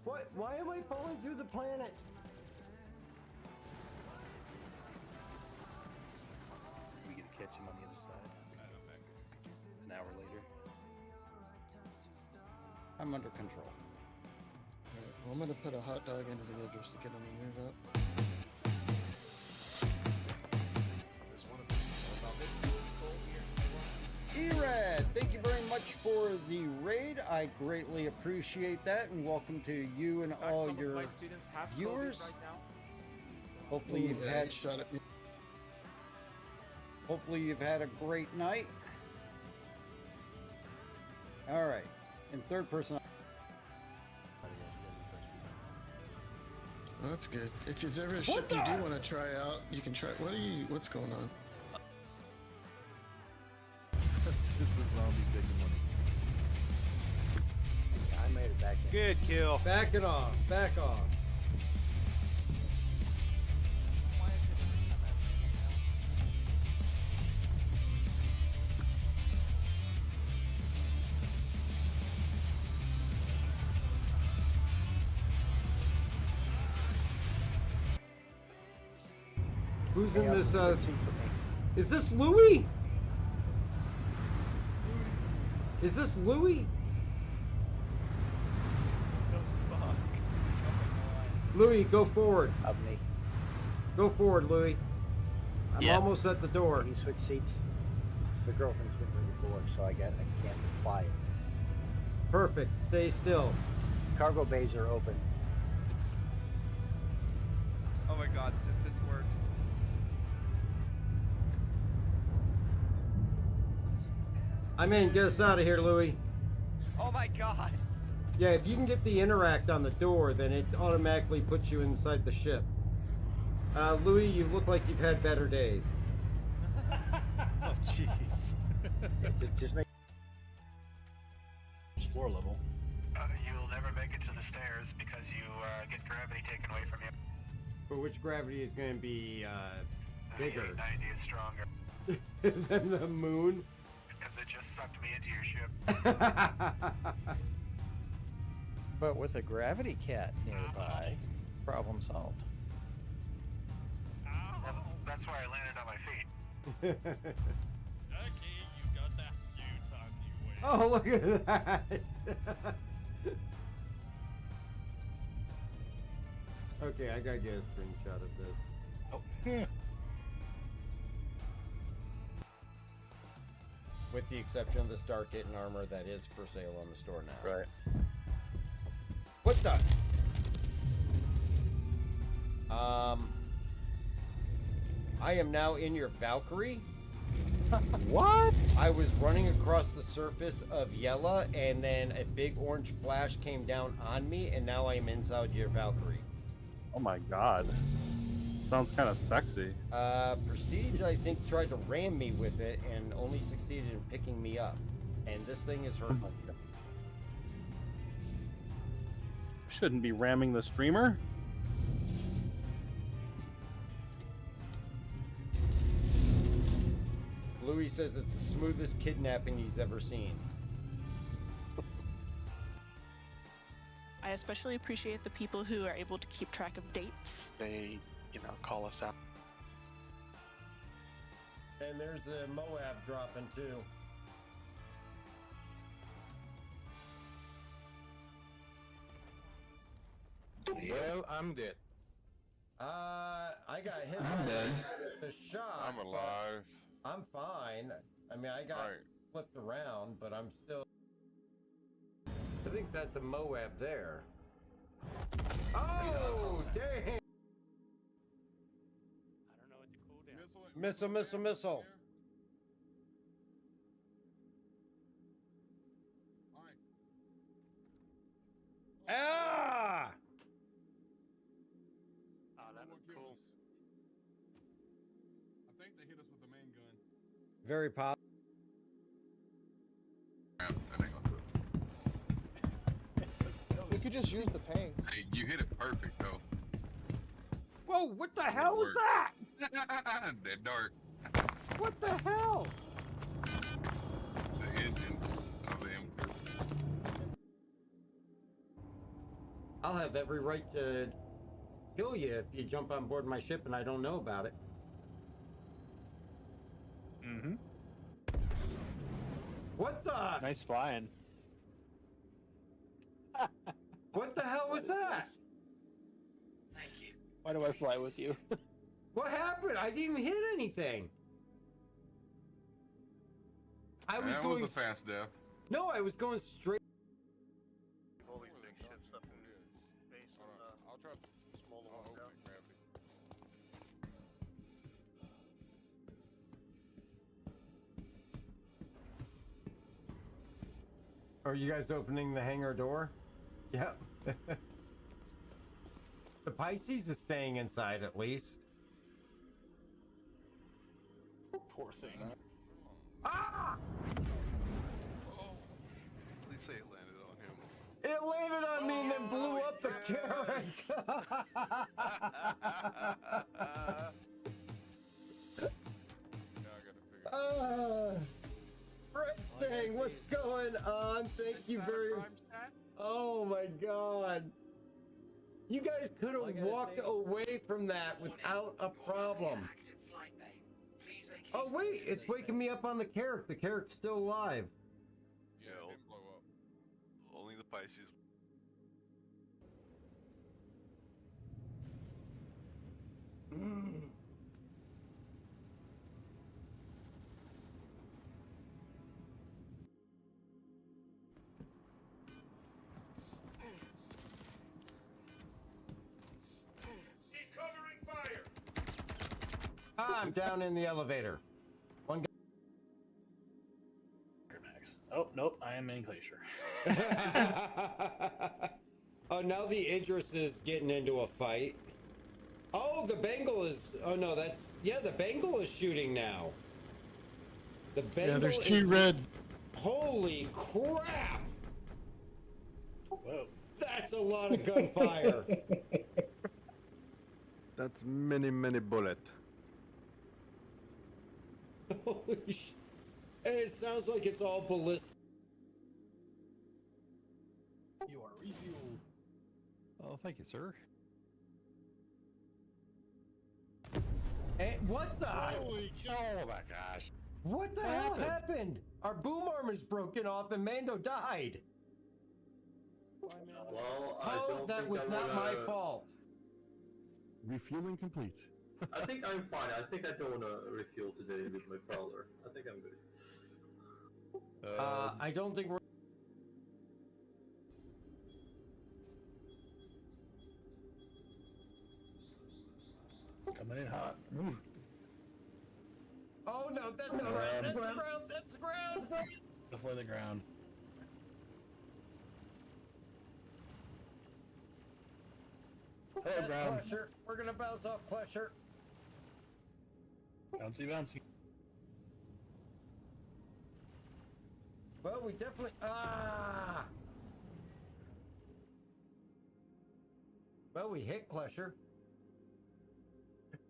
What? Why am I falling through the planet? We get to catch him on the other side. An hour later. I'm under control. Alright, well, I'm gonna put a hot dog into the address to get him to move up. E-Rad, thank you very much for the raid. I greatly appreciate that, and welcome to you and all Some your of my students have viewers. COVID right now. Hopefully you've Yeah, had he shot at me. Hopefully you've had a great night. All right, in third person. Well, that's good. If there's ever a ship you do want to try out, you can try. What's going on? This is zombie taking money. I made it back in. Good kill. Back it off. Back off. Who's in this? Is this Louis? Is this Louis? Louis, go forward. Of me. Go forward, Louis. I'm Yeah. almost at the door. Can you switch seats? The girlfriend's been here before, so I can't be quiet. Perfect. Stay still. Cargo bays are open. Oh my god, if this works. I'm in. Get us out of here, Louis. Oh my god. Yeah, if you can get the interact on the door, then it automatically puts you inside the ship. Louis, you look like you've had better days. Oh, jeez. Just make. It's floor level. You'll never make it to the stairs because you get gravity taken away from you. But which gravity is going to be bigger? The 90 is stronger. Than the moon? Because it just sucked me into your ship. But with a gravity cat nearby, problem solved. Well, that's why I landed on my feet. Okay, you got that suit on you. Oh, look at that! Okay, I gotta get a screenshot of this. Oh. With the exception of the Star Kit and armor that is for sale on the store now. Right. What the? I am now in your Valkyrie. What? I was running across the surface of Yella, and then a big orange flash came down on me, and now I am inside your Valkyrie. Oh my god. Sounds kind of sexy. Prestige, I think, tried to ram me with it and only succeeded in picking me up. And this thing is hurt. Shouldn't be ramming the streamer. Louis says it's the smoothest kidnapping he's ever seen. I especially appreciate the people who are able to keep track of dates. They, call us out. And there's the Moab dropping too. Well, I'm dead. I got hit I'm by dead. the shot. I'm alive. I'm fine. I mean, I got Right. flipped around, but I'm still... I think that's a Moab there. Oh, dang! I don't know what to cool down. Missile, missile, missile. Ah! Oh, that was cool. I think they hit us with the main gun. Very pop. We could just use the tank. Hey, you hit it perfect though. Whoa, what the hell was that? That dark. What the hell? The engines of the M2. I'll have every right to kill you if you jump on board my ship and I don't know about it. Mm-hmm. What the? Nice flying. What the hell was that? Thank you. Why do I fly with you? What happened? I didn't even hit anything. I was That going. was a fast death. No, I was going straight. All these big ships up in space and I'll try smaller ones down. gravity. Are you guys opening the hangar door? Yep. The Pisces is staying inside at least. Poor thing. Ah! Oh, please say it landed on him. It landed on me and then blew up the carrot. Now I gotta figure Fred Stang, what's going on? Thank you very much. Oh my god. You guys could have walked away from that without a problem. Oh wait, it's waking me up on the carrot. The carrot's still alive. Yeah, it didn't blow up. Only the Pisces. I'm down in the elevator. One Max. Oh, nope, I am in Glacier. Oh, now the Idris is getting into a fight. Oh, the Bengal is... Oh, no, that's... Yeah, the Bengal is shooting now. The Bengal Yeah, there's is... two red. Holy crap! Whoa. That's a lot of gunfire. That's many, many bullets. Holy sh... And it sounds like it's all ballistic. You are refueled. Oh, thank you, sir. And what the... Holy cow, oh my gosh. What the hell happened? Our boom arm is broken off and Mando died. Well, Oh, that was not my fault. Refueling complete. I think I'm fine. I think I don't want to refuel today with my prowler. I think I'm good. I don't think we're... Coming in hot. Oh no, that's the ground, that's the ground, that's the ground! Before the ground. Hello, ground. Pleasure. We're gonna bounce off Pleasure. Bouncy, bouncy. Well, we definitely... Ah! Well, we hit Pleasure.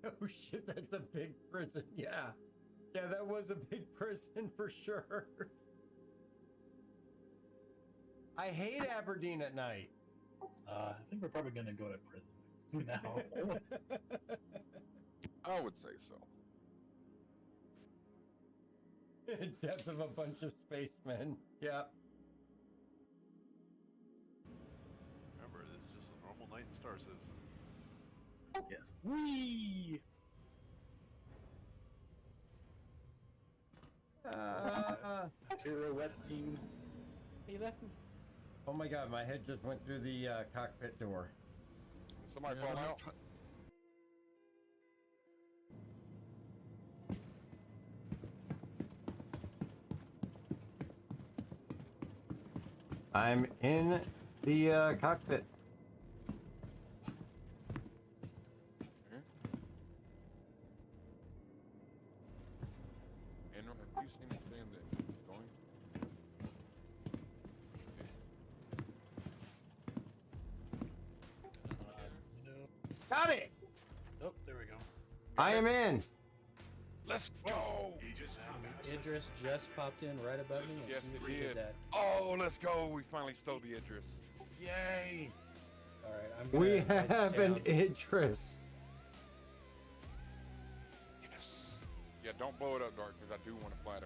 Oh shit, that's a big prison, yeah. Yeah, that was a big prison for sure. I hate Aberdeen at night. I think we're probably gonna go to prison now. I would say so. Death of a bunch of spacemen. Yeah. Remember, this is just a normal night in Star Citizen. Yes. Whee! Pirouette team. He left me. Oh my god, my head just went through the cockpit door. Somebody fall out. I'm in the cockpit. And have you seen anything that going? No. Got it! Oh, there we go. I am in. Let's go! Idris just popped in right above me. Yes, as soon as it he did. that. Oh, let's go! We finally stole the Idris. Yay! We have an interest. Yes. Yeah, don't blow it up, Dark, because I do want to fly it.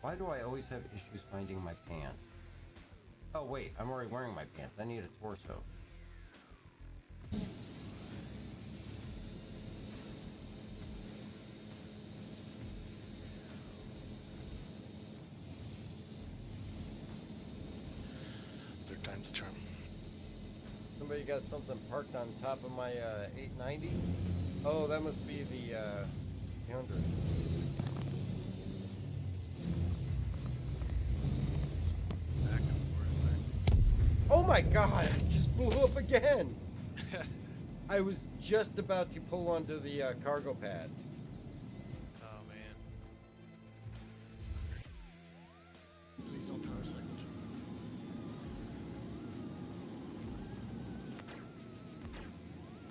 Why do I always have issues finding my pants? Oh wait, I'm already wearing my pants. I need a torso. Third time's the charm. Somebody got something parked on top of my 890? Oh, that must be the 300. Oh my god, it just blew up again! I was just about to pull onto the cargo pad. Oh man. Please don't power cycle.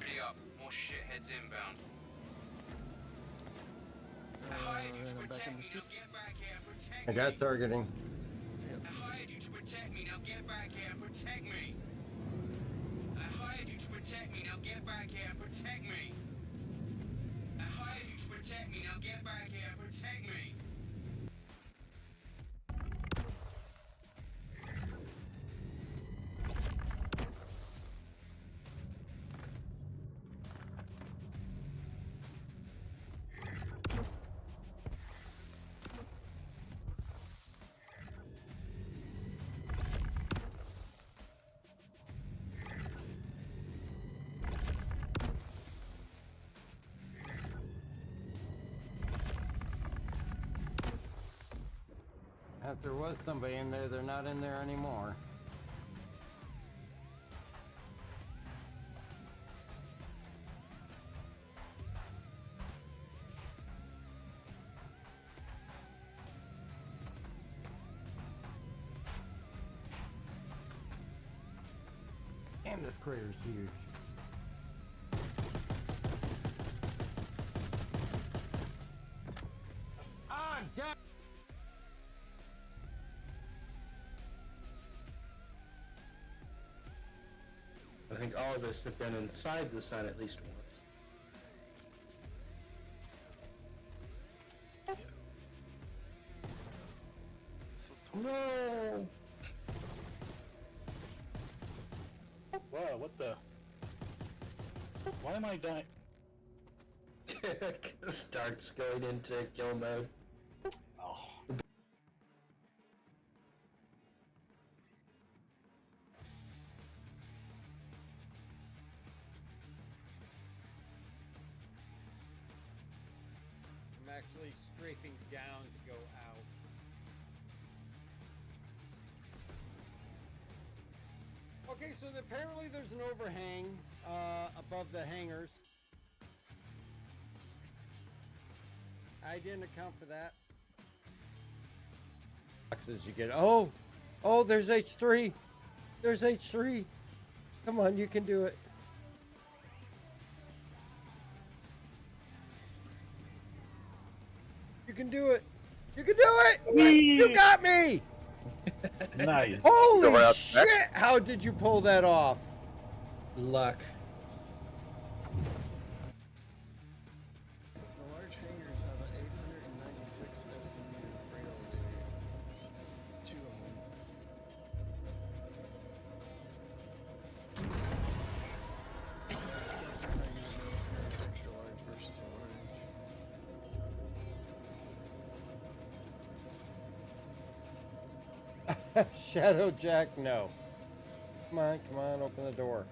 Ready up. More shitheads inbound. I'm back in the seat. I got targeting. I hired you to protect me, now get back here and protect me. I hired you to protect me, now get back here and protect me. I hired you to protect me, now get back here and protect me. If there was somebody in there, they're not in there anymore. Damn, this crater's huge. Ah, damn! I think all of us have been inside the sun at least once. No! Wow, what the? Why am I dying? Stark's going into kill mode. Oh. I'm actually strafing down to go out. Okay, so apparently there's an overhang above the hangars. I didn't account for that. Boxes you get. Oh, there's H3. There's H3. Come on, you can do it. You can do it. You can do it. You got me. Nice. Holy shit! How did you pull that off? Luck. The large hangars have an 896 estimated radar day. 2 of them. That's definitely how you know if you're an extra large versus a large. Shadow Jack, no. Come on, open the door.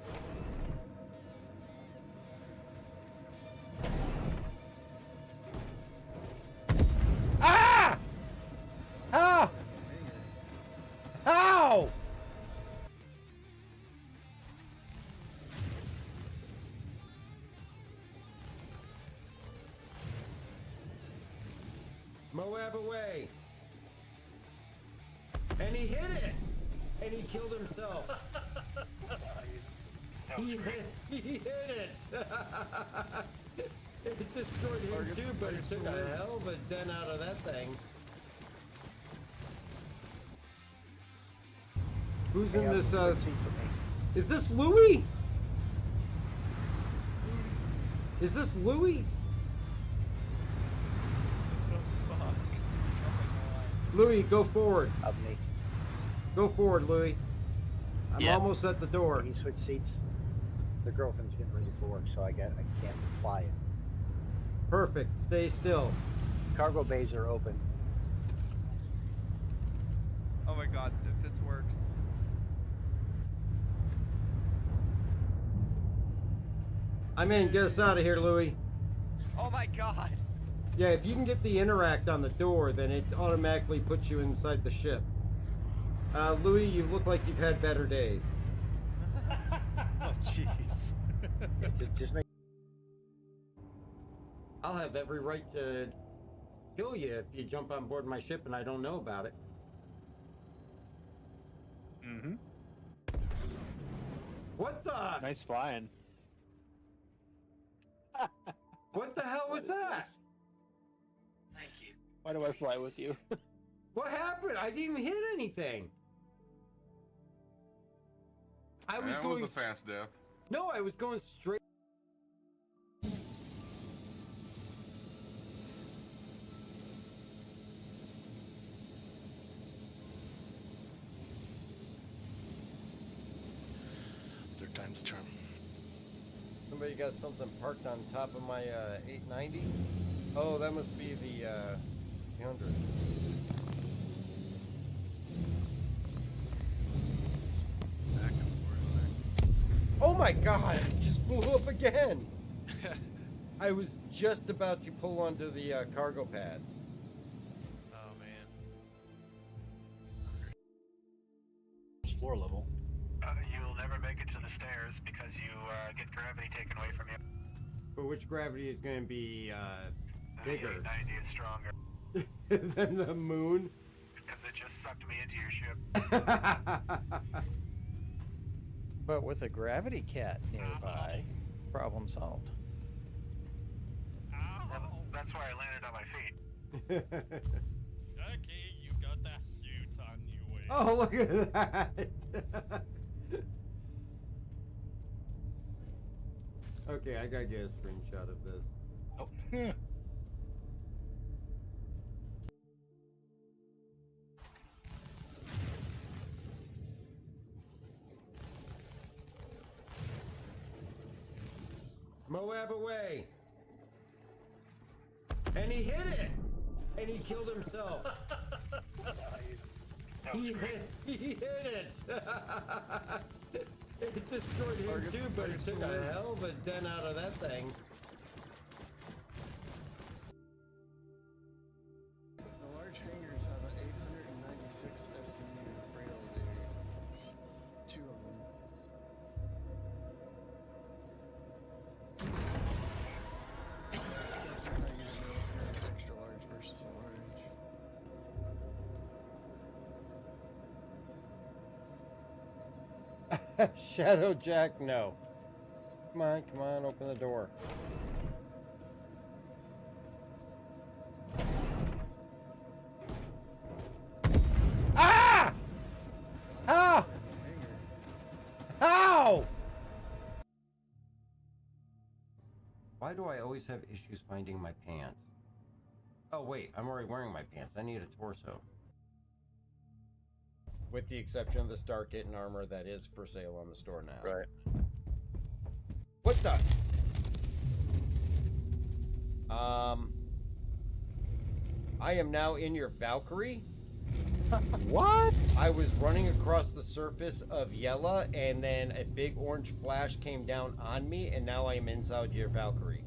Ah! How? How? Moab away. And he hit it! And he killed himself. he hit it! It destroyed him too, but it took a hell of a dent out of that thing. Who's Hey, in this? switch seats with me. Is this Louis? Is this Louis? Louis, go forward. Of me. Go forward, Louis. I'm Yeah. almost at the door. Can you switch seats? The girlfriend's getting ready for work, so I can't fly it. Perfect. Stay still. Cargo bays are open. Oh my god, if this works. I'm in. Get us out of here, Louis. Oh my god! Yeah, if you can get the interact on the door, then it automatically puts you inside the ship. Louis, you look like you've had better days. Oh, jeez. Yeah, just make. I'll have every right to kill you if you jump on board my ship and I don't know about it. Mm-hmm. What the? Nice flying. What the hell was that? Thank you. Why do I fly with you? What happened? I didn't even hit anything. I was That going. was a fast death. No, I was going straight. Third time's the charm. Somebody got something parked on top of my 890. Oh, that must be the 300. Back and forth. Oh my god, it just blew up again. I was just about to pull onto the cargo pad. Oh man. It's floor level. You'll never make it to the stairs because you get gravity taken away from you. But which gravity is going to be bigger? The 890 is stronger. Than the moon? Because it just sucked me into your ship. But with a gravity cat nearby, problem solved. Well, that's why I landed on my feet. Okay, you got that suit on your way. Oh, look at that! Okay, I gotta get a screenshot of this. Oh. Moab away! And he hit it! And he killed himself. He hit it! It destroyed him too, but it took a hell of a dent out of that thing. The large hangars have an 896 SMU freight elevator. 2 of them. That's definitely how you know if you're an extra large versus a large. Shadow Jack, no. Come on, open the door. Ah! How? How? Why do I always have issues finding my pants? Oh wait, I'm already wearing my pants. I need a torso. With the exception of the Star Kit and armor that is for sale on the store now. Right. What the? I am now in your Valkyrie. What? I was running across the surface of Yella, and then a big orange flash came down on me, and now I am inside your Valkyrie.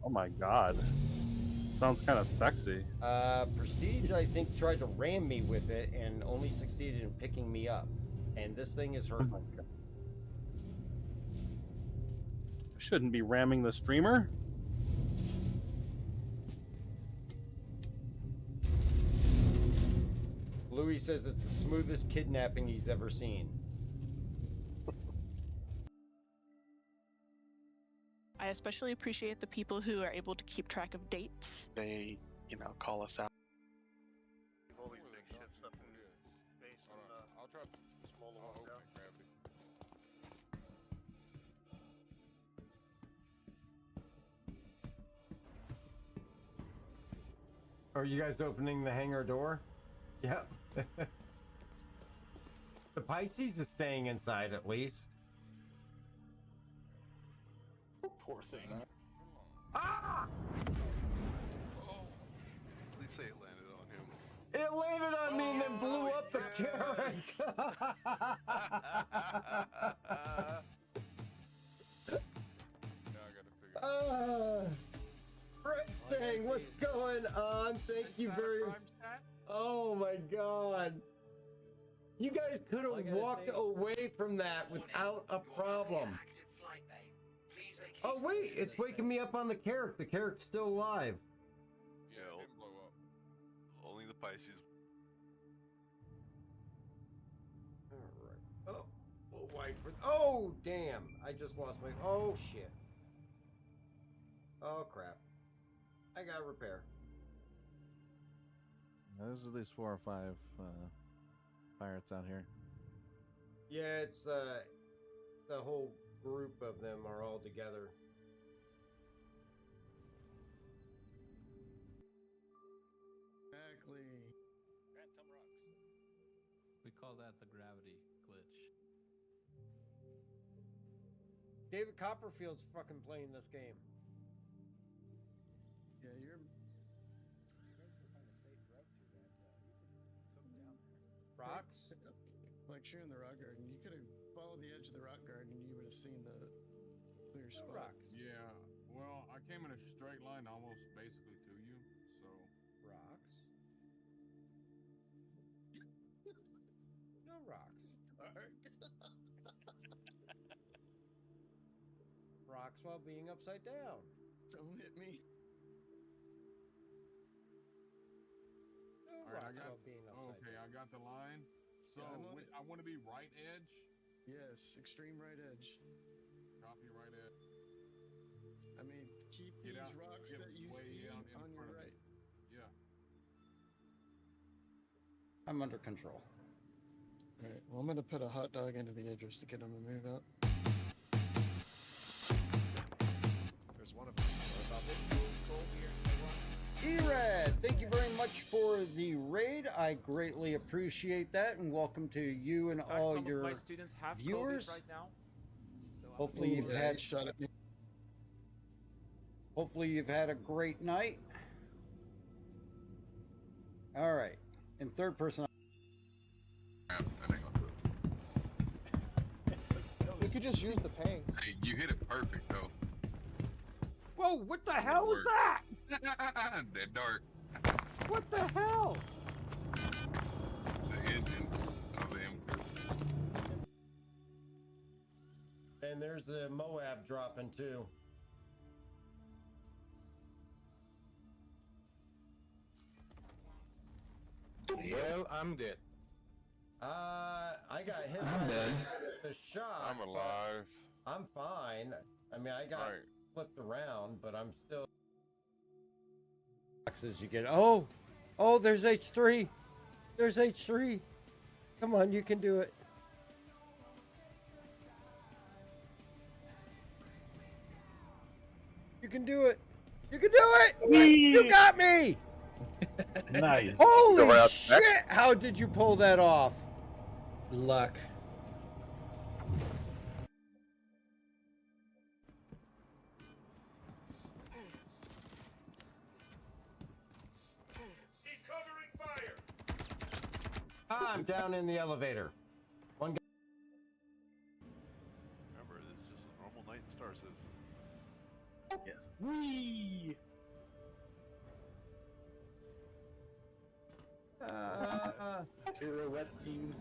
Oh my god. Sounds kind of sexy. Prestige, I think, tried to ram me with it and only succeeded in picking me up. And this thing is hurt. Shouldn't be ramming the streamer. Louis says it's the smoothest kidnapping he's ever seen. I especially appreciate the people who are able to keep track of dates. They, call us out. All these big ships up in space and I'll try to small one. are you guys opening the hangar door? Yep. The Pisces is staying inside at least. Poor thing. Ah! Please say it landed on him. It landed on me and then blew up the carrot. Red Stang, what's going on? Thank you very much. Oh my god. You guys could have walked away from that without a problem. Oh wait, it's waking me up on the carrot. The carrot's still alive. Yeah, it didn't blow up. Only the Pisces. Alright. Oh, we'll wait for. Oh, damn. I just lost my. Oh, shit. Oh, crap. I got repair. There's at least 4 or 5 pirates out here. Yeah, it's the whole group of them are all together. Exactly. We call that the gravity glitch. David Copperfield's fucking playing this game. Yeah, you're. Rocks? Like you're in the rock garden. You could have followed the edge of the rock garden and you would have seen the clear spot. Rocks. Yeah, well, I came in a straight line almost basically to you, so. Rocks? No rocks. Rocks while being upside down. Don't hit me. No All right, rocks while being upside okay, down. I got the line. So I want to be right edge. Yes, extreme right edge. Copy right edge. I mean, keep Get these out, rocks get that you way see out in on your front of right. me. Yeah. I'm under control. Alright, well, I'm gonna put a hot dog into the edges to get them to move out. There's one of them. What about this? E-Red, thank you very much for the raid. I greatly appreciate that, and welcome to you and all some your of my students have viewers. COVID right now. So Hopefully you've had shot at me. Hopefully you've had a great night. All right, in third person. You could just use the tanks. Hey, you hit it perfect though. Whoa, what the hell was that? That dark. What the hell? The engines of the M2. And there's the Moab dropping too. Well, I'm dead. I got hit I'm by dead. the shot. I'm alive. I'm fine. I mean, I got flipped around, but I'm still. Boxes you get. Oh, there's H3. There's H3. Come on, you can do it. You can do it. You can do it. You got me. Nice. Holy shit! How did you pull that off? Luck. I'm down in the elevator. One guy. Remember, this is just a normal night in Star Citizen. Yes. Whee! Pirouette team.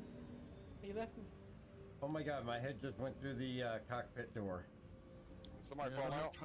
He left me. Oh my god, my head just went through the cockpit door. Somebody fall out.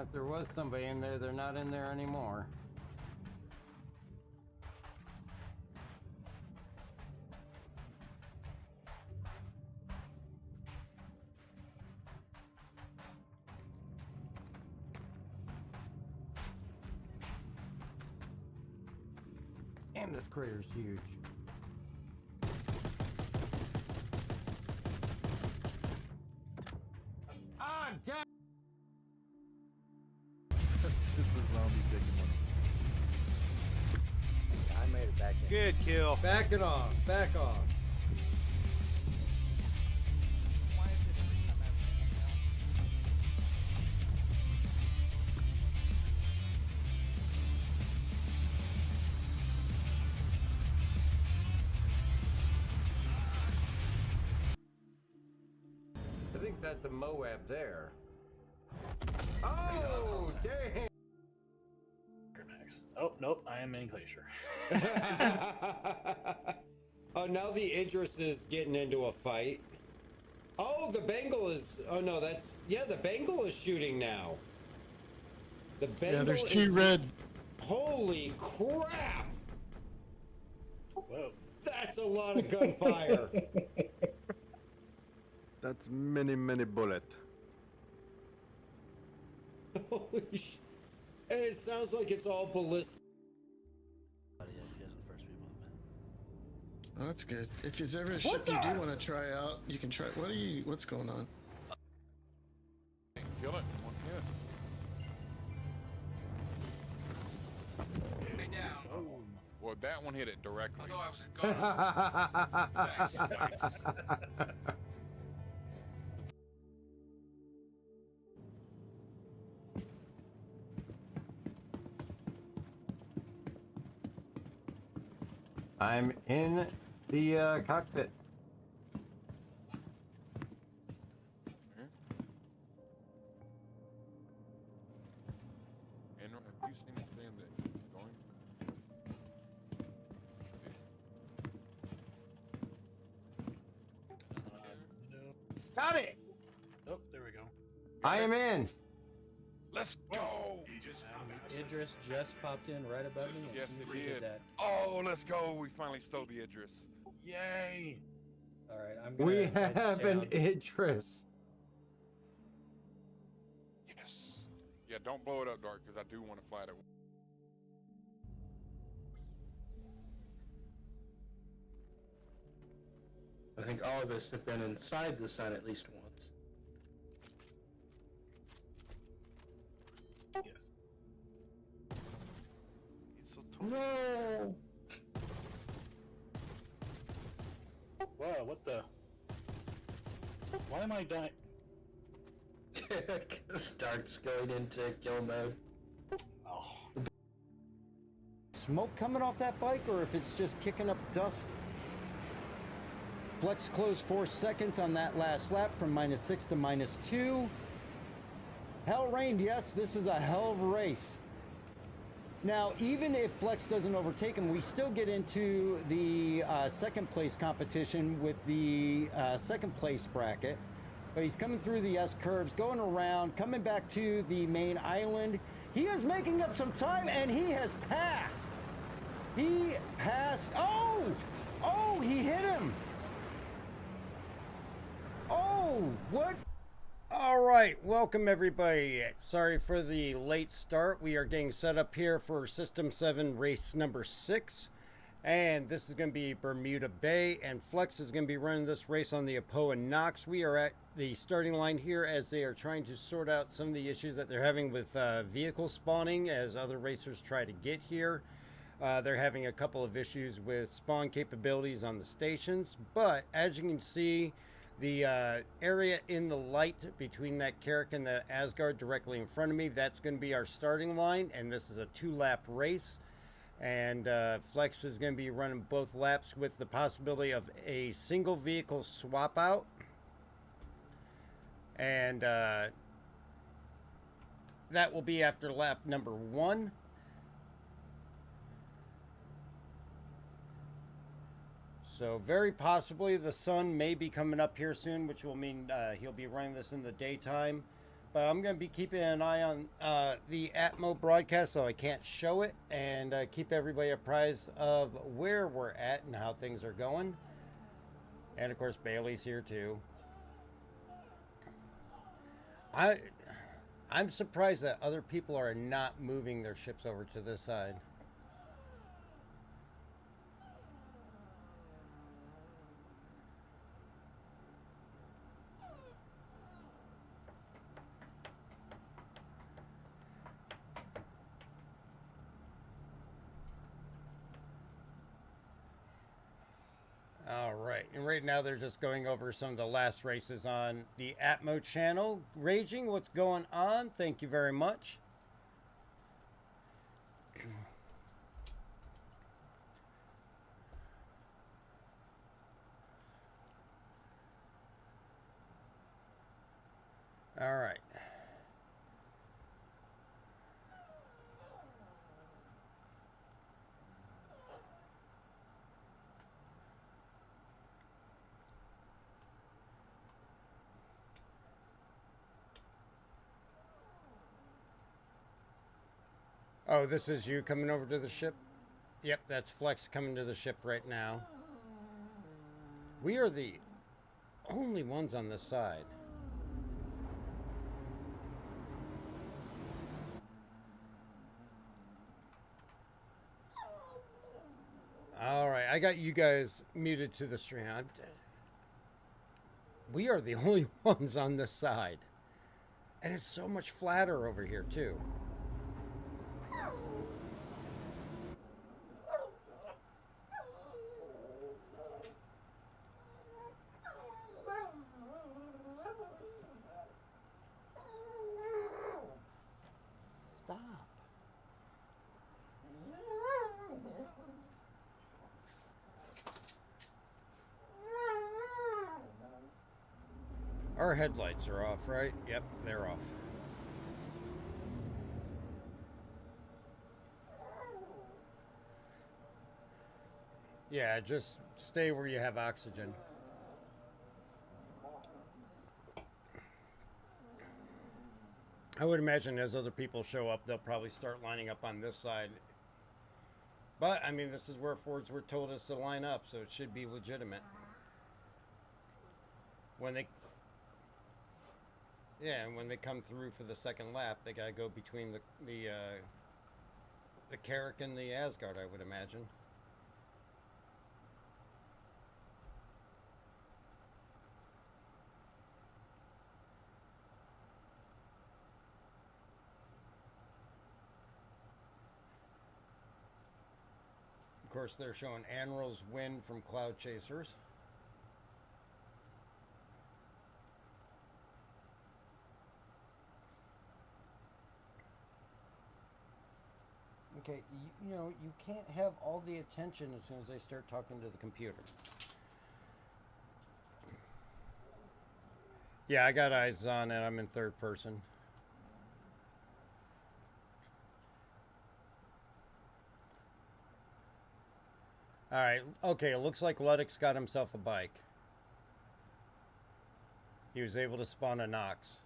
If there was somebody in there, they're not in there anymore. Damn, this crater's huge. Ah, damn! It's the zombie taking one. I made it back in. Good kill. Back it off. Back off. Why is it every time I I think that's a Moab there. Oh, dang! Oh, nope, I am in Glacier. Oh, now the Idris is getting into a fight. Oh, the Bengal is... Oh, no, that's... Yeah, the Bengal is shooting now. The Bengal there's two red. Holy crap! Whoa. That's a lot of gunfire. That's many, many bullet. Holy sh... And it sounds like it's all ballistic. Oh, that's good. If there's ever a ship you do want to try out, you can try. What's going on? Kill it. One hit. Stay down. Oh. Well, that one hit it directly. I thought I was a gunner. Thanks. I'm in the cockpit. And have you seen this thing that going? Got it! Oh, there we go. I am in. Let's go! Idris just popped in right above me. Yes, as soon as it he did. that. Oh, let's go! We finally stole the Idris. Yay! All right, I'm gonna We head have an down. Idris. Yes. Yeah, don't blow it up, Dark, because I do want to fly it. I think all of us have been inside the sun at least once. No! Whoa, what the? Why am I dying? Because Dark's going into kill mode. Oh. Smoke coming off that bike, or if it's just kicking up dust. Flex closed 4 seconds on that last lap from -6 to -2. Hell rained, yes, this is a hell of a race. Now, even if Flex doesn't overtake him, we still get into the second place competition with the second place bracket. But he's coming through the S curves, going around, coming back to the main island. He is making up some time, and he has passed. He passed. Oh! Oh, he hit him. Oh, what? All right, welcome everybody. Sorry for the late start. We are getting set up here for System 7 race number 6. And this is going to be Bermuda Bay, and Flex is going to be running this race on the Apoa Knox. We are at the starting line here as they are trying to sort out some of the issues that they're having with vehicle spawning as other racers try to get here. They're having a couple of issues with spawn capabilities on the stations, but as you can see, the area in the light between that Carrack and the Asgard directly in front of me, that's going to be our starting line, and this is a 2-lap race. And Flex is going to be running both laps with the possibility of a single vehicle swap out. And that will be after lap number 1. So very possibly the sun may be coming up here soon, which will mean he'll be running this in the daytime. But I'm going to be keeping an eye on the Atmo broadcast, so I can't show it, and keep everybody apprised of where we're at and how things are going. And of course, Bailey's here too. I'm surprised that other people are not moving their ships over to this side. All right, and right now they're just going over some of the last races on the Atmo channel. Raging, what's going on? Thank you very much. All right. Oh, this is you coming over to the ship? Yep, that's Flex coming to the ship right now. We are the only ones on this side. All right, I got you guys muted to the stream. We are the only ones on this side. And it's so much flatter over here, too. Stop. Our headlights are off, right? Yep, they're off. Yeah, just stay where you have oxygen. I would imagine as other people show up, they'll probably start lining up on this side. But, I mean, this is where Fords were told us to line up, so it should be legitimate. When they... Yeah, and when they come through for the second lap, they gotta go between the Carrack and the Asgard, I would imagine. Of course, they're showing Anral's win from Cloud Chasers. Okay, you know, you can't have all the attention as soon as they start talking to the computer. Yeah, I got eyes on it. I'm in third person. All right, okay, it looks like Luddick's got himself a bike. He was able to spawn a Nox.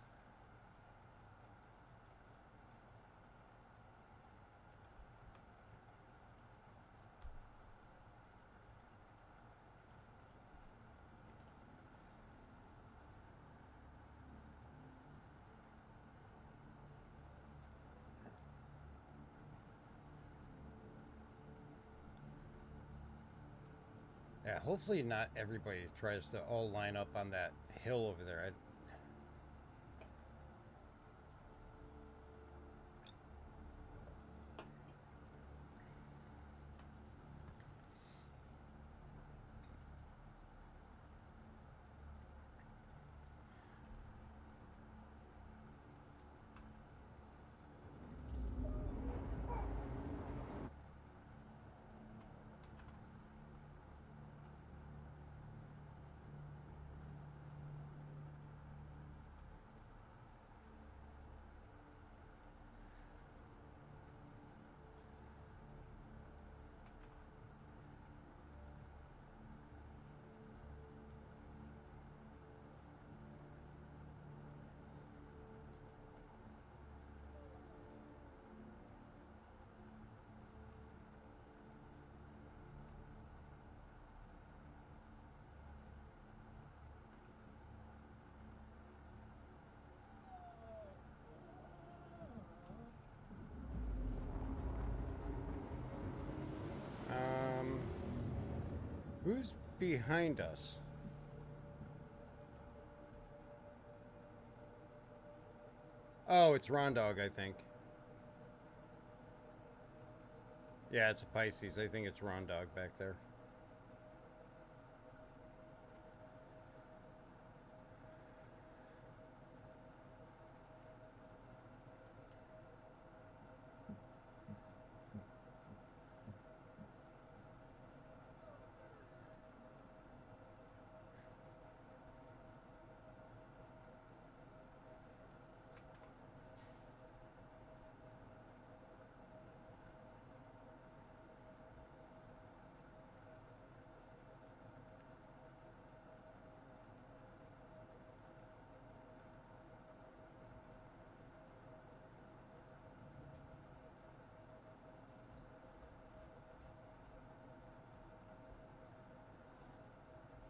Yeah, hopefully not everybody tries to all line up on that hill over there. Who's behind us? Oh, it's Rondog, I think. Yeah, it's a Pisces. I think it's Rondog back there.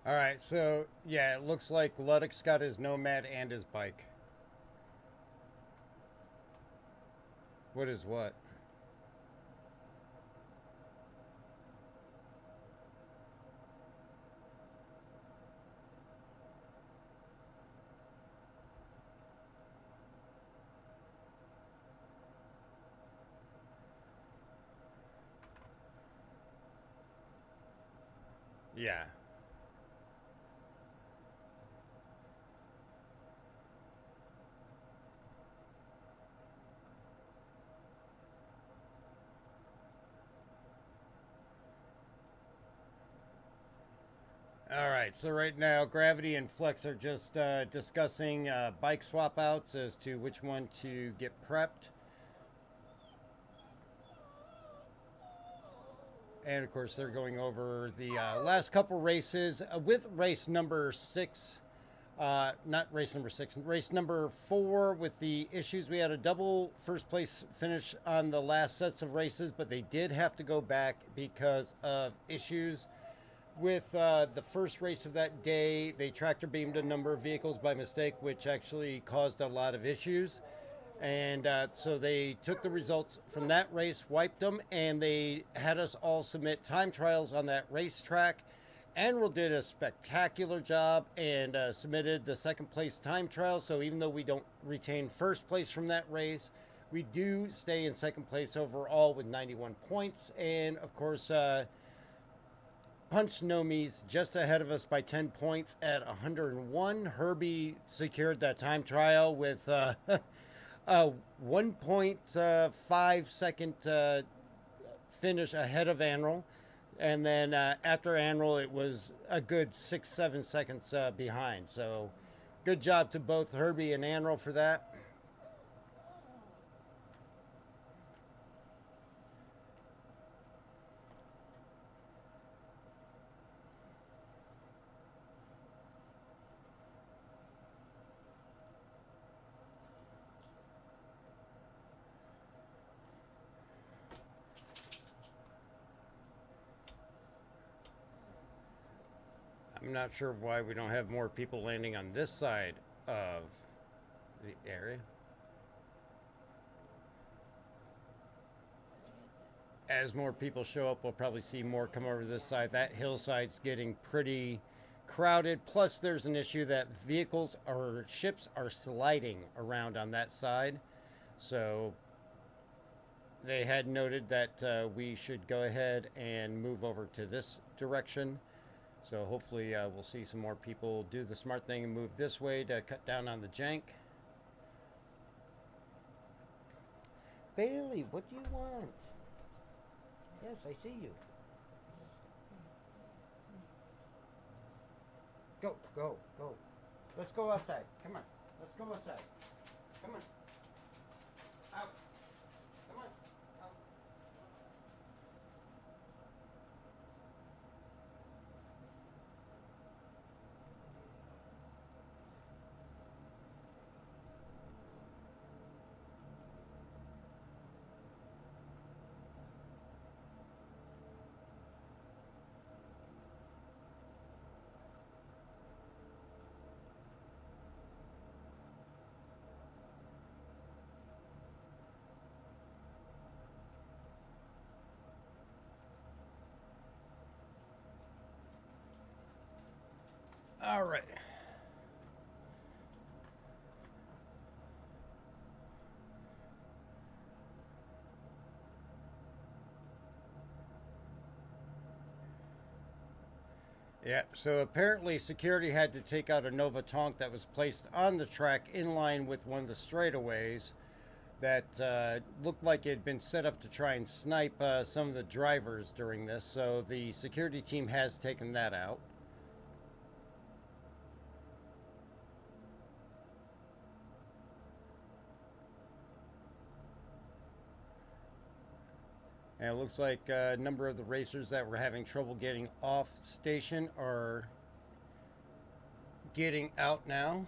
All right, so yeah, it looks like Luddick's got his Nomad and his bike. What is what? Yeah. All right, so right now, Gravity and Flex are just discussing bike swap outs as to which one to get prepped. And of course, they're going over the last couple races with race number 6. Not race number 6, race number 4 with the issues. We had a double first place finish on the last sets of races, but they did have to go back because of issues with the first race of that day. They tractor beamed a number of vehicles by mistake, which actually caused a lot of issues. And so they took the results from that race, wiped them, and they had us all submit time trials on that racetrack. Admiral did a spectacular job and submitted the second place time trial. So even though we don't retain first place from that race, we do stay in second place overall with 91 points. And of course, Punch Nomis just ahead of us by 10 points at 101. Herbie secured that time trial with 1.5 second finish ahead of Admiral. And then after Admiral, it was a good 6-7 seconds behind. So good job to both Herbie and Admiral for that. I'm not sure why we don't have more people landing on this side of the area. As more people show up, we'll probably see more come over this side. That hillside's getting pretty crowded. Plus, there's an issue that vehicles or ships are sliding around on that side. So they had noted that we should go ahead and move over to this direction. So hopefully we'll see some more people do the smart thing and move this way to cut down on the jank. Bailey, what do you want? Yes, I see you. Go, go, go. Let's go outside. Come on. Let's go outside. Come on. Out. Come on. Out. All right. Yeah, so apparently security had to take out a Nova tank that was placed on the track in line with one of the straightaways that looked like it had been set up to try and snipe some of the drivers during this. So the security team has taken that out. And it looks like a number of the racers that were having trouble getting off station are getting out now.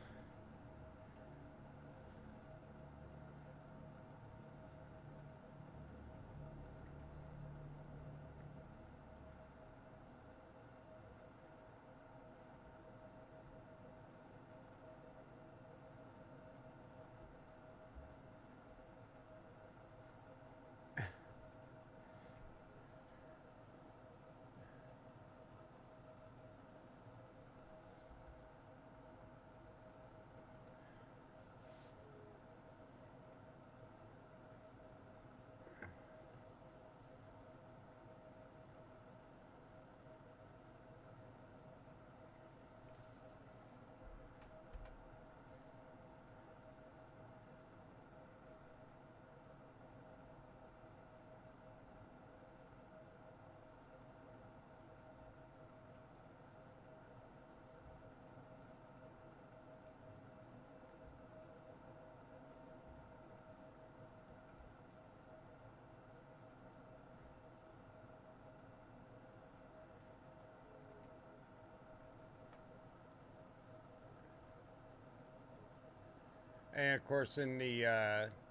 And of course, in the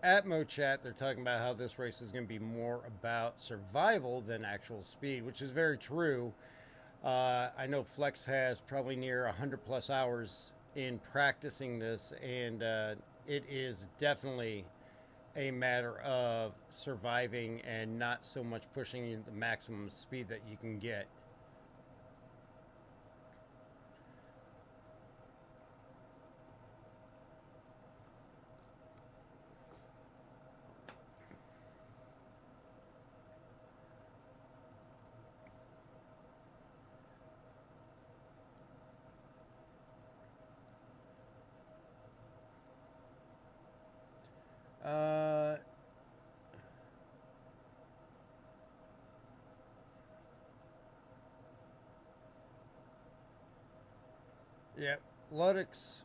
Atmo chat, they're talking about how this race is going to be more about survival than actual speed, which is very true. I know Flex has probably near 100 plus hours in practicing this, and it is definitely a matter of surviving and not so much pushing the maximum speed that you can get. Yeah, Ludex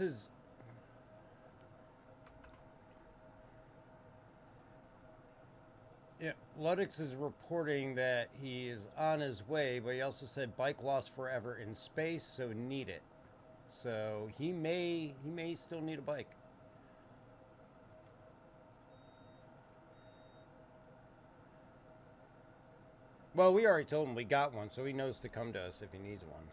is... Yeah, Ludex is reporting that he is on his way, but he also said bike lost forever in space, so need it. So he may still need a bike. Well, we already told him we got one, so he knows to come to us if he needs one.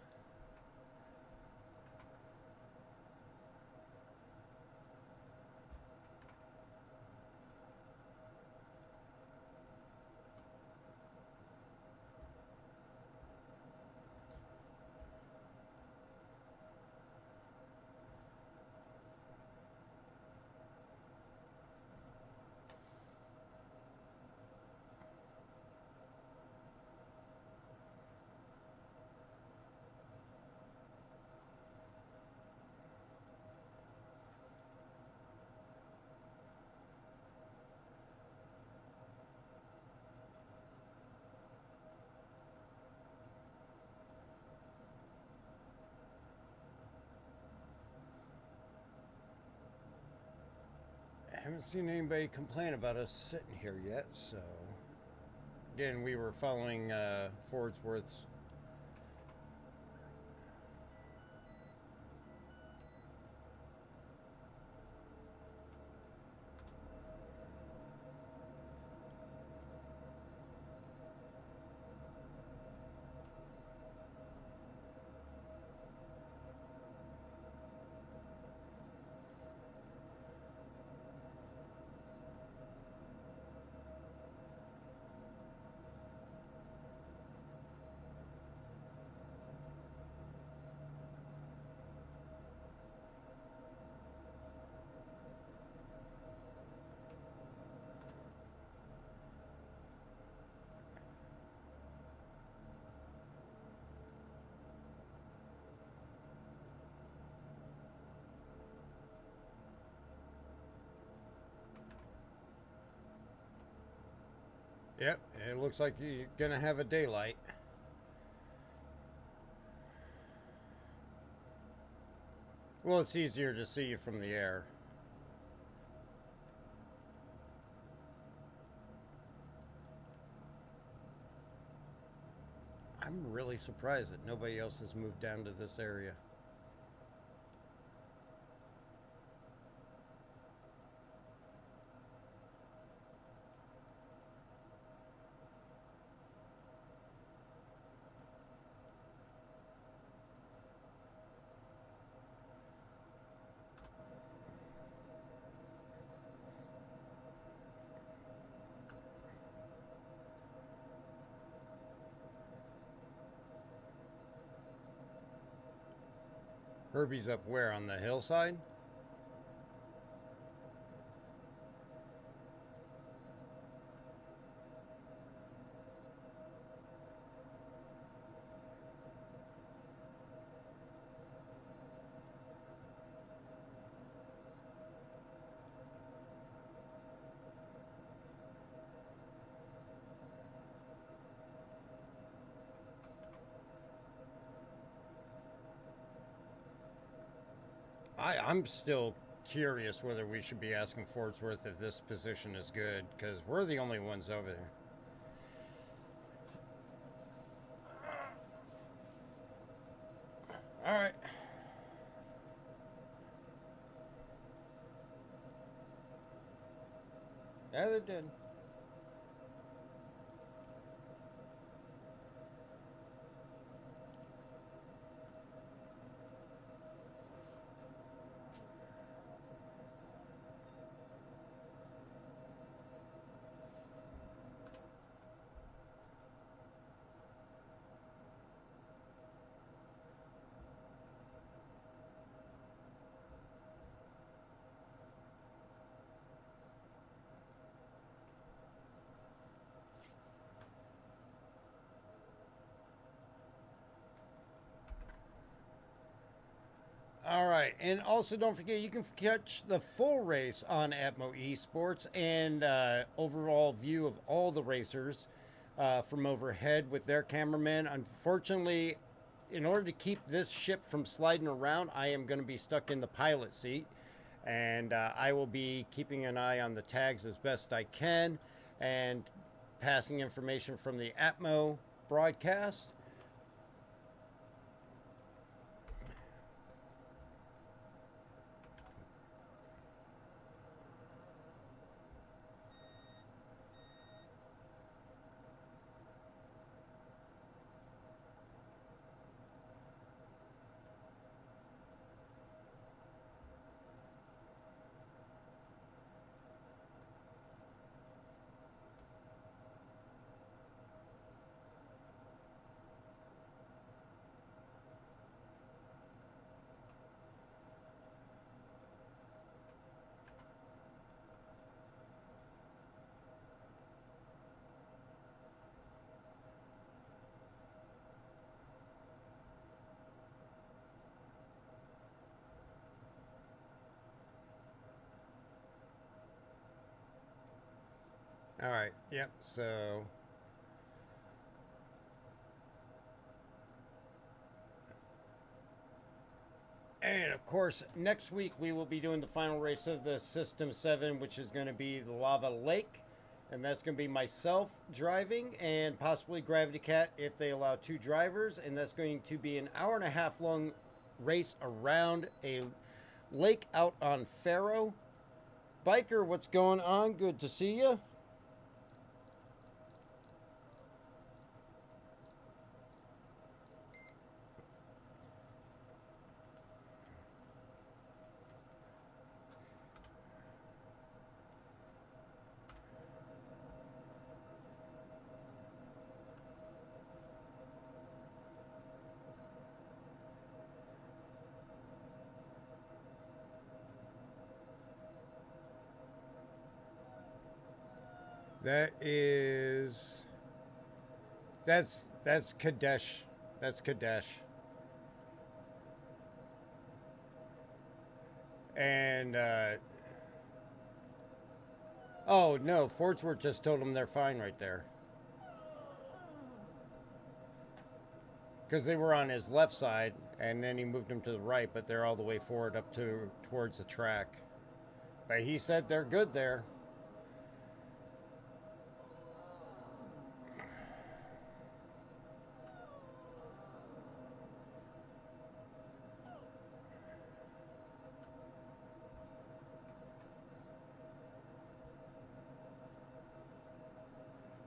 I haven't seen anybody complain about us sitting here yet, so... Again, we were following Fordsworth's. Yep, it looks like you're gonna have a daylight. Well, it's easier to see you from the air. I'm really surprised that nobody else has moved down to this area. Herbie's up where? On the hillside? I'm still curious whether we should be asking Fordsworth if this position is good, because we're the only ones over there. All right. Yeah, they did. All right, and also don't forget you can catch the full race on Atmo Esports and overall view of all the racers from overhead with their cameraman. Unfortunately, in order to keep this ship from sliding around, I am going to be stuck in the pilot seat, and I will be keeping an eye on the tags as best I can and passing information from the Atmo broadcast. All right, yep, so and of course next week we will be doing the final race of the System 7, which is going to be the Lava Lake, and that's going to be myself driving and possibly Gravity Cat if they allow 2 drivers, and that's going to be an hour-and-a-half long race around a lake out on Faro. Biker, what's going on? Good to see you. That is... That's Kadesh. That's Kadesh. And, Oh, no, Fordsworth just told them they're fine right there. Because they were on his left side, and then he moved them to the right, but they're all the way forward up to towards the track. But he said they're good there.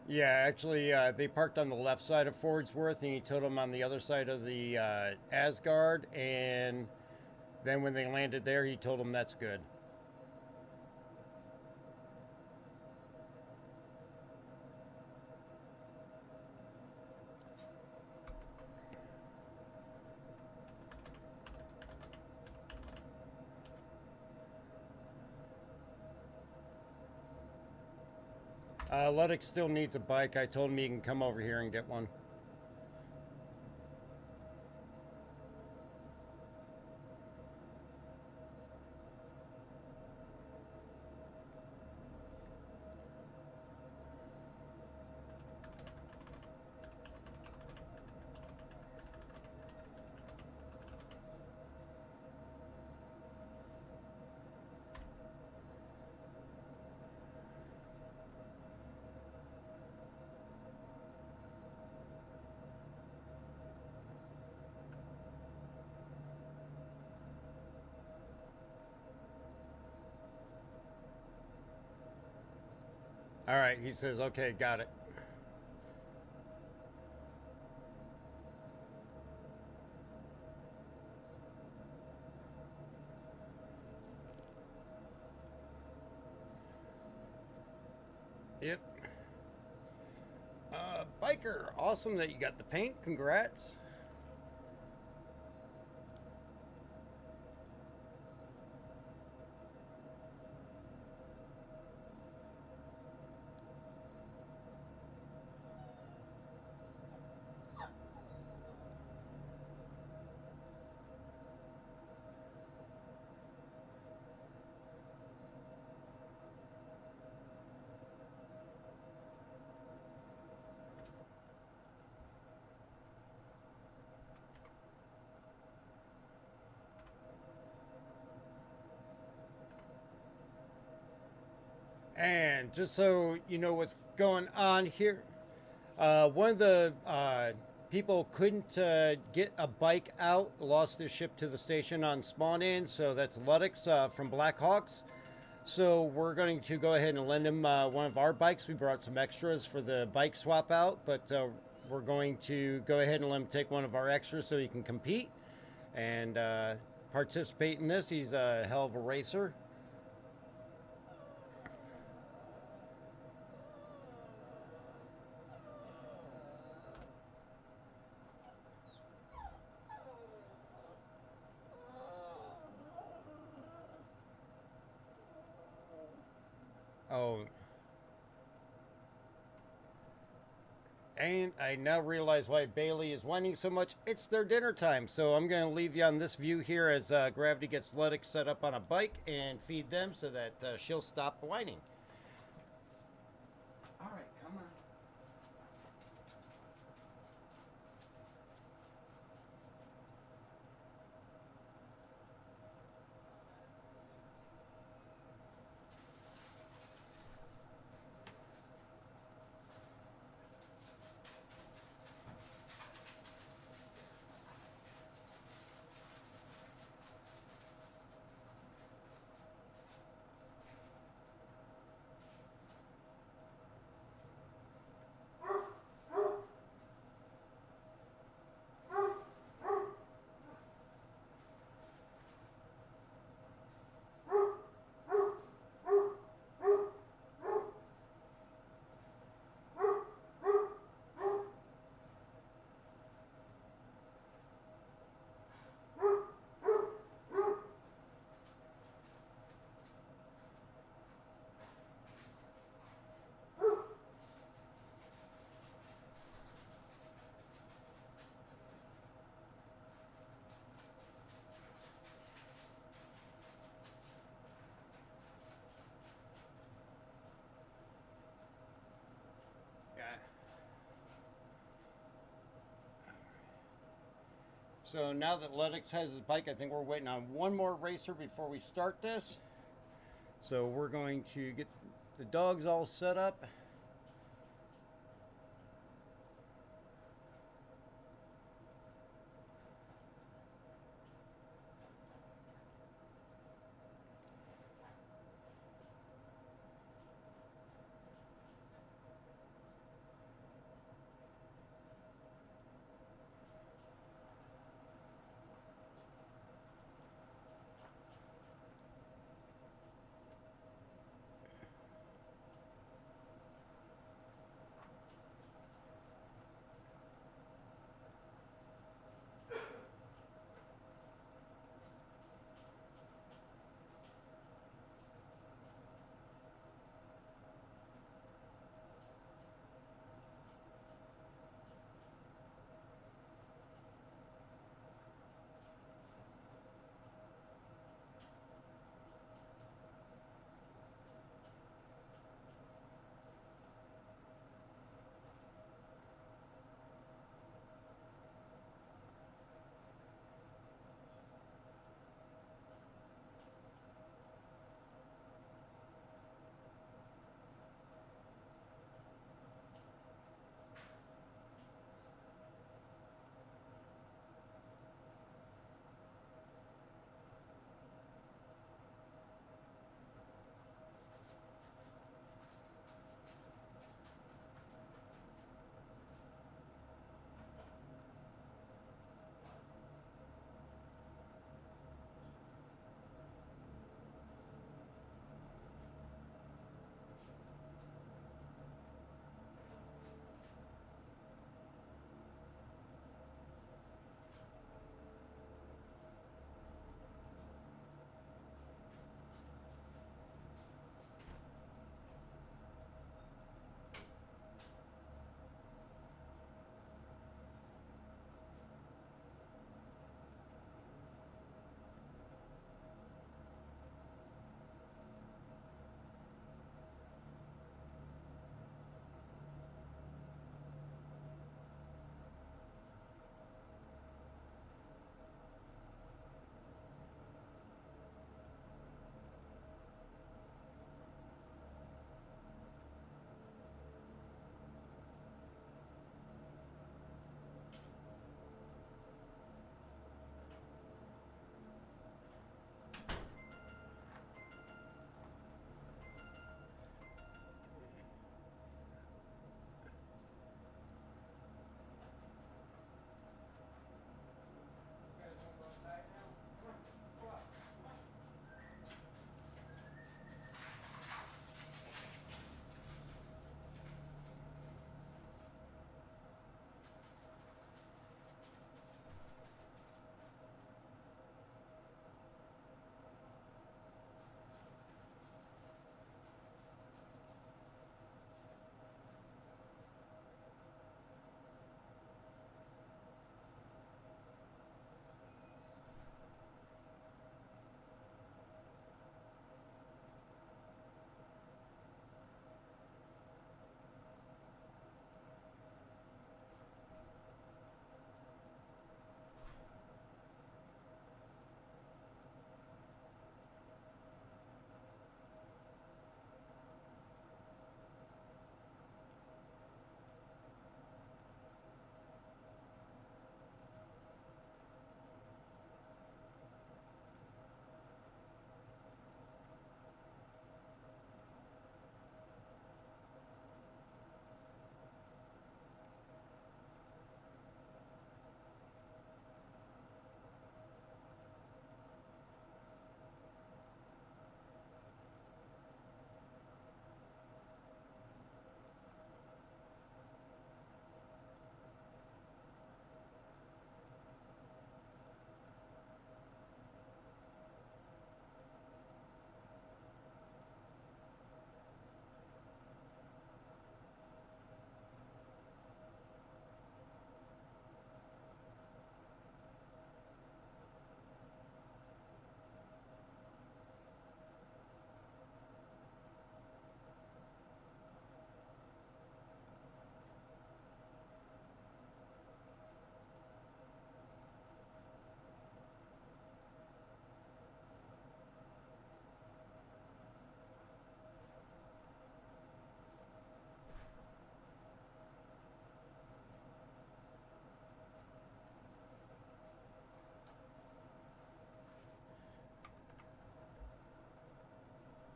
Yeah, actually, they parked on the left side of Fordsworth, and he told them on the other side of the Asgard, and then when they landed there, he told them that's good. Luddick still needs a bike. I told him he can come over here and get one. All right, he says, okay, got it. Yep. Biker, awesome that you got the paint. Congrats. And just so you know what's going on here, one of the people couldn't get a bike out, lost their ship to the station on spawn in, so that's Luddick's from Blackhawks. So we're going to go ahead and lend him one of our bikes. We brought some extras for the bike swap out, but we're going to go ahead and let him take one of our extras so he can compete and participate in this. He's a hell of a racer. Oh. And I now realize why Bailey is whining so much. It's their dinner time. So I'm going to leave you on this view here as Gravity gets Luddick set up on a bike and feed them so that she'll stop whining. All right, come on. So now that Lennox has his bike, I think we're waiting on one more racer before we start this. So we're going to get the dogs all set up.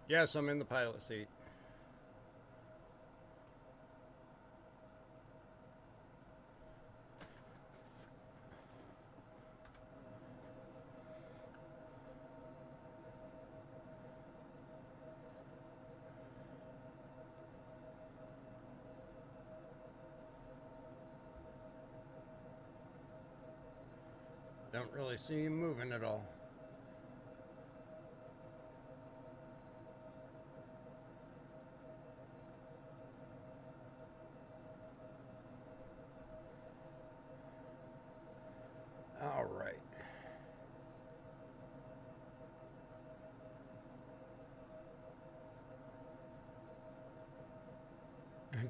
Yes, I'm in the pilot seat. Don't really see him moving at all. All right.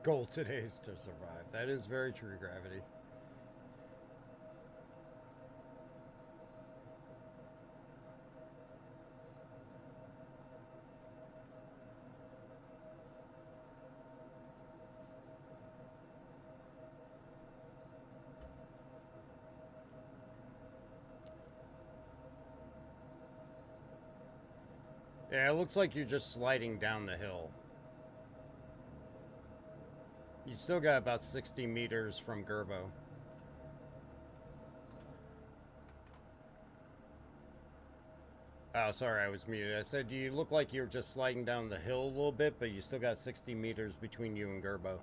Goal today is to survive. That is very true, Gravity. Yeah, it looks like you're just sliding down the hill. You still got about 60 meters from Gerbo. Oh, sorry, I was muted. I said you look like you're just sliding down the hill a little bit, but you still got 60 meters between you and Gerbo.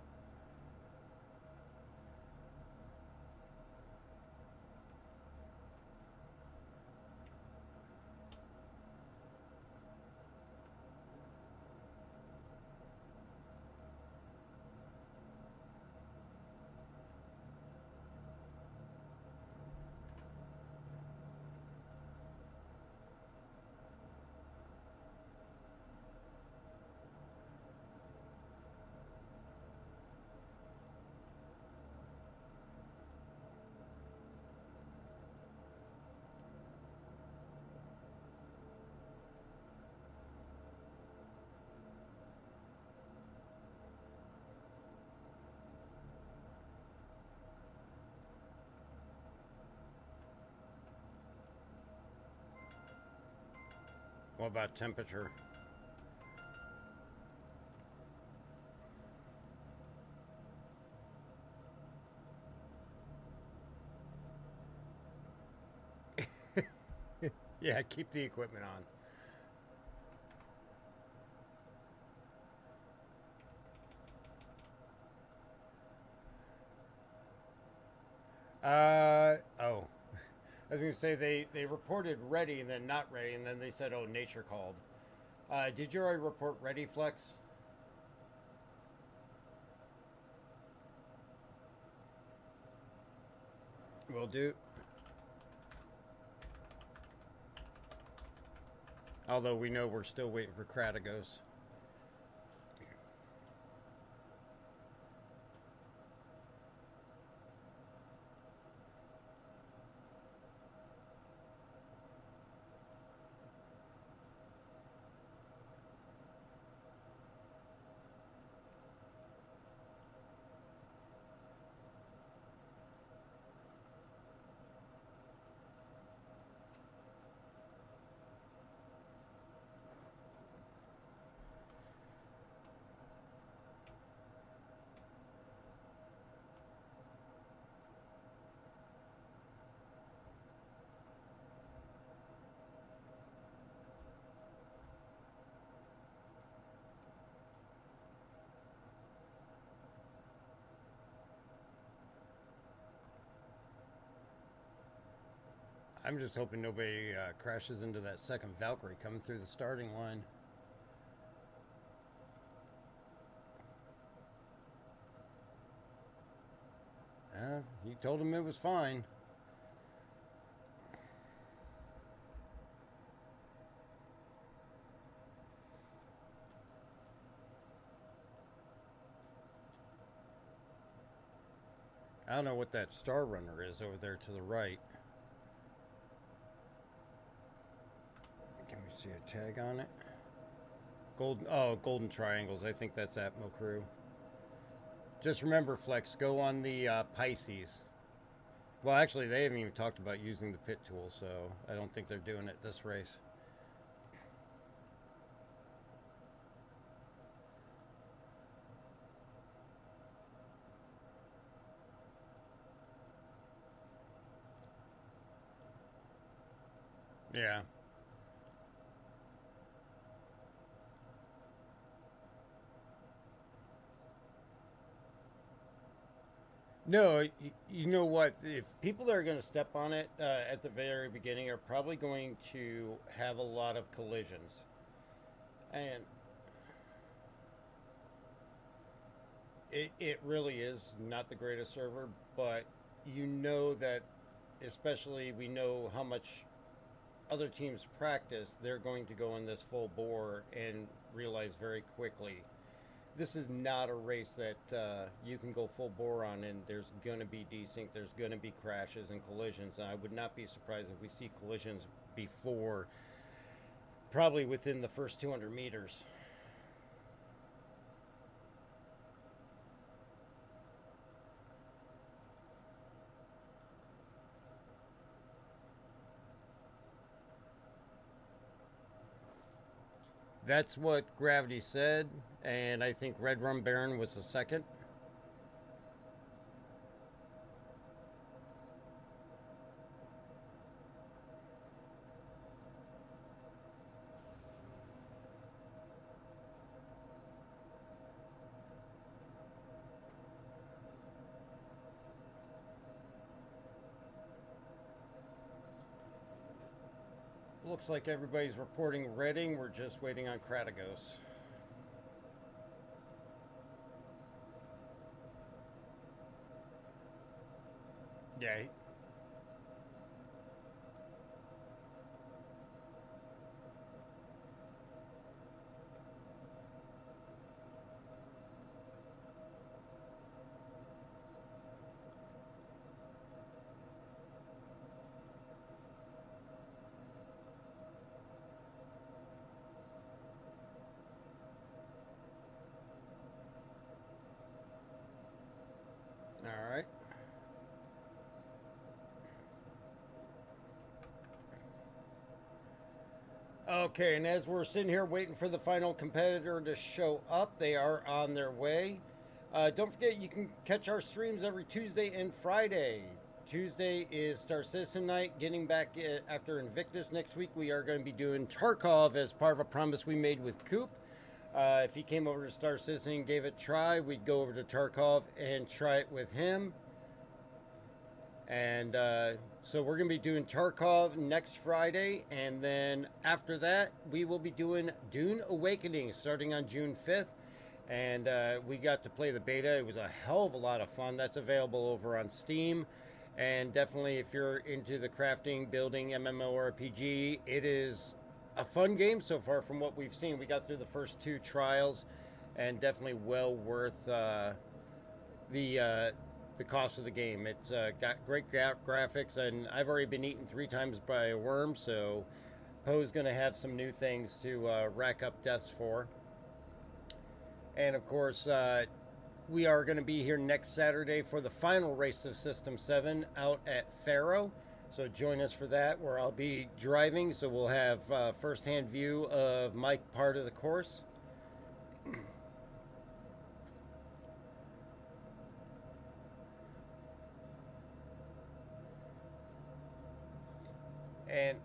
What about temperature? Yeah, keep the equipment on. Oh. I was going to say they reported ready and then not ready, and then they said, oh, nature called. Did you already report ready, Flex? Will do. Although we know we're still waiting for Kratigos. I'm just hoping nobody crashes into that second Valkyrie coming through the starting line. You told him it was fine. I don't know what that Star Runner is over there to the right. Can we see a tag on it? Golden triangles. I think that's Atmo Crew. Just remember, Flex, go on the Pisces. Well, actually, they haven't even talked about using the pit tool, so I don't think they're doing it this race. Yeah. No, you know what? The people that are going to step on it at the very beginning are probably going to have a lot of collisions. And it really is not the greatest server, but you know that, especially we know how much other teams practice, they're going to go in this full bore and realize very quickly this is not a race that you can go full bore on, and there's going to be desync, there's going to be crashes and collisions. And I would not be surprised if we see collisions before, probably within the first 200 meters. That's what Gravity said, and I think Red Rum Baron was the second. Looks like everybody's reporting Reading. We're just waiting on Kratagos. Yeah. All right. Okay, and as we're sitting here waiting for the final competitor to show up, they are on their way. Don't forget, you can catch our streams every Tuesday and Friday. Tuesday is Star Citizen night. Getting back after Invictus next week, we are going to be doing Tarkov as part of a promise we made with Coop. If he came over to Star Citizen and gave it a try, we'd go over to Tarkov and try it with him. And so we're going to be doing Tarkov next Friday. And then after that, we will be doing Dune Awakening starting on June 5th. And we got to play the beta. It was a hell of a lot of fun. That's available over on Steam. And definitely if you're into the crafting, building, MMORPG, it is a fun game so far from what we've seen. We got through the first 2 trials and definitely well worth the cost of the game. It's got great graphics, and I've already been eaten 3 times by a worm, so Poe's going to have some new things to rack up deaths for. And of course, we are going to be here next Saturday for the final race of System 7 out at Faro. So join us for that, where I'll be driving, so we'll have first-hand view of my part of the course. And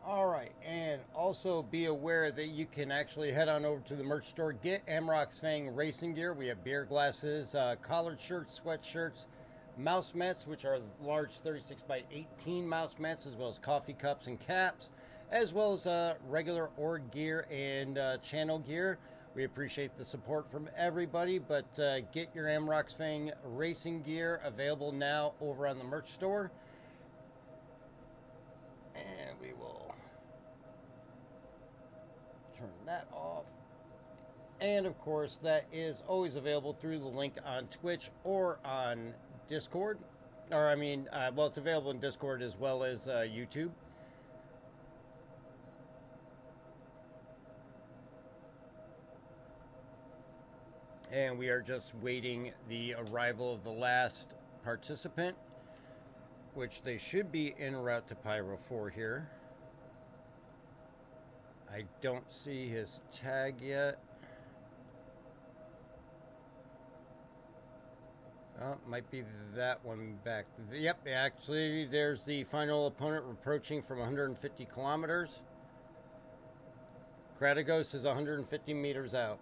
all right, and also be aware that you can actually head on over to the merch store, get Amarok's Fang racing gear. We have beer glasses, collared shirts, sweatshirts, mouse mats, which are large 36 by 18 mouse mats, as well as coffee cups and caps, as well as regular org gear and channel gear. We appreciate the support from everybody, but get your Amarok's Fang racing gear available now over on the merch store. And we will turn that off. And of course, that is always available through the link on Twitch or on Discord. Or I mean, well, it's available in Discord as well as YouTube. And we are just waiting the arrival of the last participant, which they should be en route to Pyro 4 here. I don't see his tag yet. Oh, might be that one back. Yep, actually, there's the final opponent approaching from 150 kilometers. Kratigos is 150 meters out.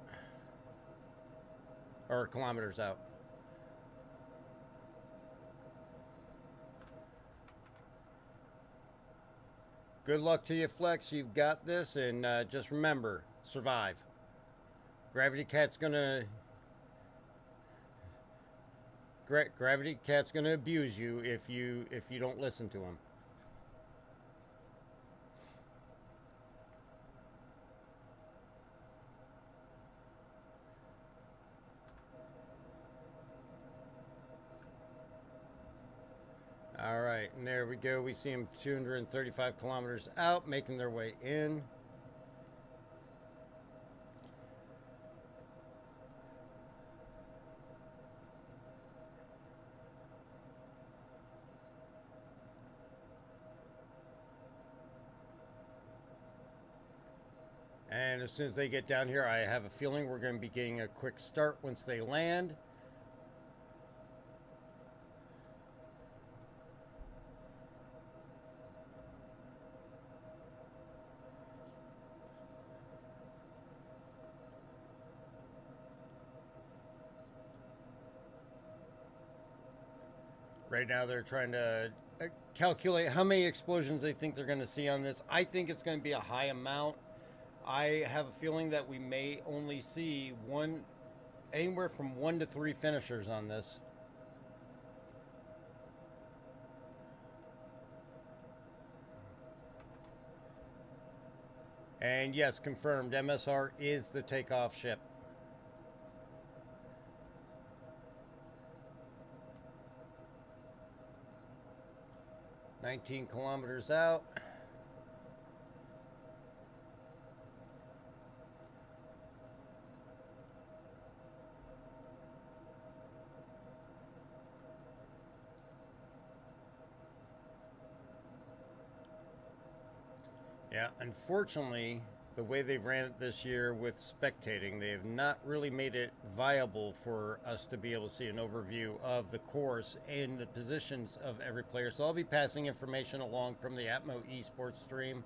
Or kilometers out. Good luck to you, Flex. You've got this, and just remember, survive. Gravity Cat's gonna abuse you if you don't listen to him. All right, and there we go. We see them 235 kilometers out, making their way in. And as soon as they get down here, I have a feeling we're going to be getting a quick start once they land. Right now they're trying to calculate how many explosions they think they're going to see on this. I think it's going to be a high amount. I have a feeling that we may only see anywhere from 1 to 3 finishers on this. And yes, confirmed, MSR is the takeoff ship. "19 kilometers out." Yeah, unfortunately, the way they've ran it this year with spectating, they have not really made it viable for us to be able to see an overview of the course and the positions of every player. So I'll be passing information along from the Atmo esports stream.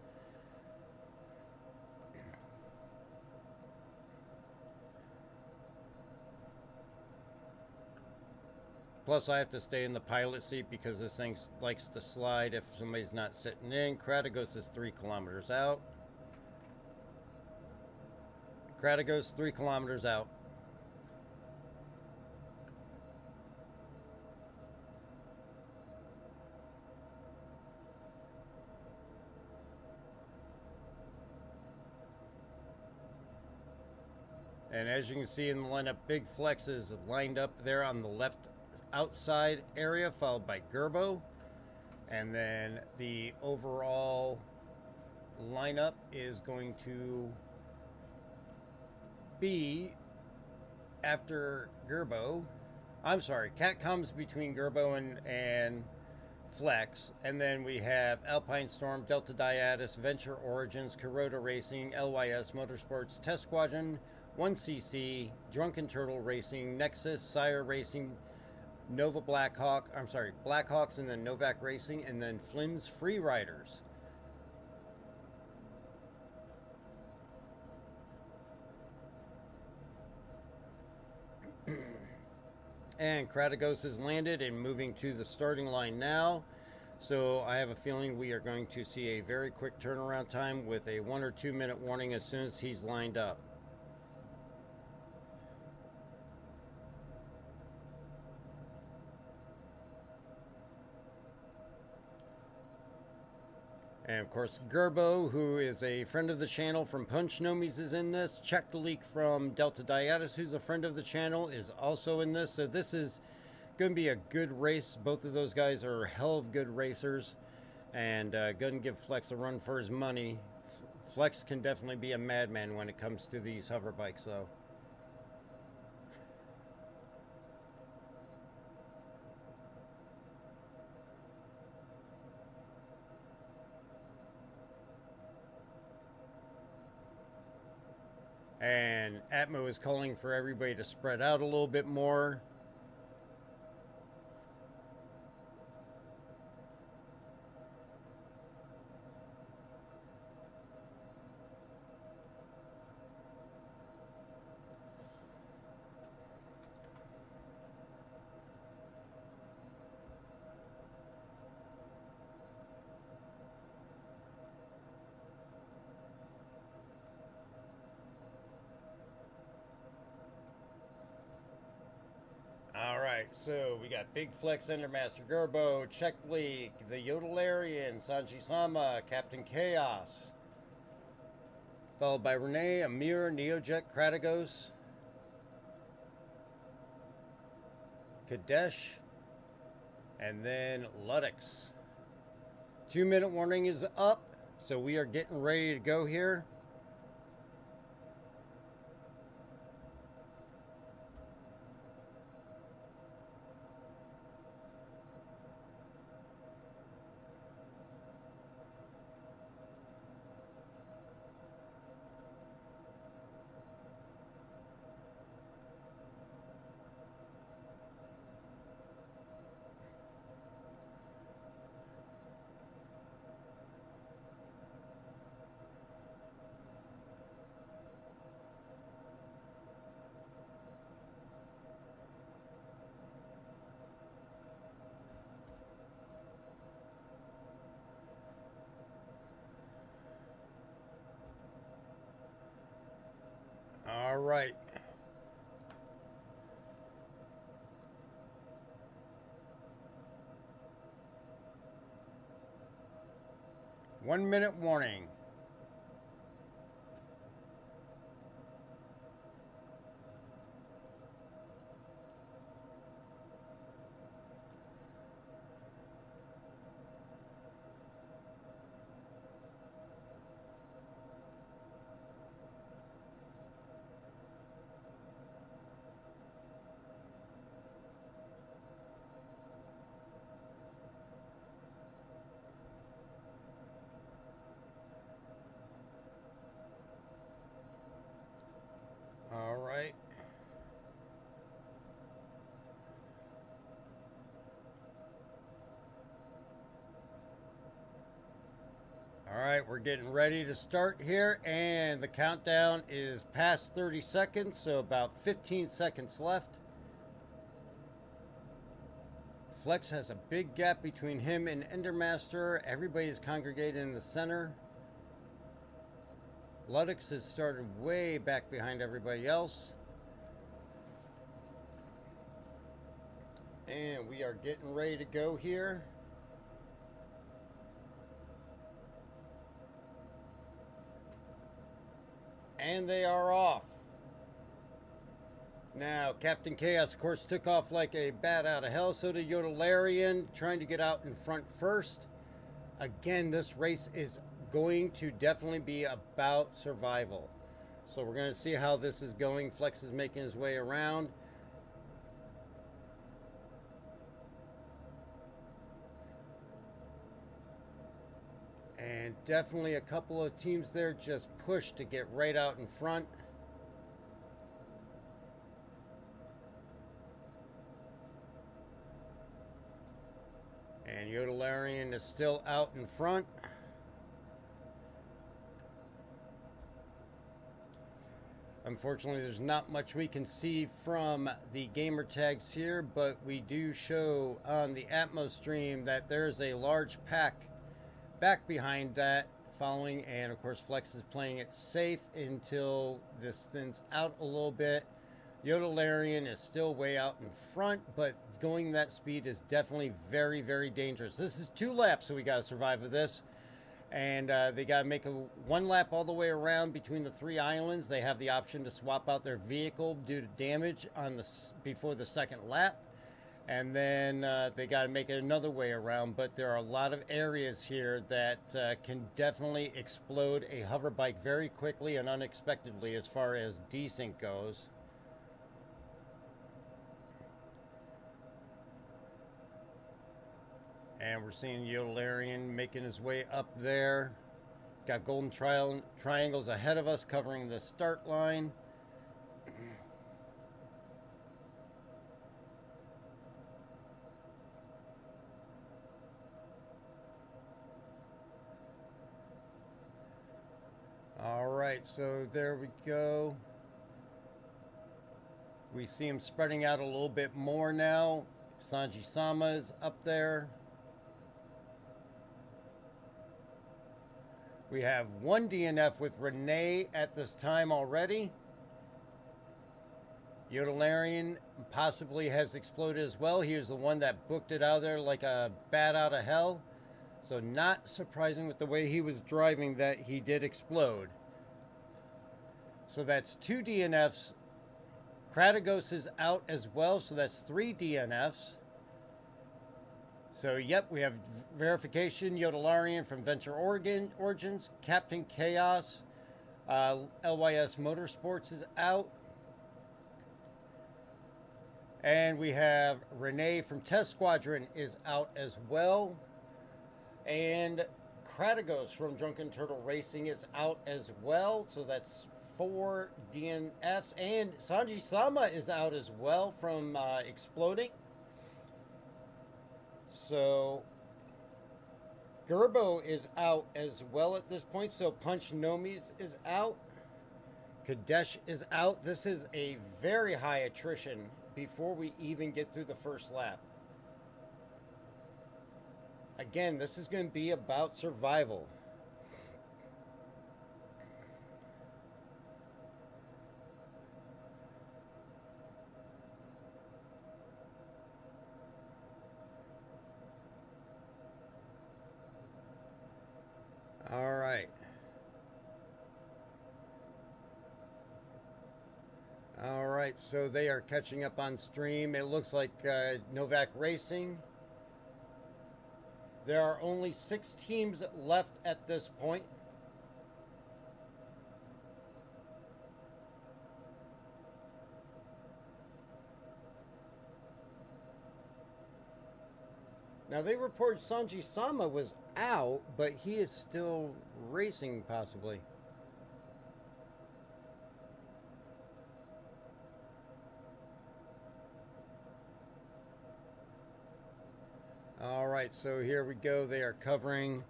Plus, I have to stay in the pilot seat because this thing likes to slide if somebody's not sitting in. Kratigos is 3 kilometers out. Kratigos, 3 kilometers out. And as you can see in the lineup, Big Flex is lined up there on the left outside area, followed by Gerbo. And then the overall lineup is going to be after Gerbo. I'm sorry, Cat comes between Gerbo and Flex. And then we have Alpine Storm, Delta Diatus, Venture Origins, Kuroda Racing, LYS Motorsports, Test Squadron, 1CC, Drunken Turtle Racing, Nexus, Sire Racing, Nova Blackhawk, I'm sorry, Blackhawks, and then Novak Racing, and then Flynn's Free Riders. And Kratos has landed and moving to the starting line now. So I have a feeling we are going to see a very quick turnaround time with a 1 or 2 minute warning as soon as he's lined up. And of course, Gerbo, who is a friend of the channel from Punch Nomies, is in this. Check the Leak from Delta Diatus, who's a friend of the channel, is also in this. So this is going to be a good race. Both of those guys are hell of good racers, and going to give Flex a run for his money. Flex can definitely be a madman when it comes to these hover bikes, though. And Atmo is calling for everybody to spread out a little bit more. Alright, so we got Big Flex, Endermaster, Gerbo, Check Leak, the Yodelarian, Sanji Sama, Captain Chaos. Followed by Renee, Amir, Neojet, Kratos, Kadesh, and then Ludex. 2 minute warning is up, so we are getting ready to go here. All right. One minute warning. All right. All right, we're getting ready to start here, and the countdown is past 30 seconds, so about 15 seconds left. Flex has a big gap between him and Endermaster. Everybody is congregated in the center. Ludex has started way back behind everybody else. And we are getting ready to go here. And they are off. Now, Captain Chaos, of course, took off like a bat out of hell. So did Yodelarian, trying to get out in front first. Again, this race is going to definitely be about survival. So we're going to see how this is going. Flex is making his way around. And definitely a couple of teams there just pushed to get right out in front. And Yodelarian is still out in front. Unfortunately, there's not much we can see from the gamer tags here, but we do show on the Atmos stream that there's a large pack back behind that following, and of course Flex is playing it safe until this thins out a little bit. Yodelarian is still way out in front, but going that speed is definitely very, very dangerous. This is 2 laps, so we got to survive with this. And they got to make a 1 lap all the way around between the 3 islands. They have the option to swap out their vehicle due to damage on the before the 2nd lap. And then they got to make it another way around. But there are a lot of areas here that can definitely explode a hover bike very quickly and unexpectedly as far as desync goes. And we're seeing Yodelarian making his way up there. Got golden triangles ahead of us covering the start line. All right, so there we go. We see him spreading out a little bit more now. Sanji-sama is up there. We have 1 DNF with Renee at this time already. Yodelarian possibly has exploded as well. He was the one that booked it out of there like a bat out of hell. So not surprising with the way he was driving that he did explode. So that's 2 DNFs. Kratagos is out as well, so that's 3 DNFs. So, yep, we have verification. Yodelarian from Venture Origins. Captain Chaos. LYS Motorsports is out. And we have Renee from Test Squadron is out as well. And Kratagos from Drunken Turtle Racing is out as well. So that's 4 DNFs. And Sanji-sama is out as well from exploding. So Gerbo is out as well at this point. So Punch Nomis is out. Kadesh is out. This is a very high attrition before we even get through the first lap. Again, this is going to be about survival. All right. All right, so they are catching up on stream. It looks like Novak Racing. There are only 6 teams left at this point. Now, they report Sanji-sama was out, but he is still racing, possibly. All right, so here we go. They are covering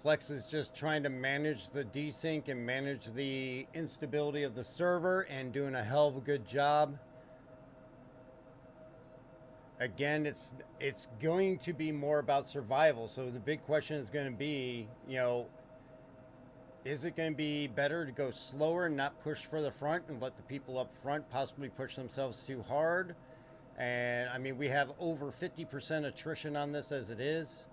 Flex is just trying to manage the desync and manage the instability of the server and doing a hell of a good job. Again, it's going to be more about survival. So the big question is going to be, you know, is it going to be better to go slower and not push for the front and let the people up front possibly push themselves too hard? And I mean, we have over 50% attrition on this as it is.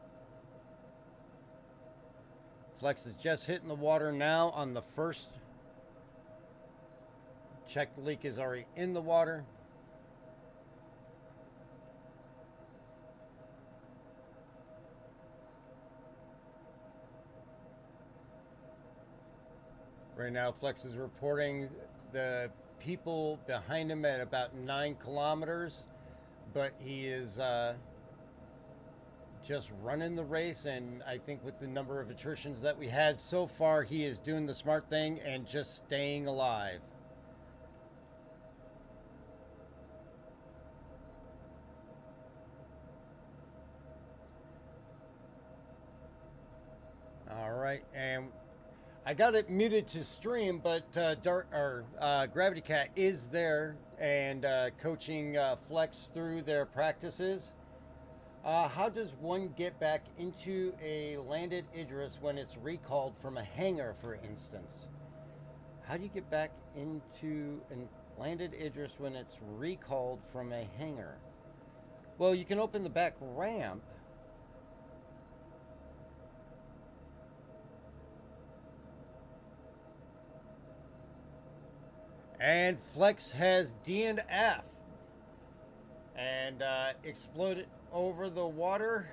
Flex is just hitting the water now on the first. Check leak is already in the water. Right now, Flex is reporting the people behind him at about 9 kilometers, but he is just running the race, and I think with the number of attritions that we had so far, he is doing the smart thing and just staying alive. All right, and I got it muted to stream, but Gravity Cat is there and coaching Flex through their practices. How does one get back into a landed Idris when it's recalled from a hangar, for instance? How do you get back into a landed Idris when it's recalled from a hangar? Well, you can open the back ramp. And Flex has DNF and exploded over the water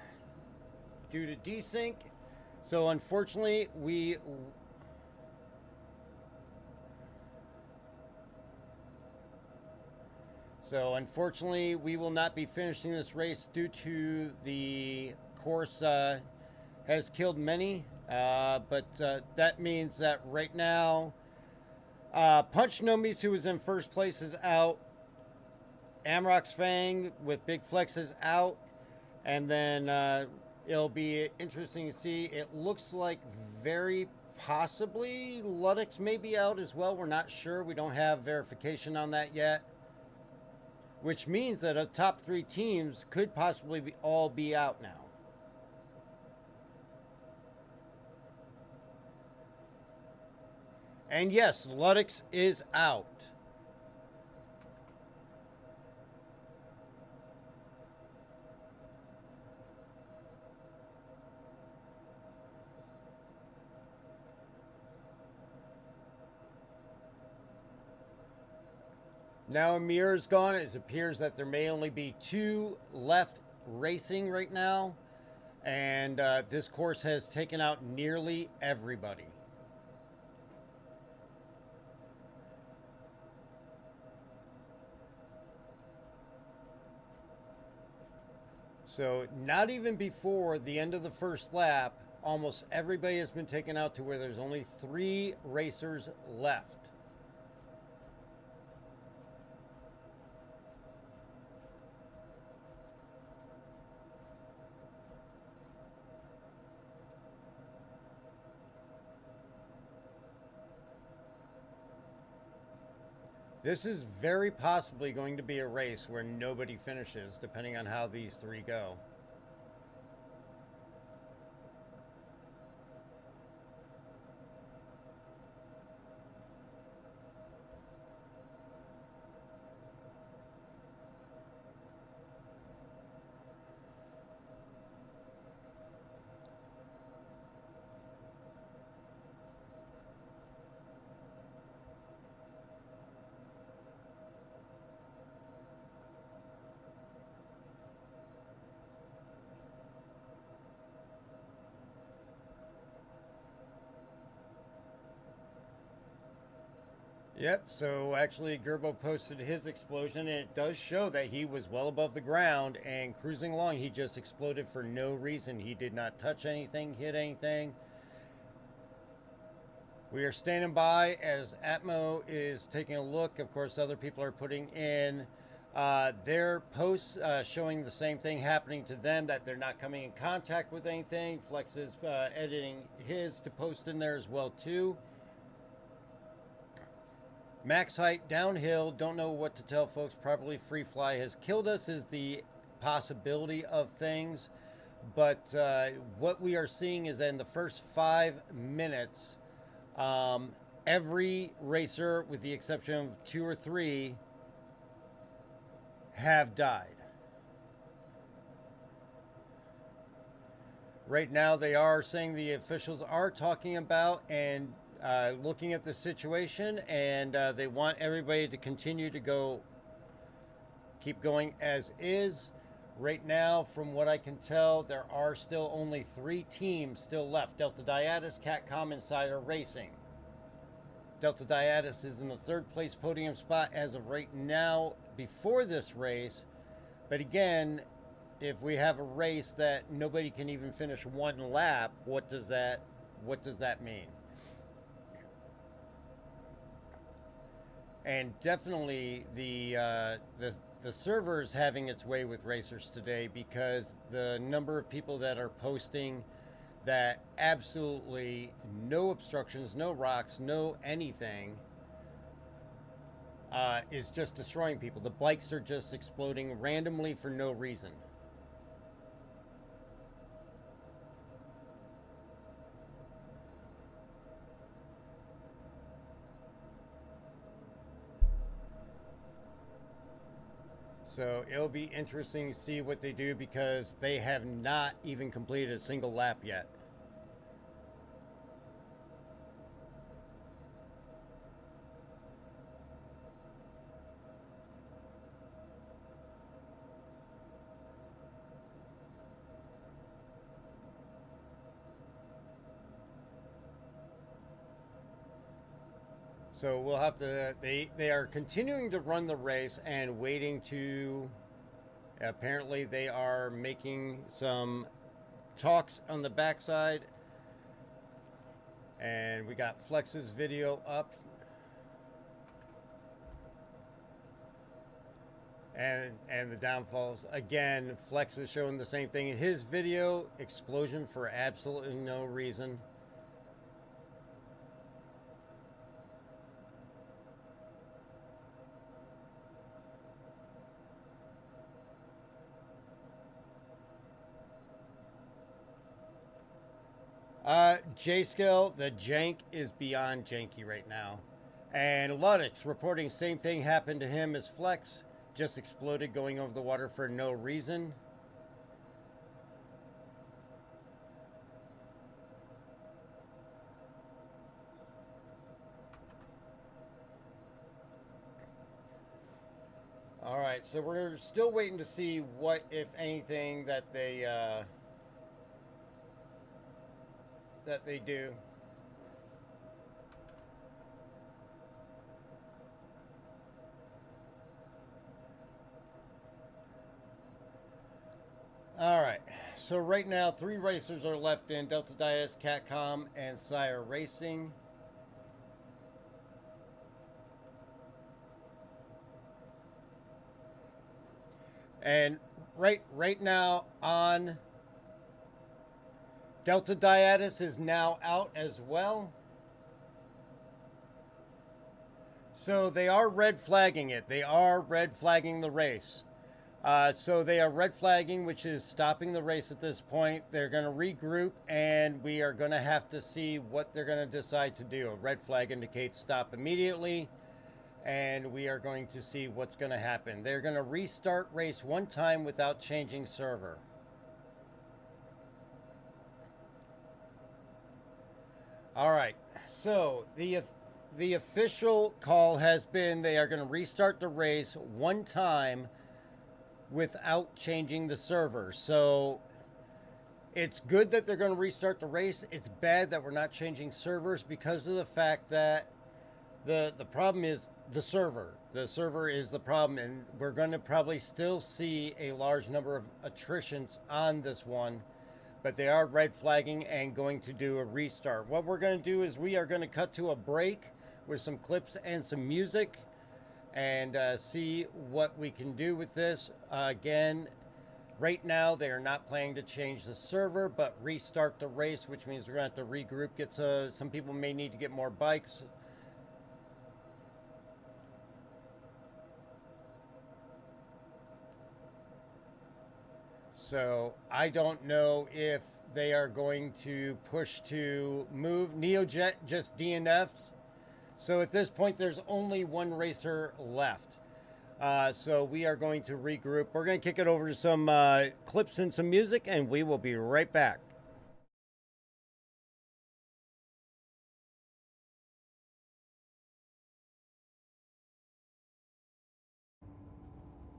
due to desync. So unfortunately, we will not be finishing this race due to the course has killed many. But that means that right now, Punch Nomis, who was in first place, is out. Amarok's Fang with Big Flex is out. And then it'll be interesting to see. It looks like very possibly Ludex may be out as well. We're not sure. We don't have verification on that yet. Which means that the top 3 teams could possibly all be out now. And yes, Ludex is out. Now Amir is gone. It appears that there may only be 2 left racing right now. And this course has taken out nearly everybody. So not even before the end of the first lap, almost everybody has been taken out to where there's only 3 racers left. This is very possibly going to be a race where nobody finishes, depending on how these 3 go. Yep, so actually Gerbo posted his explosion, and it does show that he was well above the ground and cruising along. He just exploded for no reason. He did not touch anything, hit anything. We are standing by as Atmo is taking a look. Of course, other people are putting in their posts showing the same thing happening to them, that they're not coming in contact with anything. Flex is editing his to post in there as well, too. Max height downhill, don't know what to tell folks. Probably free fly has killed us is the possibility of things. But what we are seeing is that in the first 5 minutes, every racer, with the exception of 2 or 3, have died. Right now they are saying, the officials are talking about and looking at the situation, and they want everybody to continue to keep going as is. Right now, from what I can tell, there are still only 3 teams still left. Delta Diatus, Catcom, Insider Racing. Delta Diatus is in the 3rd place podium spot as of right now before this race. But again, if we have a race that nobody can even finish 1 lap, what does that mean? And definitely the server is having its way with racers today, because the number of people that are posting that absolutely no obstructions, no rocks, no anything is just destroying people. The bikes are just exploding randomly for no reason. So it'll be interesting to see what they do because they have not even completed a single lap yet. So we'll have to, they are continuing to run the race and waiting to, apparently they are making some talks on the backside. And we got Flex's video up. And the downfalls. Again, Flex is showing the same thing in his video. Explosion for absolutely no reason. J-Scale, the jank is beyond janky right now. And Ludix reporting same thing happened to him as Flex. Just exploded going over the water for no reason. All right, so we're still waiting to see what, if anything, that they do. All right, so right now 3 racers are left in: Delta Dias, Catcom, and Sire Racing. And right now on Delta Diatus is now out as well. So they are red flagging it. They are red flagging the race. So they are red flagging, which is stopping the race at this point. They're going to regroup, and we are going to have to see what they're going to decide to do. A red flag indicates stop immediately, and we are going to see what's going to happen. They're going to restart race one time without changing server. All right, so the official call has been they are going to restart the race one time without changing the server. So it's good that they're going to restart the race. It's bad that we're not changing servers because of the fact that the problem is the server. The server is the problem, and we're going to probably still see a large number of attritions on this one, but they are red flagging and going to do a restart. What we're going to do is we are going to cut to a break with some clips and some music and see what we can do with this. Again, right now they are not planning to change the server, but restart the race, which means we're going to have to regroup, get some people may need to get more bikes. So I don't know if they are going to push to move. NeoJet just DNF'd. So at this point, there's only one racer left. So we are going to regroup. We're going to kick it over to some clips and some music, and we will be right back.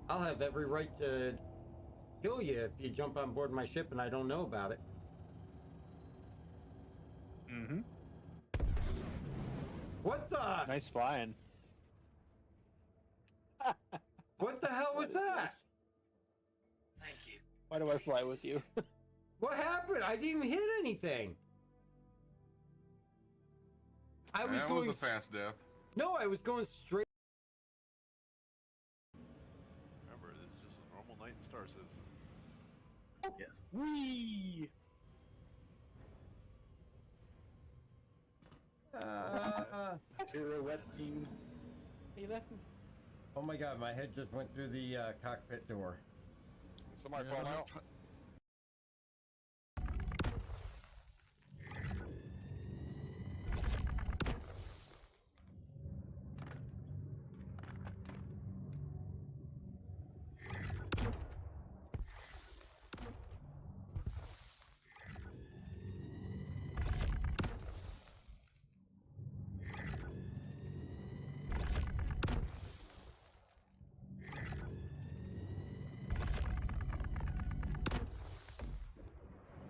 I'll have every right to kill you if you jump on board my ship and I don't know about it. Mm-hmm. What the? Nice flying. What the hell was that? Thank you. Why do I fly with you? What happened? I didn't even hit anything. That was a fast death. No, I was going straight. Remember, this is just a normal night in Star Citizen. Yes. Whee! Pirouette team. He left me. Oh my god, my head just went through the cockpit door. Somebody fall out.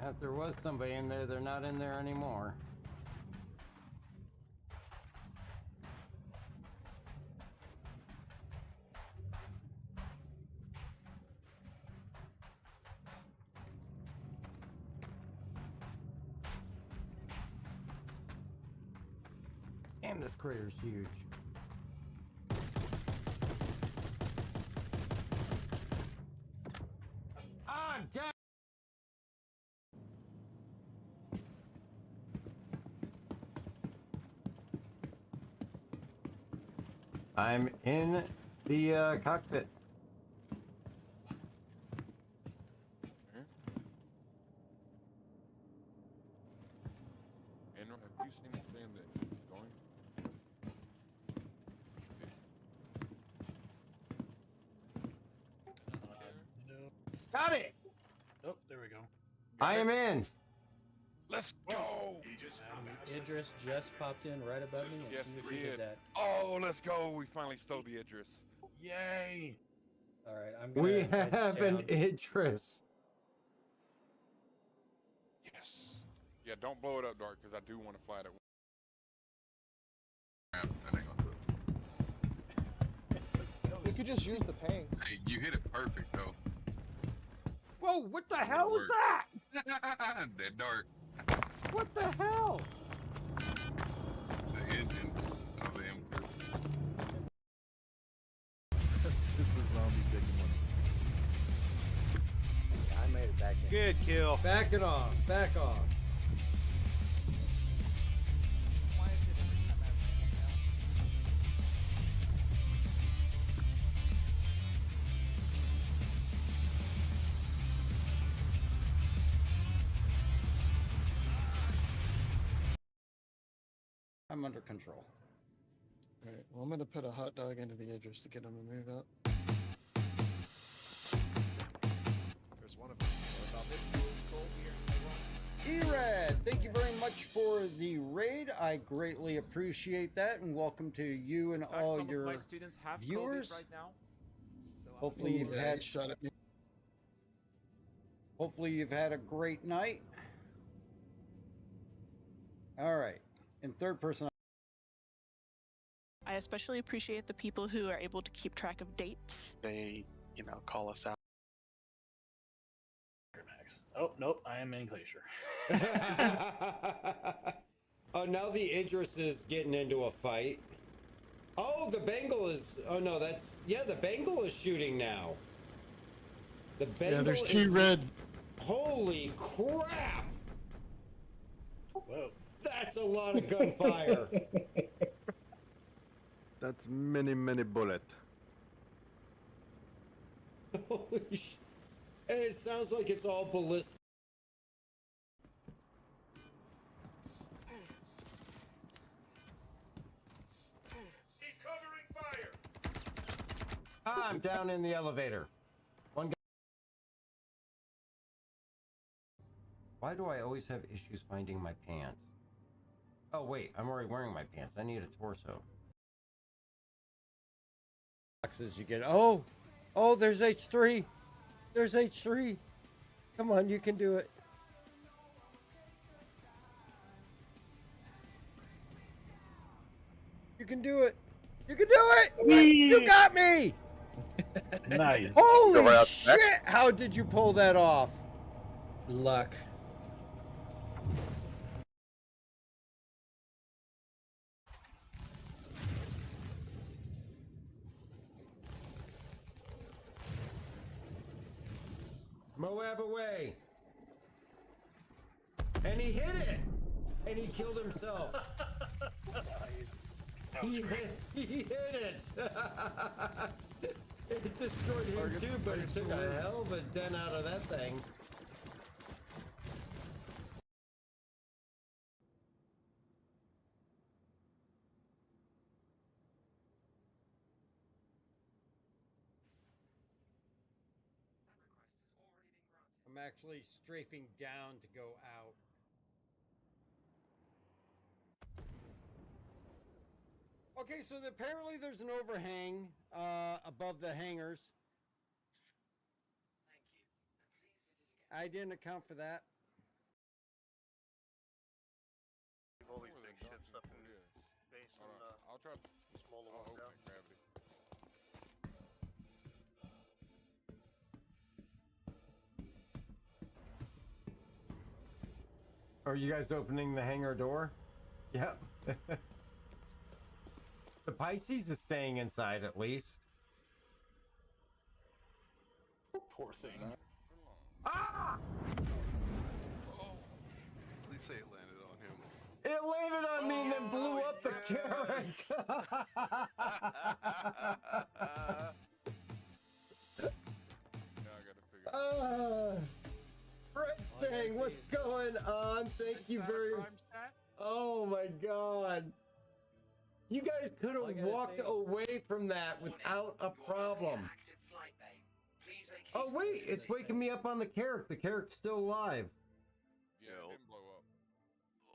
If there was somebody in there, they're not in there anymore. Damn, this crater's huge. I'm dead! I'm in the cockpit. Andrew, have you seen anything that going? Got it! Oh, there we go. I am in. Let's go! Idris just popped in right above me as Yes, soon as he he did did. that. Oh, let's go! We finally stole the Idris. Yay! All right, I'm gonna We edge have an down. Idris. Yes. Yeah, don't blow it up, Dark, because I do want to fly that. That ain't gonna do it. You could just use the tanks. Hey, you hit it perfect, though. Whoa, what the hell was that? That Dark. What the hell? The engines of the M3. It's the zombie taking one. I made it back in. Good kill. Back it off. Back off. Why is it every time I have I'm under control. Alright, well, I'm gonna put a hot dog into the Idris to get him to move up. There's one of them. E-Red, thank you very much for the raid. I greatly appreciate that, and welcome to you and all your viewers. Right now, so Hopefully you've Yeah, had he shot at me. hopefully you've had a great night. All right, in third person. I especially appreciate the people who are able to keep track of dates. They, you know, call us out. Oh, nope, I am in Glacier. Oh, now the Idris is getting into a fight. Oh, the Bengal is. Oh no, that's the Bengal is shooting now. The Bengal. Yeah, there's two red. Holy crap! Whoa. That's a lot of gunfire. That's many bullet. Holy sh! And it sounds like it's all ballistic. I'm down in the elevator. One guy. Why do I always have issues finding my pants? Oh wait, I'm already wearing my pants. I need a torso. Boxes you get. Oh, there's H3. There's H3. Come on, you can do it. You can do it. You can do it. You got me. Nice. Holy shit! How did you pull that off? Luck. Moab away. And he hit it. And he killed himself. He hit it! It destroyed him too, but it took a hell of a dent out of that thing. I'm actually strafing down to go out. Okay, so apparently there's an overhang above the hangars. I didn't account for that. All these big ships up in base and I'll try smaller ones down. gravity. Are you guys opening the hangar door? Yep. The Pisces is staying inside at least. Poor thing. Ah! Please say it landed on him. It landed on me and then blew up the carrot. Now I gotta figure Fred Stang, what's going on? Thank you very much. Oh my god. You guys could have walked away from that without a problem. Oh wait, it's waking me up on the carrot. The carrot's still alive. Yeah, it didn't blow up.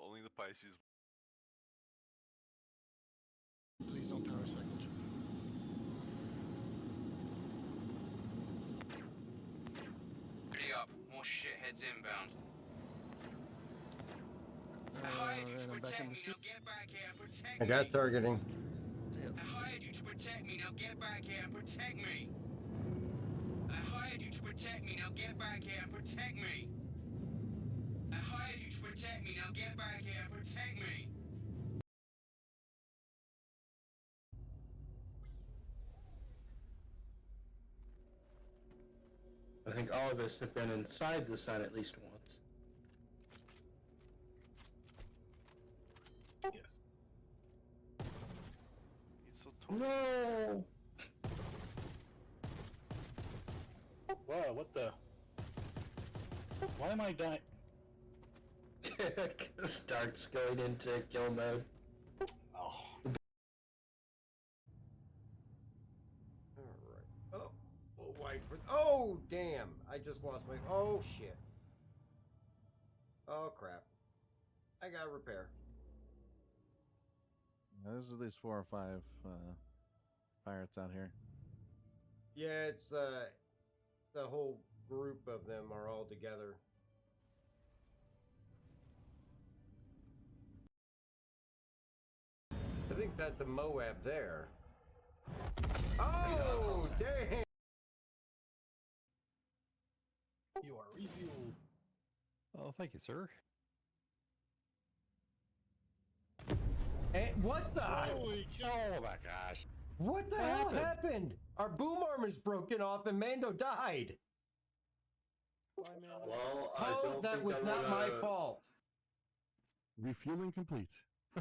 Only the Pisces. Please don't power cycle. Ready up. More shitheads inbound. I hired you to protect me, now get back here and protect me. I got targeting. I hired you to protect me, now get back here and protect me. I hired you to protect me, now get back here and protect me. I hired you to protect me, now get back here and protect me. I think all of us have been inside the sun at least once. He's so tall. No! Wow, what the? Why am I dying? Starts going into kill mode. Oh. Alright. Oh, wait for. Oh, damn. I just lost my. Oh, shit. Oh, crap. I got repair. There's at least 4 or 5 pirates out here. Yeah, it's the whole group of them are all together. I think that's a Moab there. Oh, dang! You are refueled. Oh, thank you, sir. And what the? Holy cow! Oh my gosh! What the hell happened? Our boom arm is broken off and Mando died. Well, Oh, that was not my fault. Refueling complete.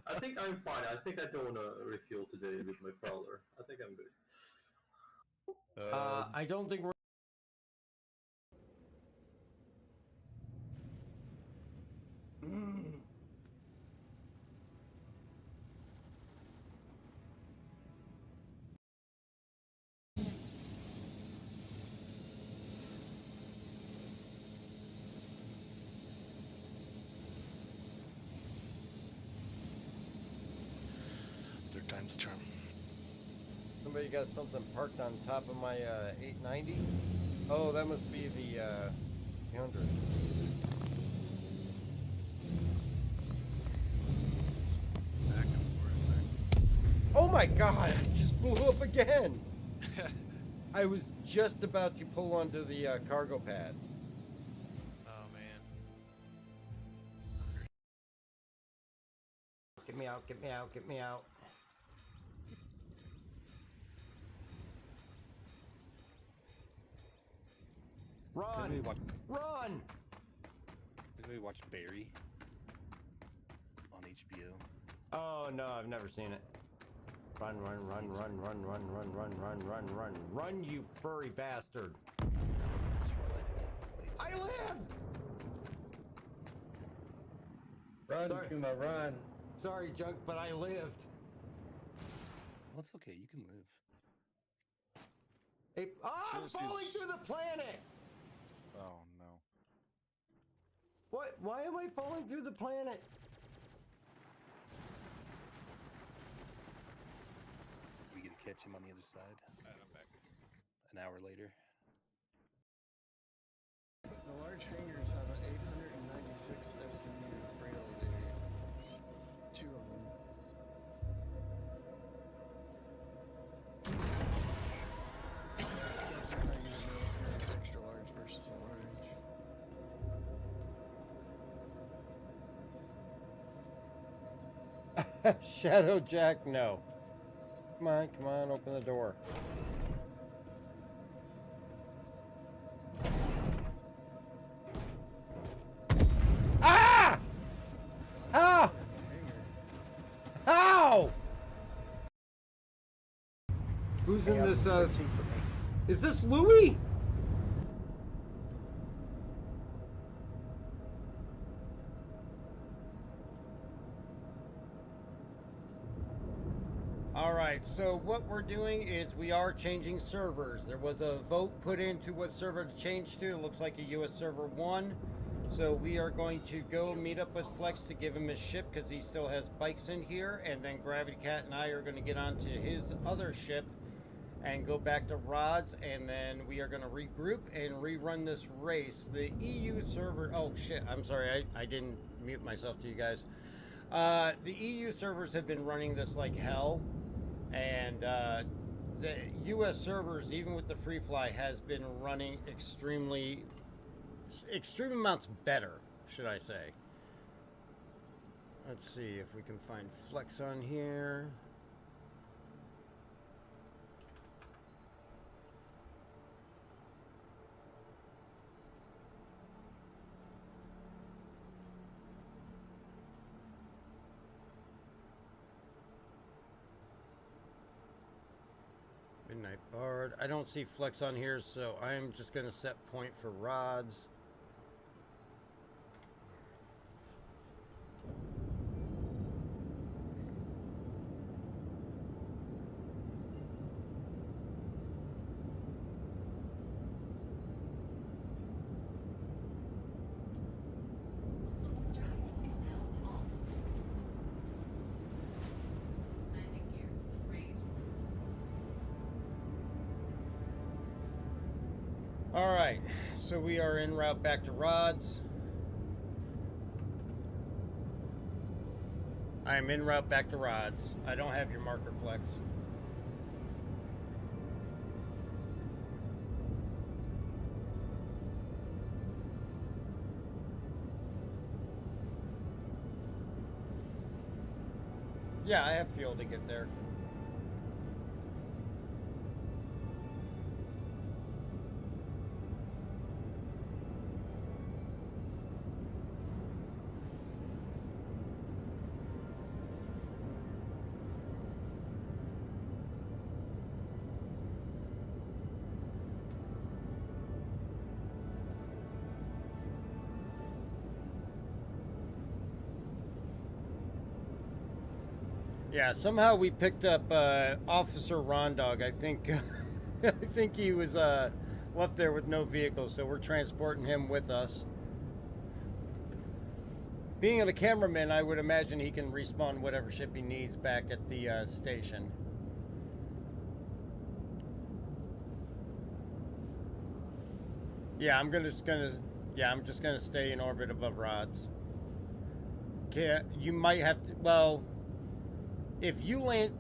I think I'm fine. I think I don't want to refuel today with my prowler. I think I'm good. I don't think we're. Third time's the charm. Somebody got something parked on top of my 890. Oh, that must be the 300. Oh my god, it just blew up again. I was just about to pull onto the cargo pad. Oh man. Get me out, get me out, get me out. Run! Run! Did we watch Barry on HBO? Oh no, I've never seen it. Run, run, run, run, run, run, run, run, run, run, run. Run, you furry bastard. I lived! Run, Sorry. Kuma, run. Sorry, Junk, but I lived. Well, it's okay. You can live. Hey, I'm falling through the planet! Oh no. What? Why am I falling through the planet? We get to catch him on the other side. Alright, I'm back. An hour later. The large hangars have an 896 SMU freight elevator. 2 of them. That's definitely how you would know if you're an extra large versus a large. Shadow Jack, no. Come on, open the door. Ah! How? How? Who's in this, is this Louis? Alright, so what we're doing is we are changing servers. There was a vote put into what server to change to. It looks like a US server 1. So we are going to go meet up with Flex to give him his ship because he still has bikes in here. And then Gravity Cat and I are going to get onto his other ship and go back to Rods. And then we are going to regroup and rerun this race. The EU server... Oh, shit. I'm sorry. I didn't mute myself to you guys. The EU servers have been running this like hell. And the US servers, even with the free fly, has been running extreme amounts better, should I say. Let's see if we can find Flex on here. Midnight Bard. I don't see Flex on here, so I'm just going to set point for Rods. Alright, so we are en route back to Rods. I am en route back to Rods. I don't have your marker, Flex. Yeah, I have fuel to get there. Yeah, somehow we picked up Officer Rondog. I think I think he was left there with no vehicle, so we're transporting him with us. Being a cameraman, I would imagine he can respawn whatever ship he needs back at the station. Yeah, I'm just gonna stay in orbit above Rods. Okay, you might have to. Well, if you land,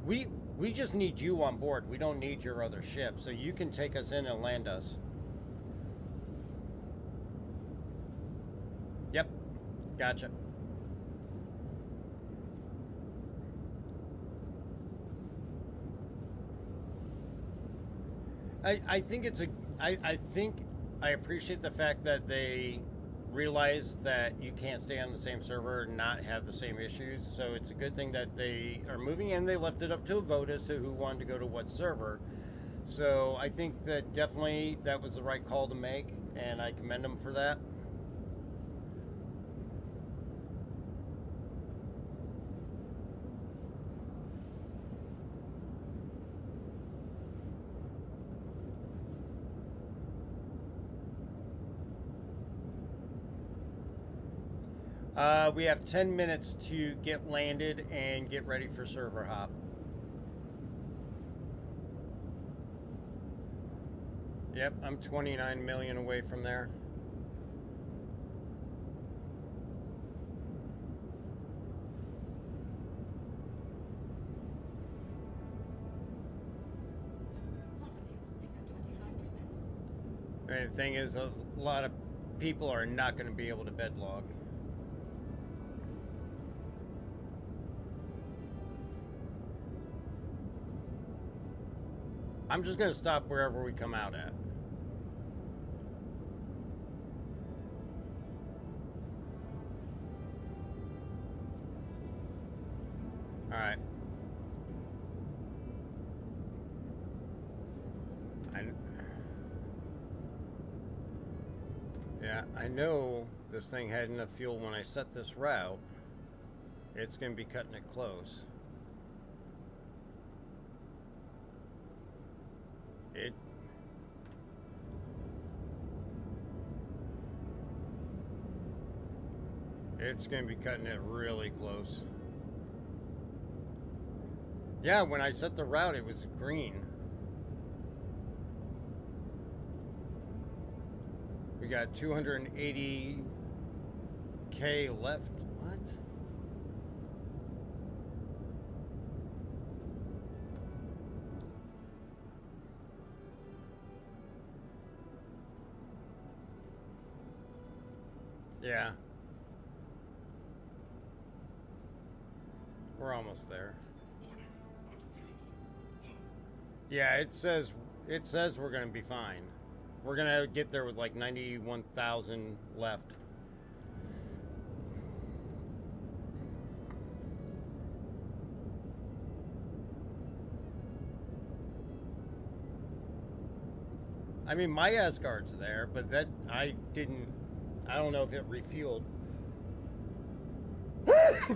we just need you on board. We don't need your other ship, so you can take us in and land us. Yep, gotcha. I think it's a I think I appreciate the fact that they realize that you can't stay on the same server and not have the same issues. So it's a good thing that they are moving, and they left it up to a vote as to who wanted to go to what server. So I think that definitely that was the right call to make, and I commend them for that. We have 10 minutes to get landed and get ready for server hop. Yep, I'm 29 million away from there. And the thing is, a lot of people are not going to be able to bed log. I'm just going to stop wherever we come out at. All right. Yeah, I know this thing had enough fuel when I set this route. It's going to be cutting it close. It's going to be cutting it really close. Yeah, when I set the route, it was green. We got 280K left. What? Yeah. We're almost there. Yeah, it says we're gonna be fine. We're gonna get there with like 91,000 left. I mean, my Asgard's there, but that I don't know if it refueled.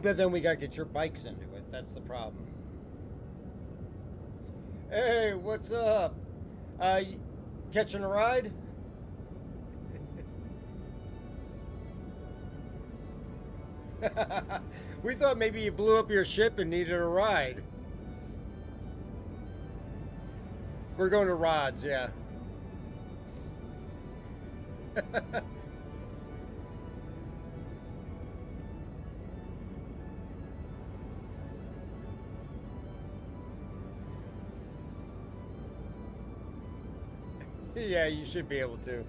But then we gotta get your bikes into it. That's the problem. Hey, what's up? Catching a ride? We thought maybe you blew up your ship and needed a ride. We're going to Rods, yeah. Yeah, you should be able to.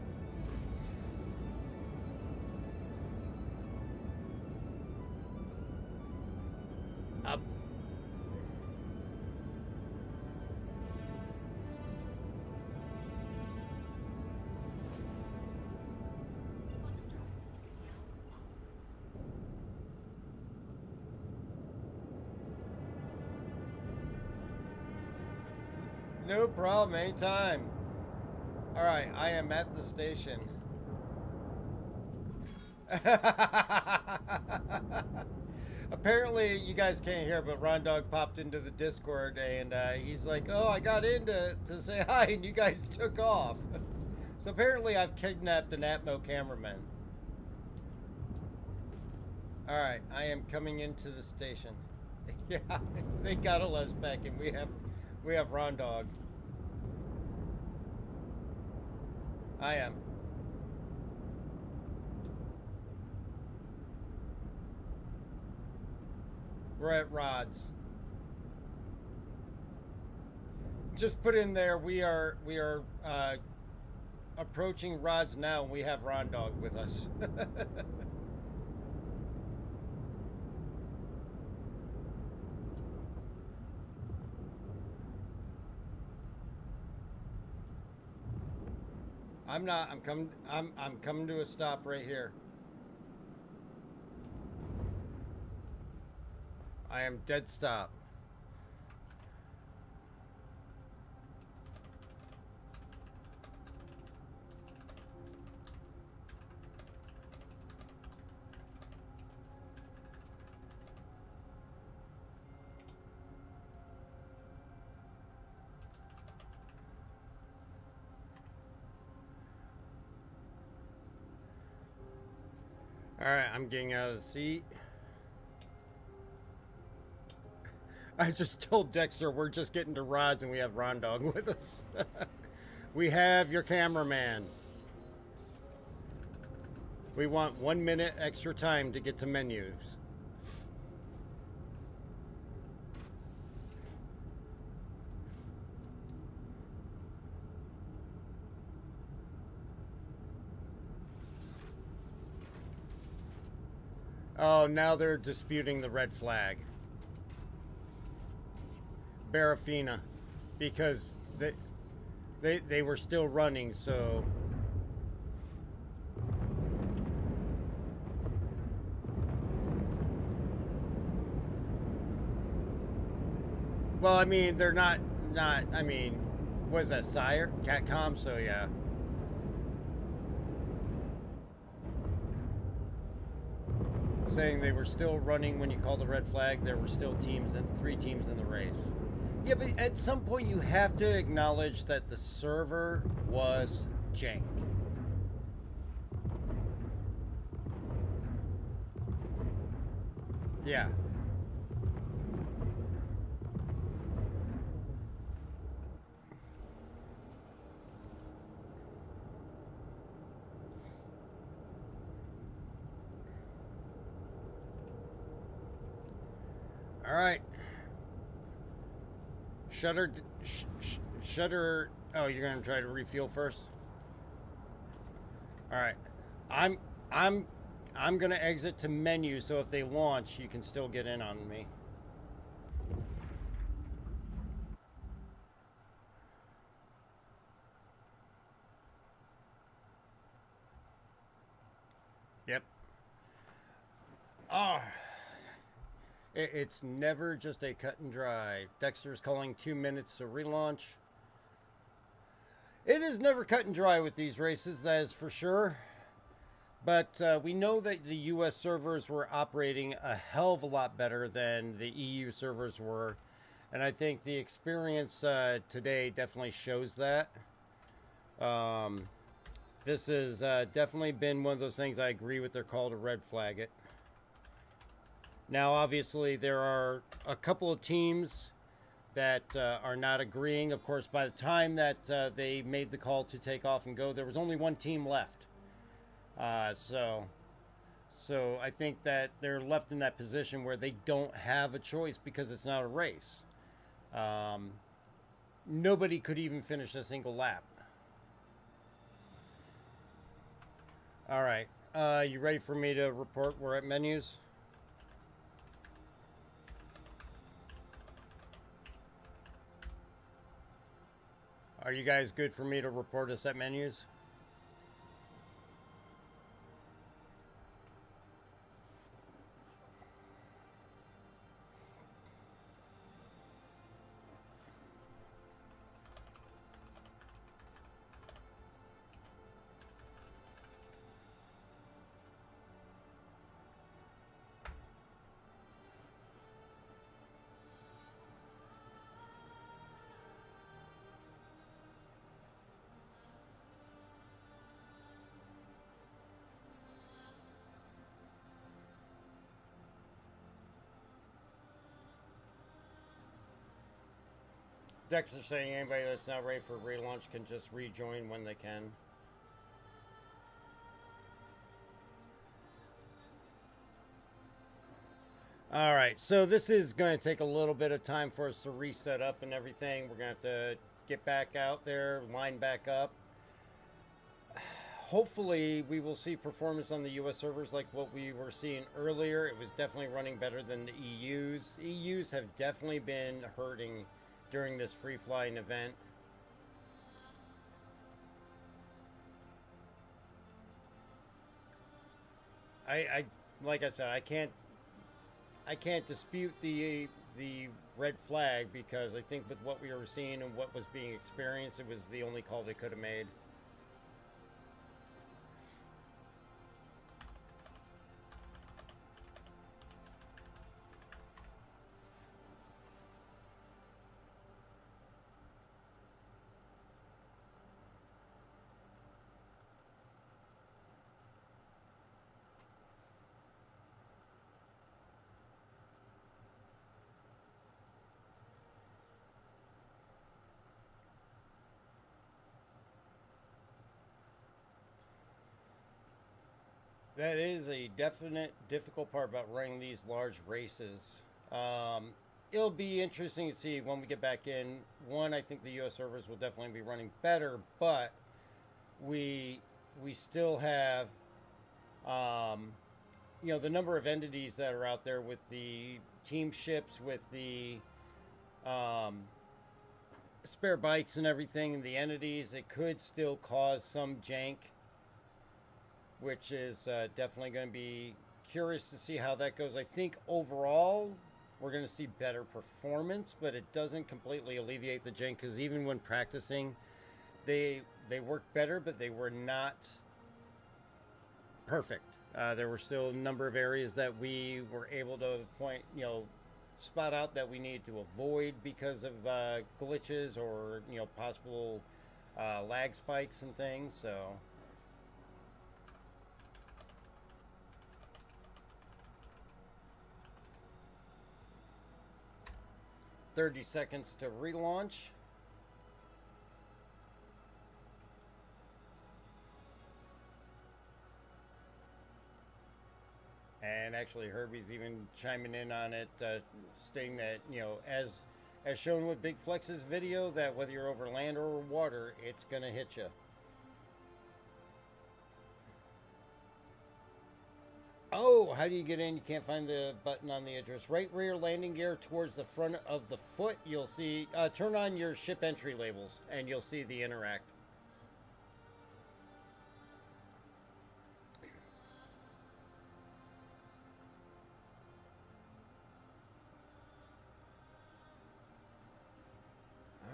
No problem, anytime. All right, I am at the station. Apparently, you guys can't hear, but Ron Dog popped into the Discord and he's like, "Oh, I got in to say hi, and you guys took off." So apparently, I've kidnapped an Atmo cameraman. All right, I am coming into the station. Yeah, they got a let us back, and we have Ron Dog. I am. We're at Rods. Just put in there. We are approaching Rods now. And we have Ron Dog with us. I'm not. I'm coming to a stop right here. I am dead stop. Alright, I'm getting out of the seat. I just told Dexter we're just getting to rods and we have Rondog with us. We have your cameraman. We want 1 minute extra time to get to menus. Oh, now they're disputing the red flag. Barafina. Because they were still running, so... Well, I mean, they're not, I mean, was that Sire? Catcom, so yeah. Saying they were still running when you call the red flag. There were still teams, and 3 teams in the race. Yeah, but at some point you have to acknowledge that the server was jank. Yeah. All right. Shutter. Oh, you're gonna try to refuel first. All right. I'm gonna exit to menu, so if they launch, you can still get in on me. Yep. Oh. It's never just a cut and dry. Dexter's calling 2 minutes to relaunch. It is never cut and dry with these races, that is for sure. But we know that the US servers were operating a hell of a lot better than the EU servers were. And I think the experience today definitely shows that. This has definitely been one of those things I agree with their call to red flag it. Now, obviously, there are a couple of teams that are not agreeing. Of course, by the time that they made the call to take off and go, there was only 1 team left. So I think that they're left in that position where they don't have a choice because it's not a race. Nobody could even finish a single lap. All right. You ready for me to report we're at menus? Are you guys good for me to report us at menus? Dexter saying anybody that's not ready for relaunch can just rejoin when they can. All right, so this is going to take a little bit of time for us to reset up and everything. We're going to have to get back out there, line back up. Hopefully, we will see performance on the US servers like what we were seeing earlier. It was definitely running better than the EUs. EUs have definitely been hurting during this free flying event. I like I said, I can't can't dispute the red flag, because I think with what we were seeing and what was being experienced, it was the only call they could have made. That is a definite difficult part about running these large races. It'll be interesting to see when we get back in. One, I think the U.S. servers will definitely be running better, but we still have, you know, the number of entities that are out there with the team ships, with the spare bikes and everything, and the entities. It could still cause some jank, which is definitely going to be curious to see how that goes. I think overall we're going to see better performance, but it doesn't completely alleviate the jank, because even when practicing, they worked better, but they were not perfect. There were still a number of areas that we were able to spot out that we needed to avoid because of glitches or, you know, possible lag spikes and things. So 30 seconds to relaunch. And actually Herbie's even chiming in on it, stating that, you know, as shown with Big Flex's video, that whether you're over land or water, it's gonna hit you. Oh, how do you get in? You can't find the button on the address. Right rear landing gear towards the front of the foot. You'll see, turn on your ship entry labels and you'll see the interact.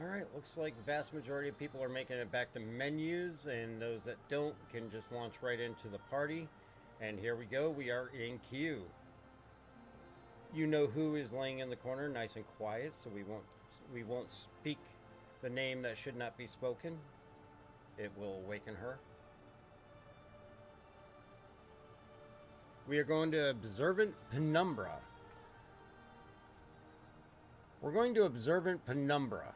All right, looks like vast majority of people are making it back to menus, and those that don't can just launch right into the party. And here we go, we are in queue. You know who is laying in the corner, nice and quiet, so we won't speak the name that should not be spoken. It will awaken her. We are going to Observant Penumbra. We're going to Observant Penumbra.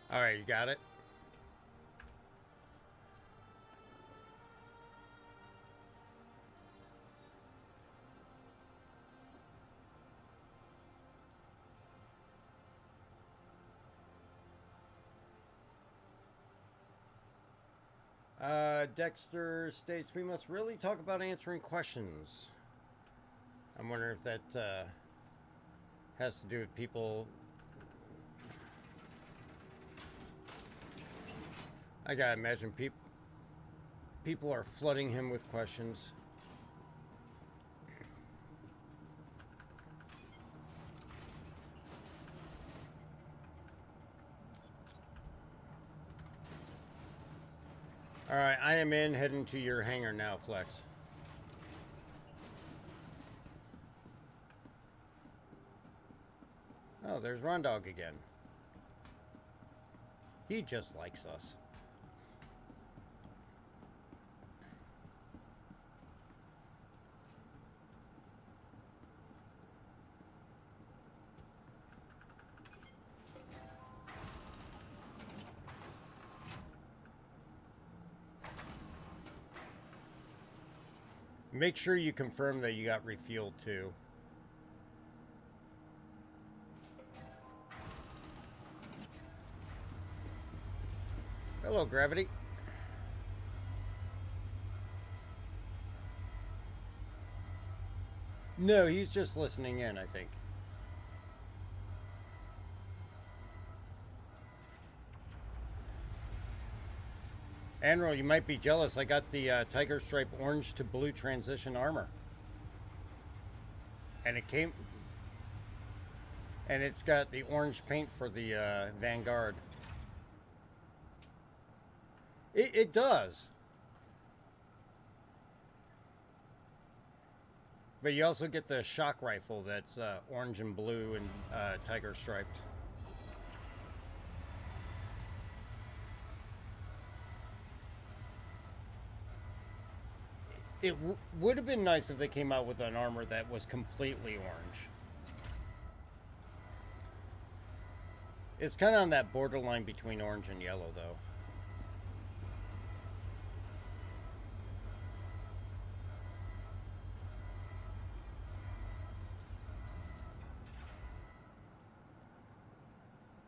All right, you got it? Dexter states, we must really talk about answering questions. I'm wondering if that has to do with people. I gotta imagine people are flooding him with questions. All right, I am heading to your hangar now, Flex. Oh, there's Rondog again. He just likes us. Make sure you confirm that you got refueled too. Hello, Gravity. No, he's just listening in, I think. Anro, you might be jealous. I got the Tiger Stripe orange to blue transition armor. And it came... And it's got the orange paint for the Vanguard. It does. But you also get the shock rifle that's orange and blue and tiger striped. It would have been nice if they came out with an armor that was completely orange. It's kind of on that borderline between orange and yellow, though.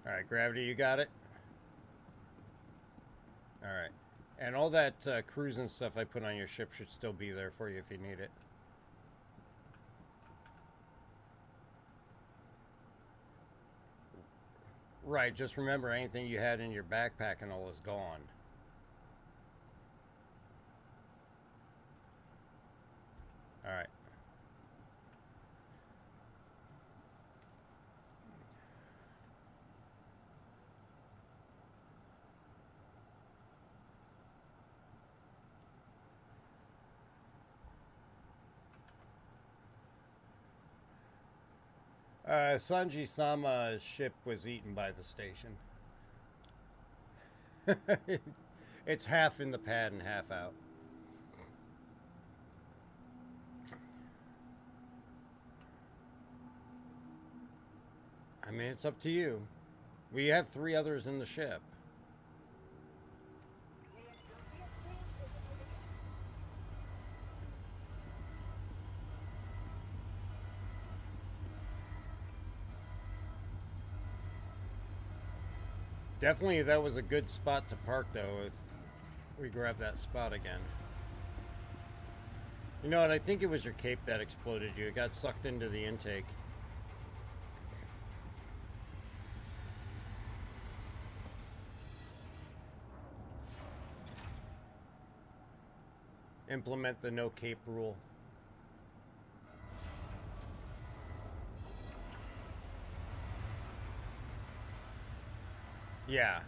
All right, Gravity, you got it? All right. And all that cruising stuff I put on your ship should still be there for you if you need it. Right, just remember anything you had in your backpack and all is gone. All right. Sanji-sama's ship was eaten by the station. It's half in the pad and half out. I mean, it's up to you. We have 3 others in the ship. Definitely, that was a good spot to park, though, if we grab that spot again. You know what? I think it was your cape that exploded you. It got sucked into the intake. Implement the no cape rule. Yeah.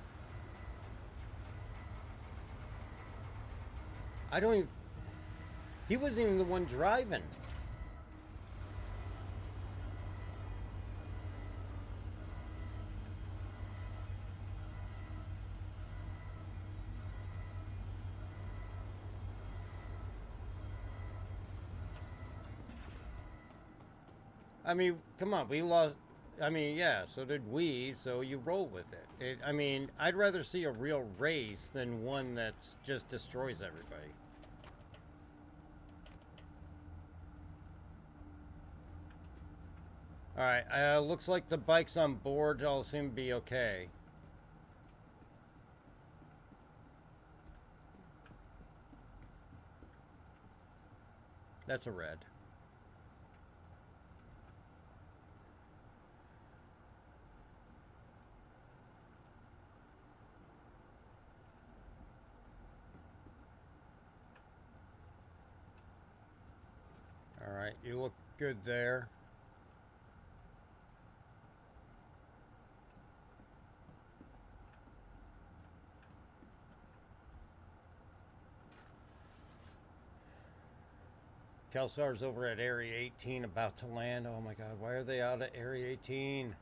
I don't even... He wasn't even the one driving. I mean, come on, we lost... I mean, yeah, so did we, so you roll with it. I mean, I'd rather see a real race than one that just destroys everybody. Alright, looks like the bikes on board all seem to be okay. That's a red. Alright, you look good there. Kelsar's over at Area 18 about to land. Oh my god, why are they out at Area 18?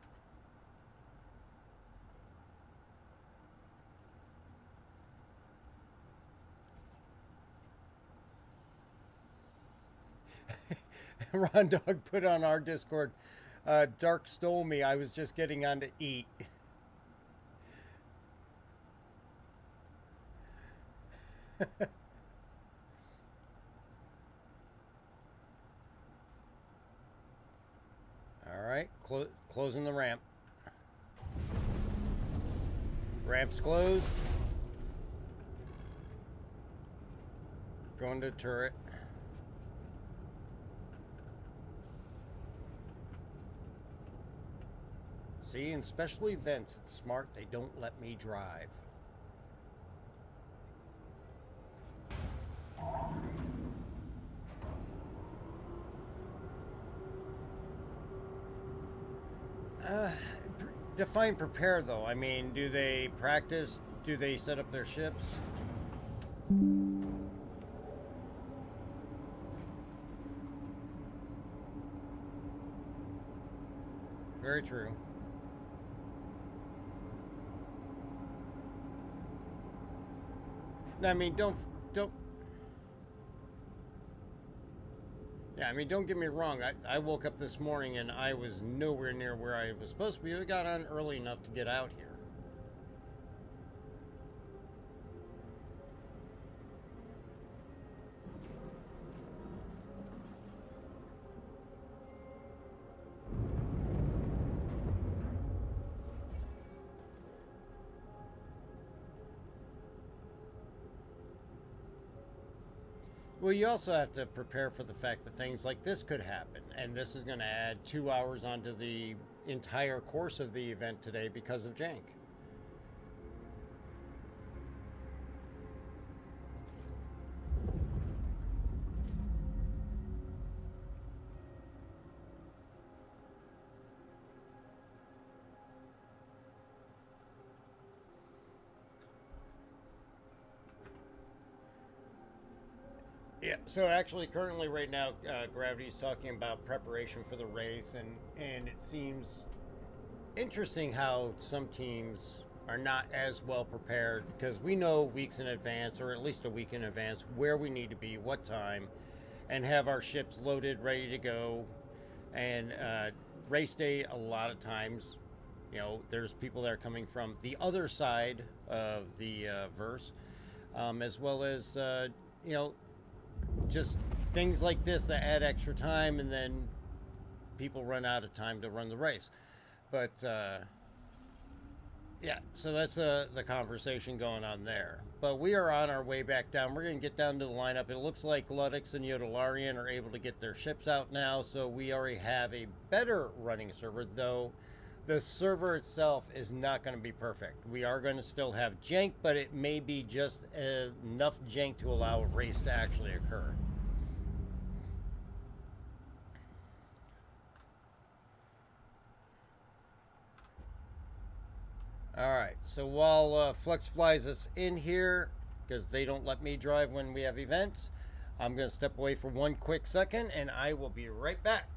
Ron Dog put on our Discord, Dark stole me. I was just getting on to eat. Alright, closing the ramp. Ramp's closed. Going to turret. See, in special events, it's smart they don't let me drive. Define prepare, though. I mean, do they practice? Do they set up their ships? Very true. No, I mean, don't. Yeah, I mean, don't get me wrong. I woke up this morning and I was nowhere near where I was supposed to be. We got on early enough to get out here. Well, you also have to prepare for the fact that things like this could happen, and this is going to add 2 hours onto the entire course of the event today because of jank. Yeah, so actually currently right now Gravity's talking about preparation for the race, and it seems interesting how some teams are not as well prepared, because we know weeks in advance, or at least a week in advance, where we need to be, what time, and have our ships loaded, ready to go. And race day, a lot of times, you know, there's people that are coming from the other side of the verse, as well as, you know, just things like this that add extra time, and then people run out of time to run the race. But yeah, so that's the conversation going on there. But we are on our way back down. We're going to get down to the lineup. It looks like Luddix and Yodalarian are able to get their ships out now, so we already have a better running server, though the server itself is not going to be perfect. We are going to still have jank, but it may be just enough jank to allow a race to actually occur. Alright, so while Flux flies us in here, because they don't let me drive when we have events, I'm going to step away for one quick second, and I will be right back.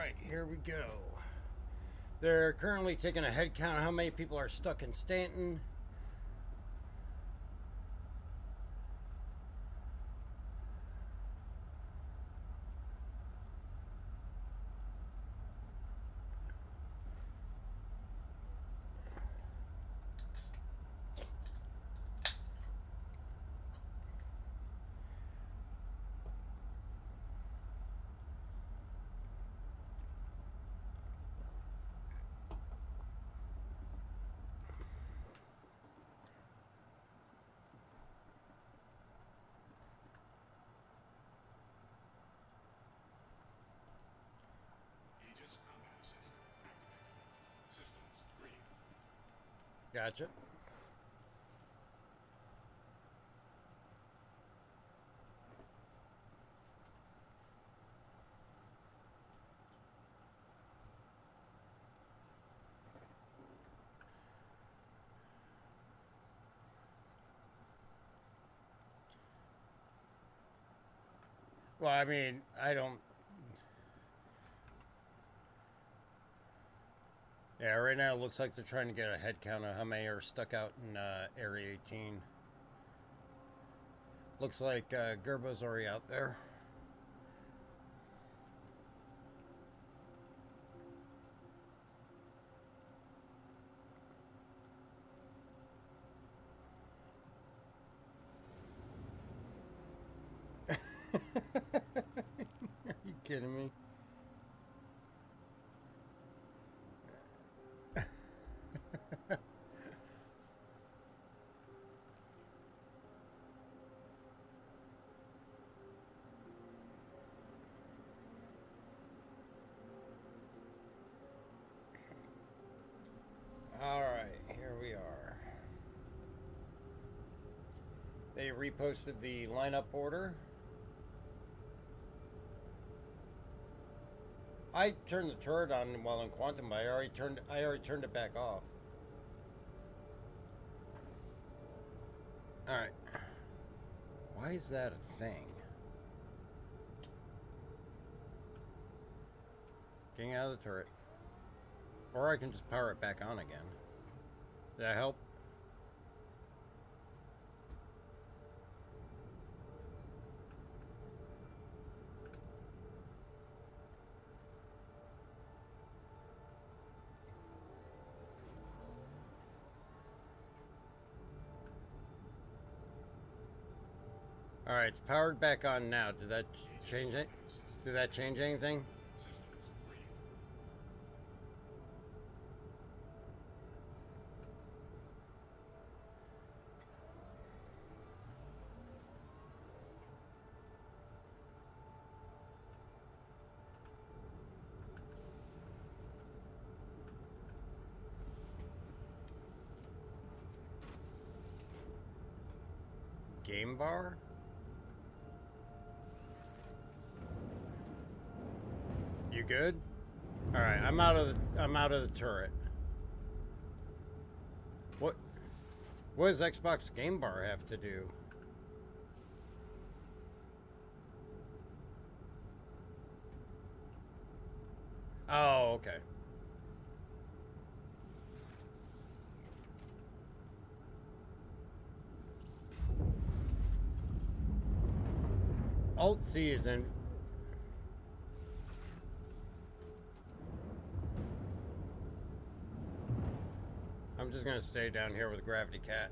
right, here we go. They're currently taking a head count of how many people are stuck in Stanton. Gotcha. Well, I mean, I don't... Yeah, right now it looks like they're trying to get a head count of how many are stuck out in Area 18. Looks like Gerbo's already out there. Are you kidding me? Alright, here we are. They reposted the lineup order. I turned the turret on while in Quantum, but I already turned it back off. Alright. Why is that a thing? Getting out of the turret. Or I can just power it back on again. Did that help? Alright, it's powered back on now. Did that change it? Did that change anything? Game bar? You good? All right, I'm out of the turret. What does Xbox Game Bar have to do? Oh, okay. Alt C is in. I'm just gonna stay down here with Gravity Cat.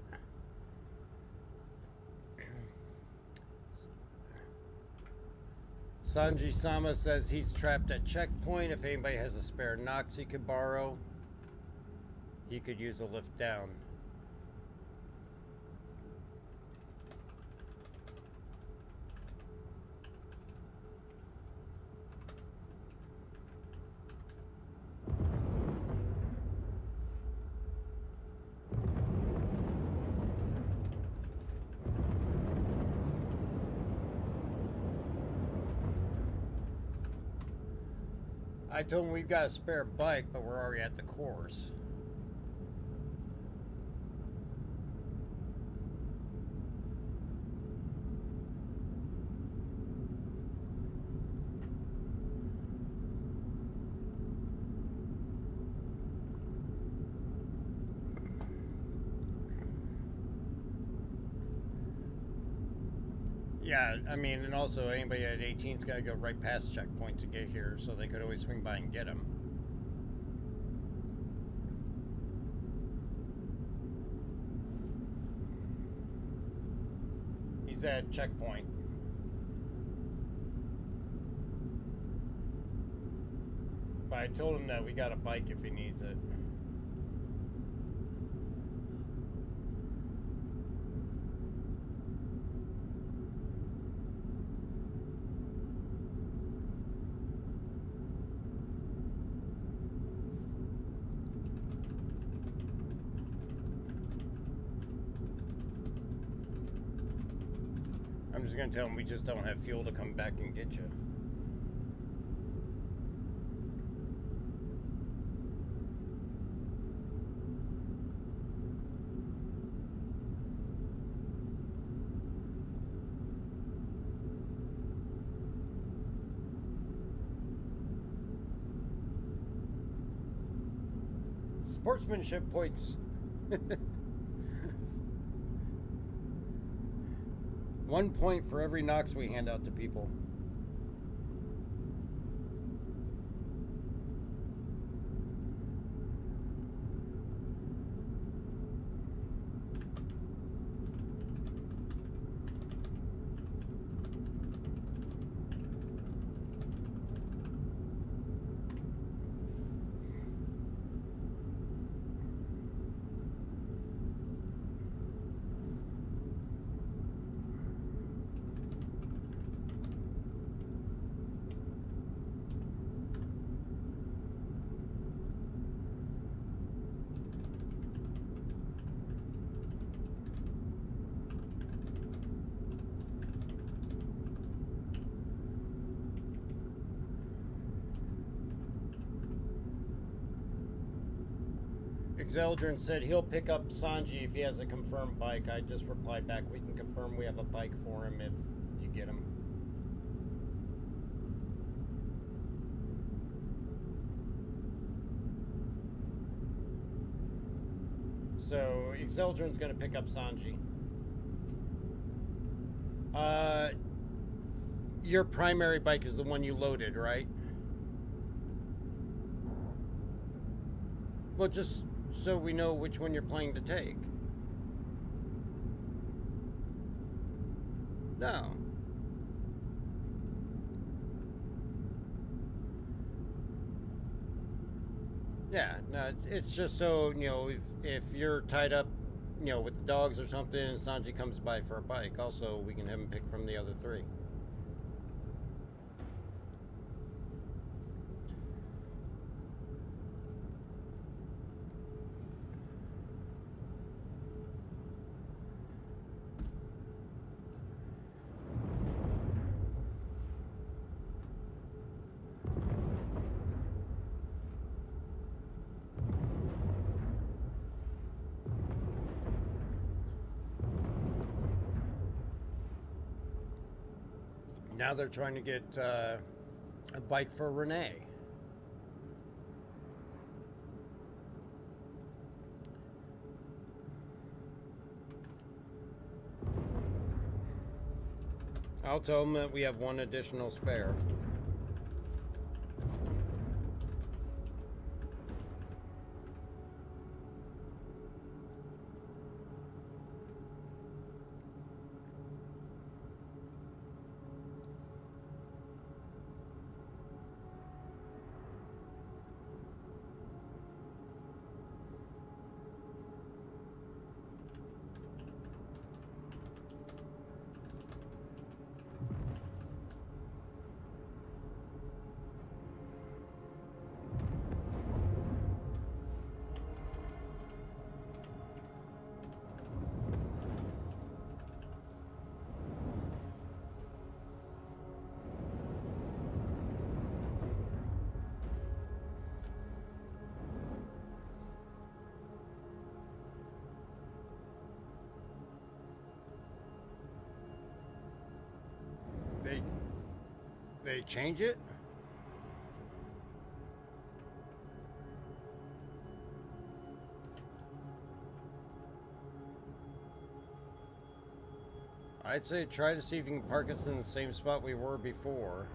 Sanji Sama says he's trapped at checkpoint. If anybody has a spare Nox he could borrow, he could use a lift down. I told him we've got a spare bike, but we're already at the course. Yeah, I mean, and also anybody at 18's got to go right past checkpoint to get here, so they could always swing by and get him. He's at checkpoint. But I told him that we got a bike if he needs it. I'm just gonna tell him we just don't have fuel to come back and get you. Sportsmanship points. 1 point for every Nox we hand out to people. Zeldrin said he'll pick up Sanji if he has a confirmed bike. I just replied back, we can confirm we have a bike for him if you get him. So Zeldrin's going to pick up Sanji. Your primary bike is the one you loaded, right? Well, just so we know which one you're planning to take. No. Yeah, no, it's just so, you know, if you're tied up, you know, with the dogs or something and Sanji comes by for a bike, also we can have him pick from the other three. Now they're trying to get a bike for Renee. I'll tell them that we have one additional spare. They change it? I'd say try to see if you can park us in the same spot we were before.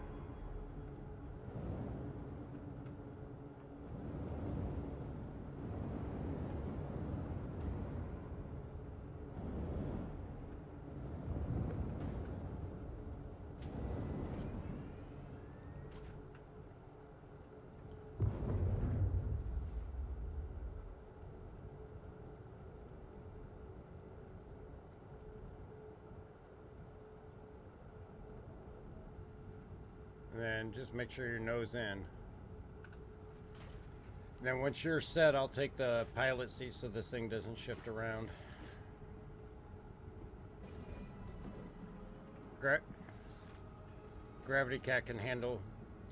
And then just make sure your nose in. Then once you're set, I'll take the pilot seat so this thing doesn't shift around. Gravity Cat can handle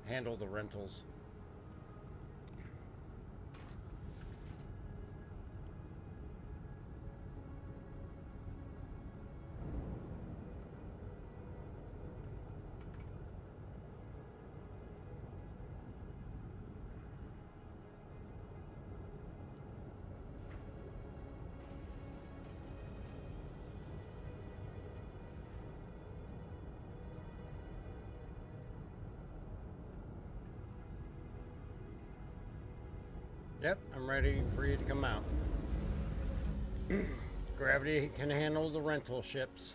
the rentals. Yep, I'm ready for you to come out. Gravity can handle the rental ships.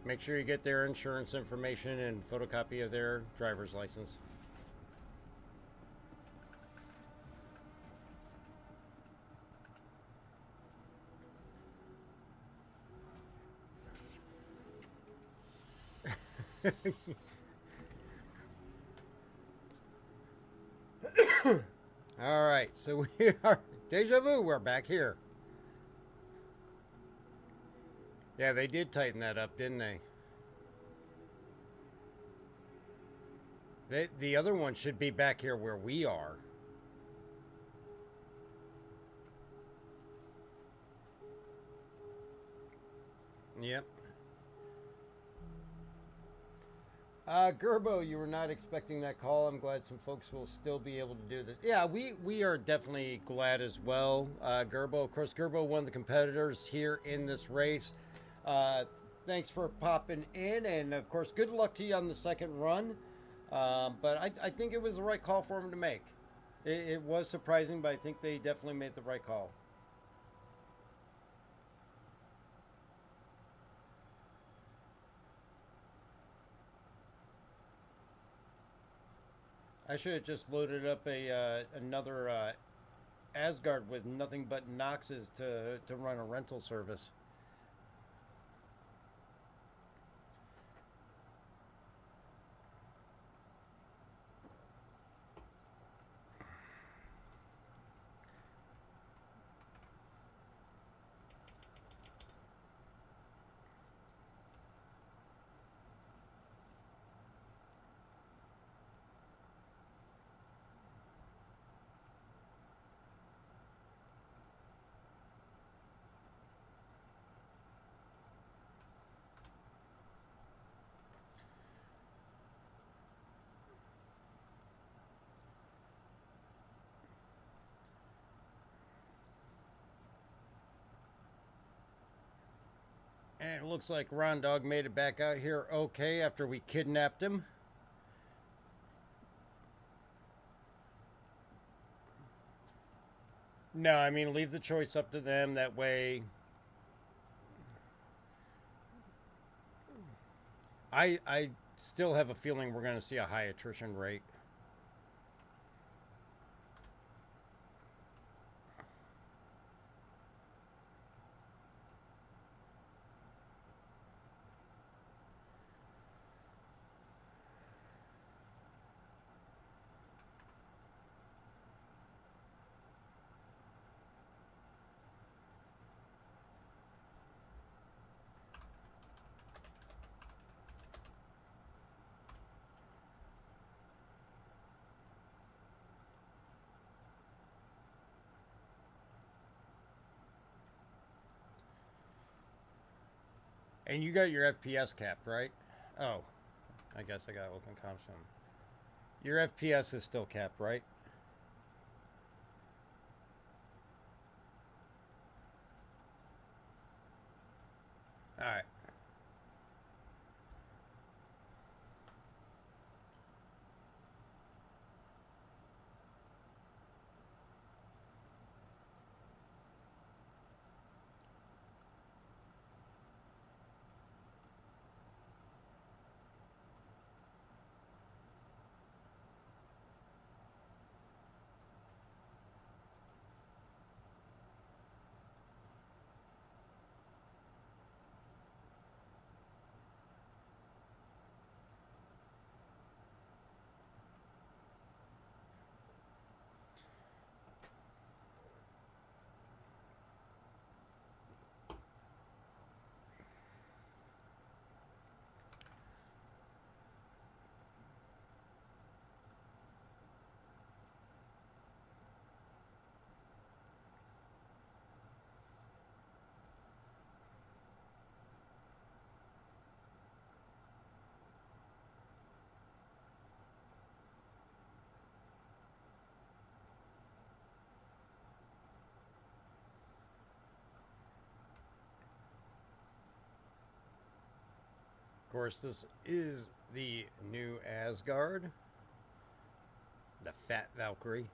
Make sure you get their insurance information and photocopy of their driver's license. All right, so we are deja vu. We're back here. Yeah, they did tighten that up, didn't they? The other one should be back here where we are. Yep. Gerbo, you were not expecting that call. I'm glad some folks will still be able to do this. Yeah, we are definitely glad as well. Gerbo, of course, Gerbo, one of the competitors here in this race. Thanks for popping in, and of course, good luck to you on the second run. But I think it was the right call for him to make. It was surprising, but I think they definitely made the right call. I should have just loaded up another Asgard with nothing but Noxes to run a rental service. And it looks like Ron Dog made it back out here okay after we kidnapped him. No, I mean, leave the choice up to them. That way, I still have a feeling we're going to see a high attrition rate. And you got your FPS capped, right? Oh, I guess I got open comms from. Your FPS is still capped, right? right. Of course, this is the new Asgard, the Fat Valkyrie.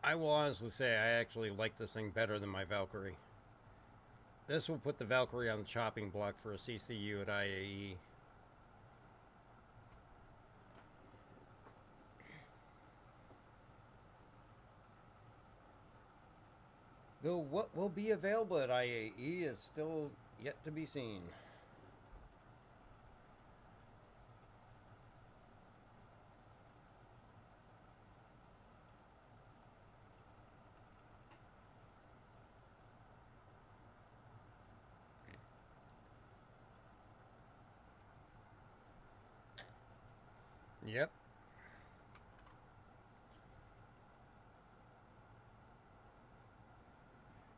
I will honestly say I actually like this thing better than my Valkyrie. This will put the Valkyrie on the chopping block for a CCU at IAE. Though what will be available at IAE is still yet to be seen. Yep.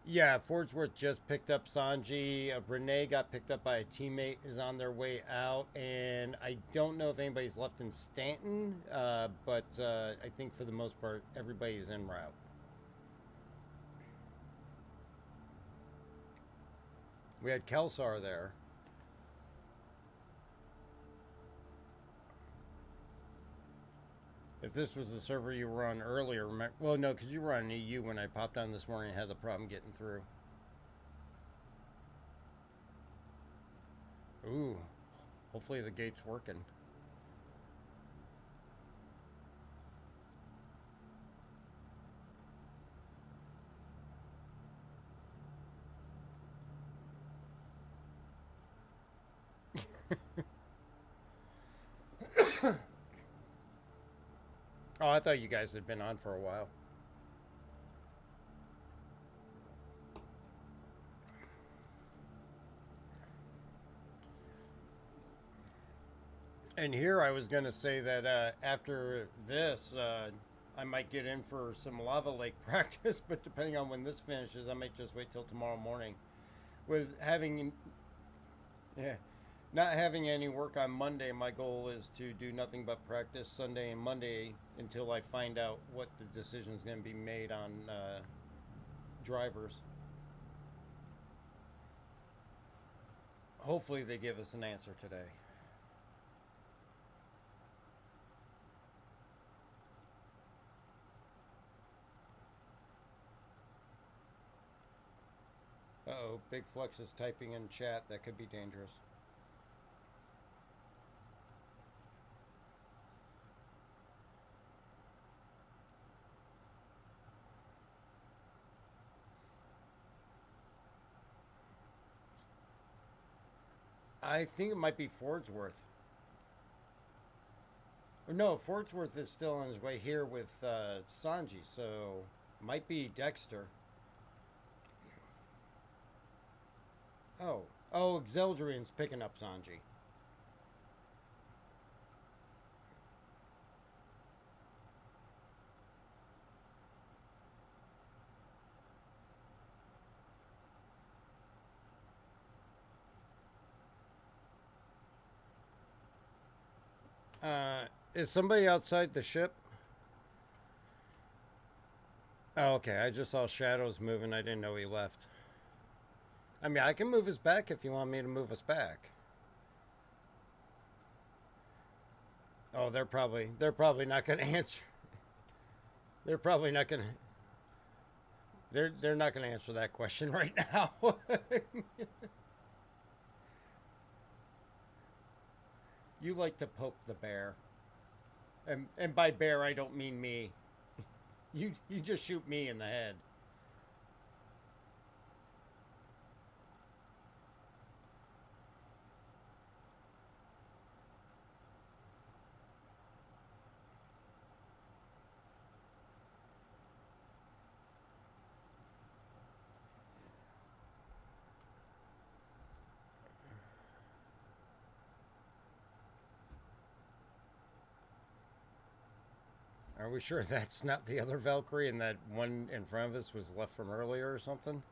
Yeah, Fordsworth just picked up Sanji. Renee got picked up by a teammate, is on their way out. And I don't know if anybody's left in Stanton, but I think for the most part, everybody's en route. We had Kelsar there. If this was the server you were on earlier, well, no, because you were on EU when I popped on this morning and had the problem getting through. Ooh, hopefully the gate's working. Oh, I thought you guys had been on for a while. And here I was going to say that after this, I might get in for some lava lake practice, but depending on when this finishes, I might just wait till tomorrow morning. With having, not having any work on Monday, my goal is to do nothing but practice Sunday and Monday until I find out what the decision is going to be made on drivers. Hopefully they give us an answer today. Uh-oh, Big Flex is typing in chat. That could be dangerous. I think it might be Fordsworth. Or no, Fordsworth is still on his way here with Sanji, so might be Dexter. Oh, Xeldrian's picking up Sanji. Is somebody outside the ship? Oh, okay, I just saw shadows moving. I didn't know he left. I mean, I can move us back if you want me to move us back. Oh, they're probably not going to answer. They're probably not going to. They're not going to answer that question right now. You like to poke the bear. And by bear I don't mean me. You just shoot me in the head. Are we sure that's not the other Valkyrie and that one in front of us was left from earlier or something?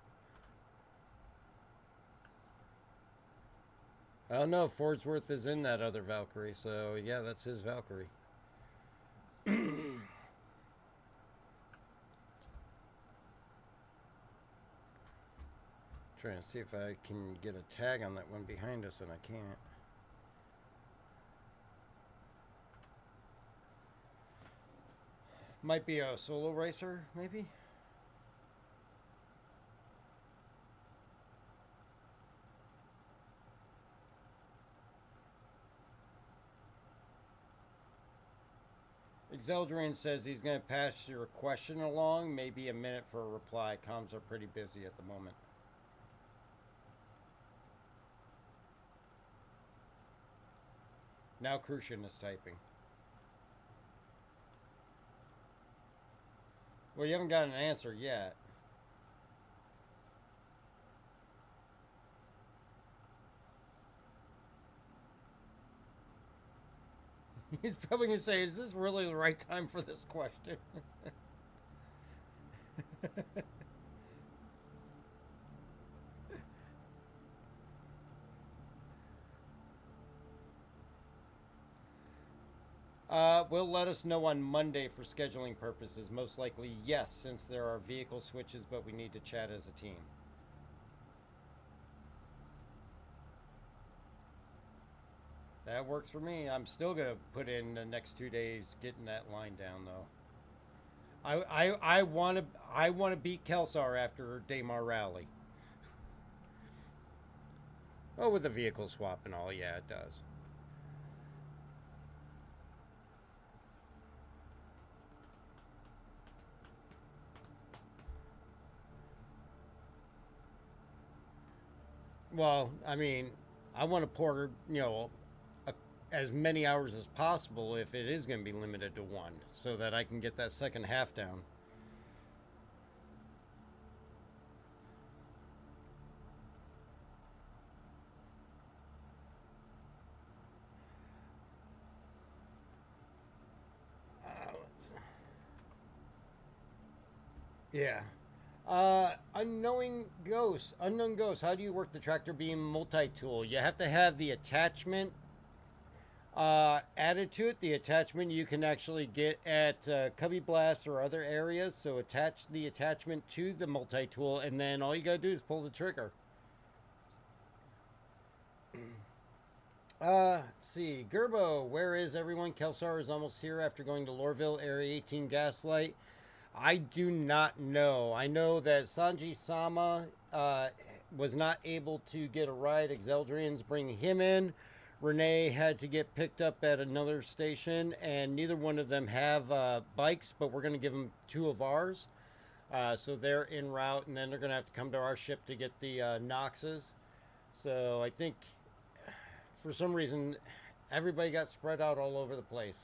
Oh no, Fordsworth is in that other Valkyrie, so yeah, that's his Valkyrie. Trying to see if I can get a tag on that one behind us, and I can't. Might be a solo racer, maybe? Exeldrian says he's going to pass your question along, maybe a minute for a reply. Comms are pretty busy at the moment. Now Crucian is typing. Well, you haven't got an answer yet. He's probably going to say, is this really the right time for this question? Will let us know on Monday for scheduling purposes. Most likely, yes, since there are vehicle switches, but we need to chat as a team. That works for me. I'm still going to put in the next 2 days getting that line down, though. I want to beat Kelsar after Daymar Rally. Oh, with the vehicle swap and all, yeah, it does. Well, I mean, I want to pour, you know, as many hours as possible if it is going to be limited to one, so that I can get that second half down. Yeah. Unknown Ghost, how do you work the tractor beam multi-tool? You have to have the attachment added to it. The attachment you can actually get at Cubby Blast or other areas, so attach the attachment to the multi-tool, and then all you gotta do is pull the trigger. Let's see. Gerbo, where is everyone? Kelsar is almost here after going to Lorville, Area 18 Gaslight. I do not know. I know that Sanji Sama was not able to get a ride. Exeldrian's bringing him in. Renee had to get picked up at another station, and neither one of them have bikes, but we're going to give them 2 of ours. So they're en route, and then they're going to have to come to our ship to get the Noxes. So I think for some reason everybody got spread out all over the place.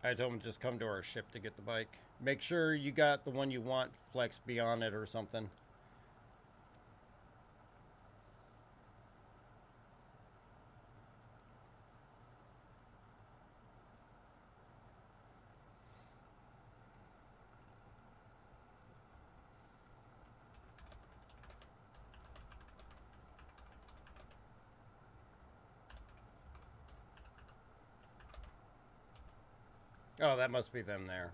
I told him just come to our ship to get the bike. Make sure you got the one you want, Flex, be on it or something. Oh, that must be them there.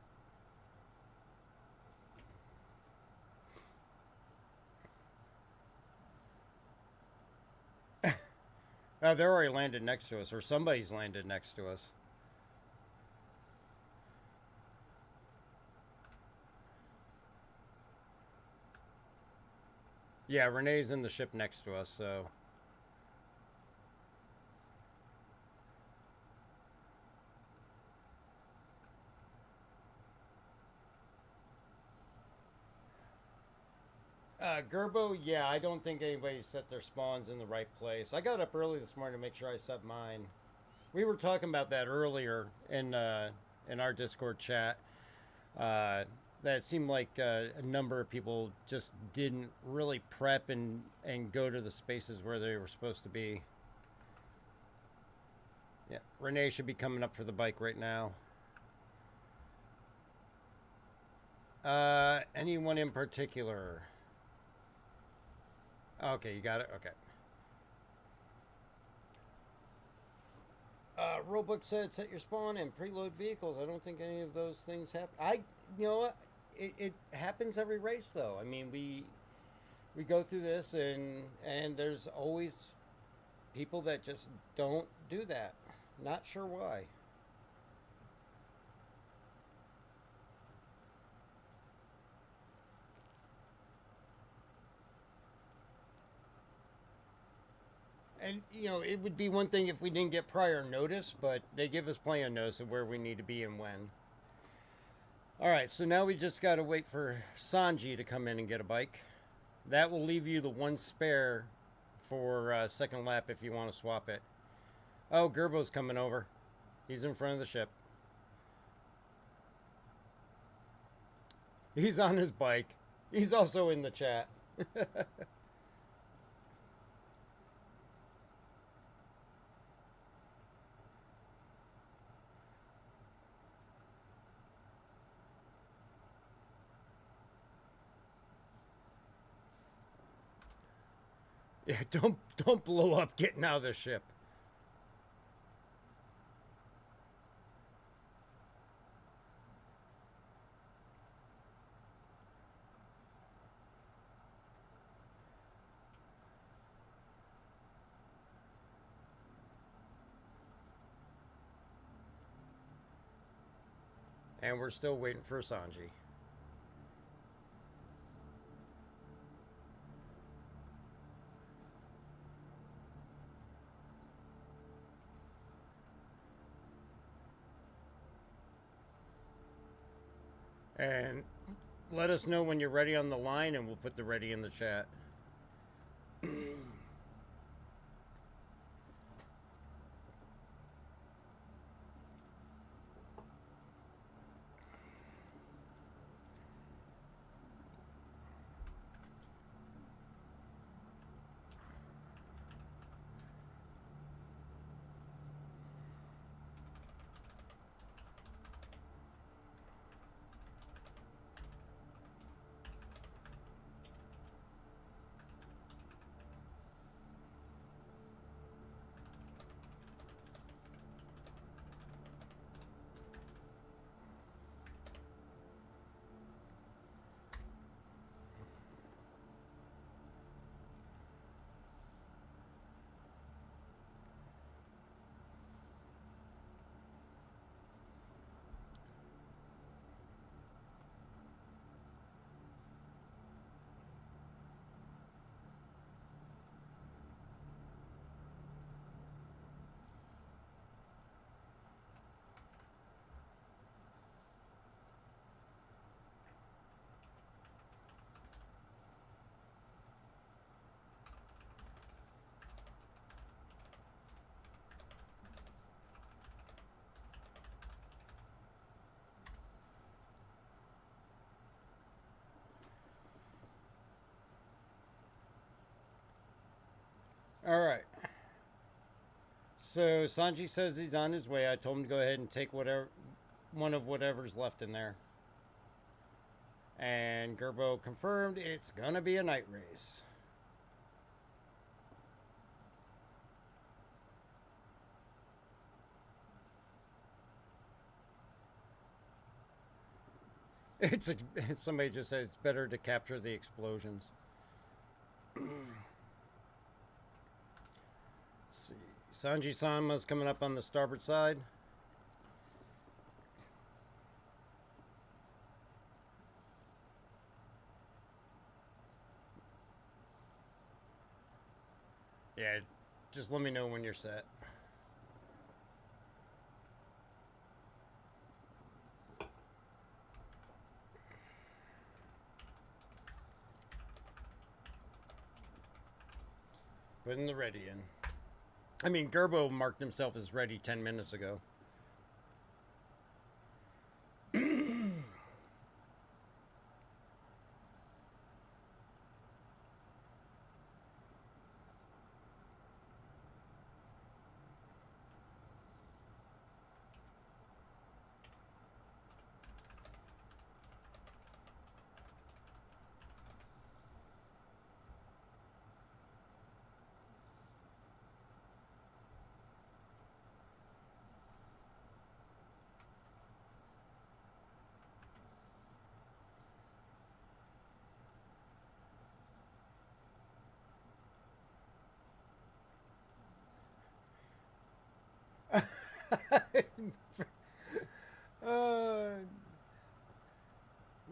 Oh, they're already landed next to us, or somebody's landed next to us. Yeah, Renee's in the ship next to us, so... Gerbo, yeah, I don't think anybody set their spawns in the right place. I got up early this morning to make sure I set mine. We were talking about that earlier in our Discord chat. That it seemed like a number of people just didn't really prep and go to the spaces where they were supposed to be. Yeah, Renee should be coming up for the bike right now. Anyone in particular? Okay, you got it? Okay. Roblook said set your spawn and preload vehicles. I don't think any of those things happen. You know what? It happens every race though. I mean, we go through this and there's always people that just don't do that. Not sure why. And, you know, it would be one thing if we didn't get prior notice, but they give us plenty of notice of where we need to be and when. All right, so now we just got to wait for Sanji to come in and get a bike. That will leave you the one spare for second lap if you want to swap it. Oh, Gerbo's coming over. He's in front of the ship. He's on his bike. He's also in the chat. Yeah, don't blow up getting out of the ship. And we're still waiting for Sanji. And let us know when you're ready on the line and we'll put the ready in the chat. All right. So Sanji says he's on his way. I told him to go ahead and take one of whatever's left in there. And Gerbo confirmed it's gonna be a night race. It's a, somebody just said it's better to capture the explosions. Let's see. Sanji-sama's coming up on the starboard side. Yeah, just let me know when you're set. Putting the ready in. I mean, Gerbo marked himself as ready 10 minutes ago.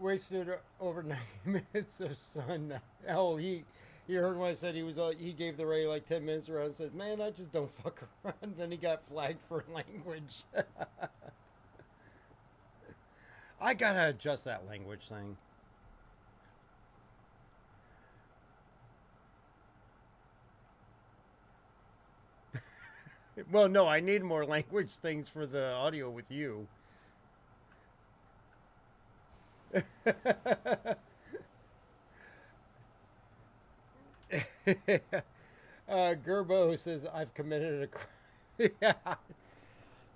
Wasted over 90 minutes of sun. Oh, he heard when I said he was he gave the Ray like 10 minutes around and said, man, I just don't fuck around. Then he got flagged for language. I gotta adjust that language thing. Well, no, I need more language things for the audio with you. Gerbo says, I've committed a crime. Yeah.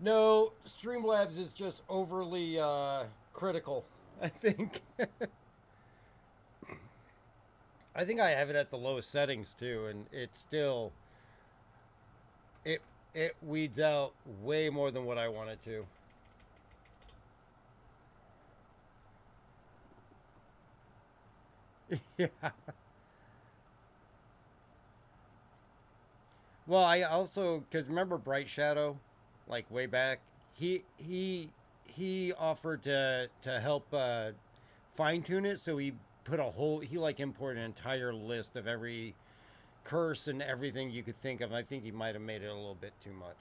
No, Streamlabs is just overly critical, I think. I think I have it at the lowest settings too, and it's still... It weeds out way more than what I want it to. Yeah. Well, I also, because remember Bright Shadow, like way back, he offered to help fine tune it, so he put a whole, he like imported an entire list of every curse and everything you could think of. I think he might have made it a little bit too much.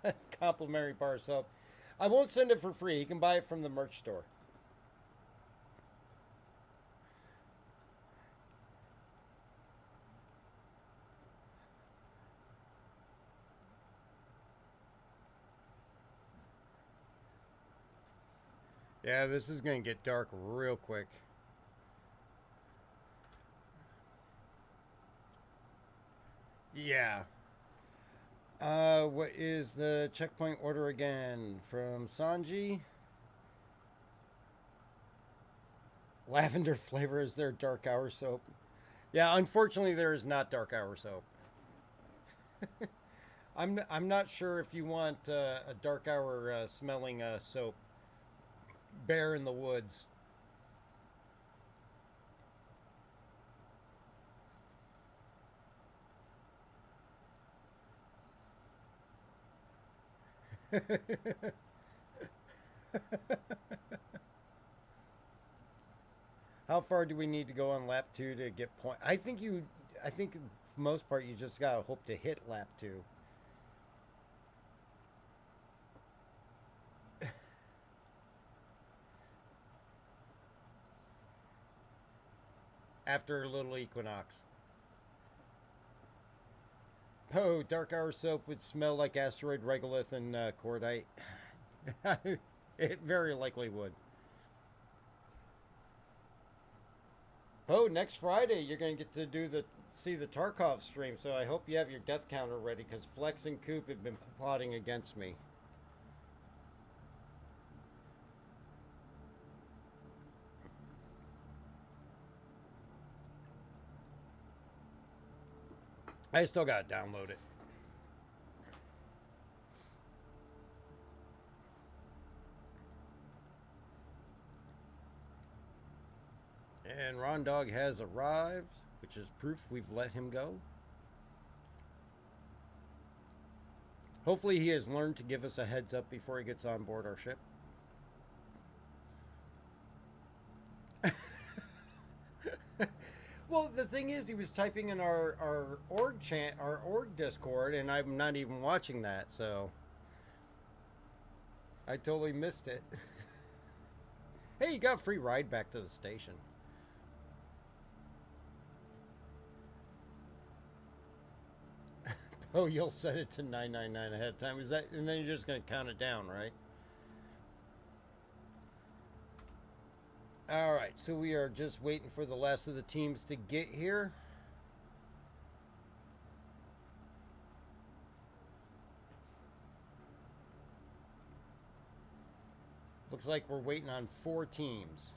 That's complimentary bar soap. I won't send it for free. You can buy it from the merch store. Yeah, this is going to get dark real quick. Yeah. What is the checkpoint order again? From Sanji? Lavender flavor is their dark hour soap. Yeah, unfortunately there is not dark hour soap. I'm not sure if you want a dark hour smelling soap. Bear in the woods. How far do we need to go on lap 2 to get point? I think for the most part you just gotta hope to hit lap 2. After a little equinox. Oh, dark hour soap would smell like asteroid regolith and cordite. It very likely would. Oh, next Friday you're going to get to see the Tarkov stream, so I hope you have your death counter ready, because Flex and Coop have been plotting against me. I still got to download it. Prawn Dog has arrived, which is proof we've let him go. Hopefully he has learned to give us a heads up before he gets on board our ship. Well, the thing is, he was typing in our org Discord, and I'm not even watching that, so I totally missed it. Hey, you got a free ride back to the station. Oh, you'll set it to 999 ahead of time. Is that, and then you're just going to count it down, right? All right, so we are just waiting for the last of the teams to get here. Looks like we're waiting on 3 teams.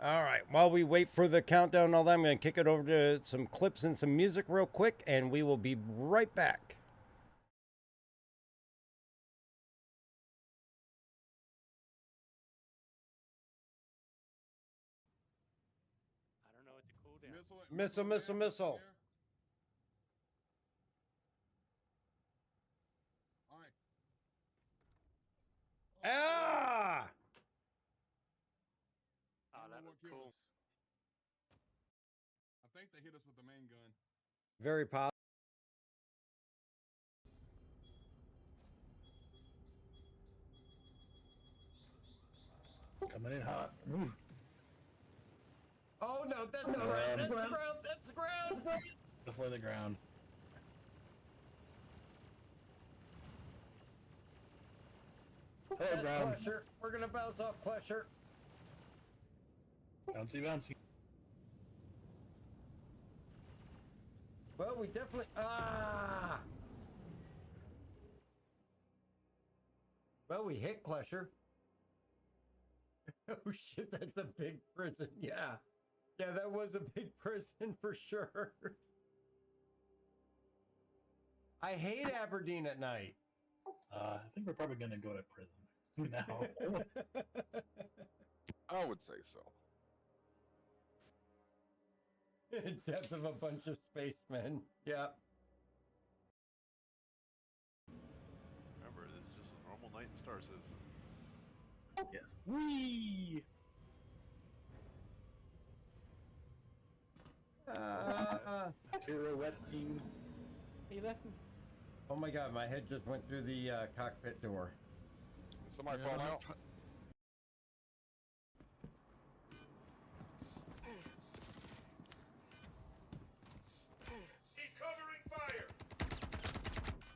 All right, while we wait for the countdown and all that, I'm going to kick it over to some clips and some music real quick, and we will be right back. I don't know what the cooldown. Missile. All right. Ah! Oh, that was cool. I think they hit us with the main gun. Very positive. Coming in hot. Ooh. Oh no, that's the ground. That's the ground. That's the ground. Before the ground. Hello, ground. Clusher. We're gonna bounce off Clusher. Bouncy. Well, we definitely. Ah! Well, we hit Clusher. Oh shit, that's a big prison. Yeah. Yeah, that was a big prison for sure. I hate Aberdeen at night. I think we're probably gonna go to prison now. I would say so. Death of a bunch of spacemen. Yeah. Remember, this is just a normal night in Star Citizen. Yes. Whee! Pirouette team. He left me. Oh my god, my head just went through the cockpit door. Somebody fall out.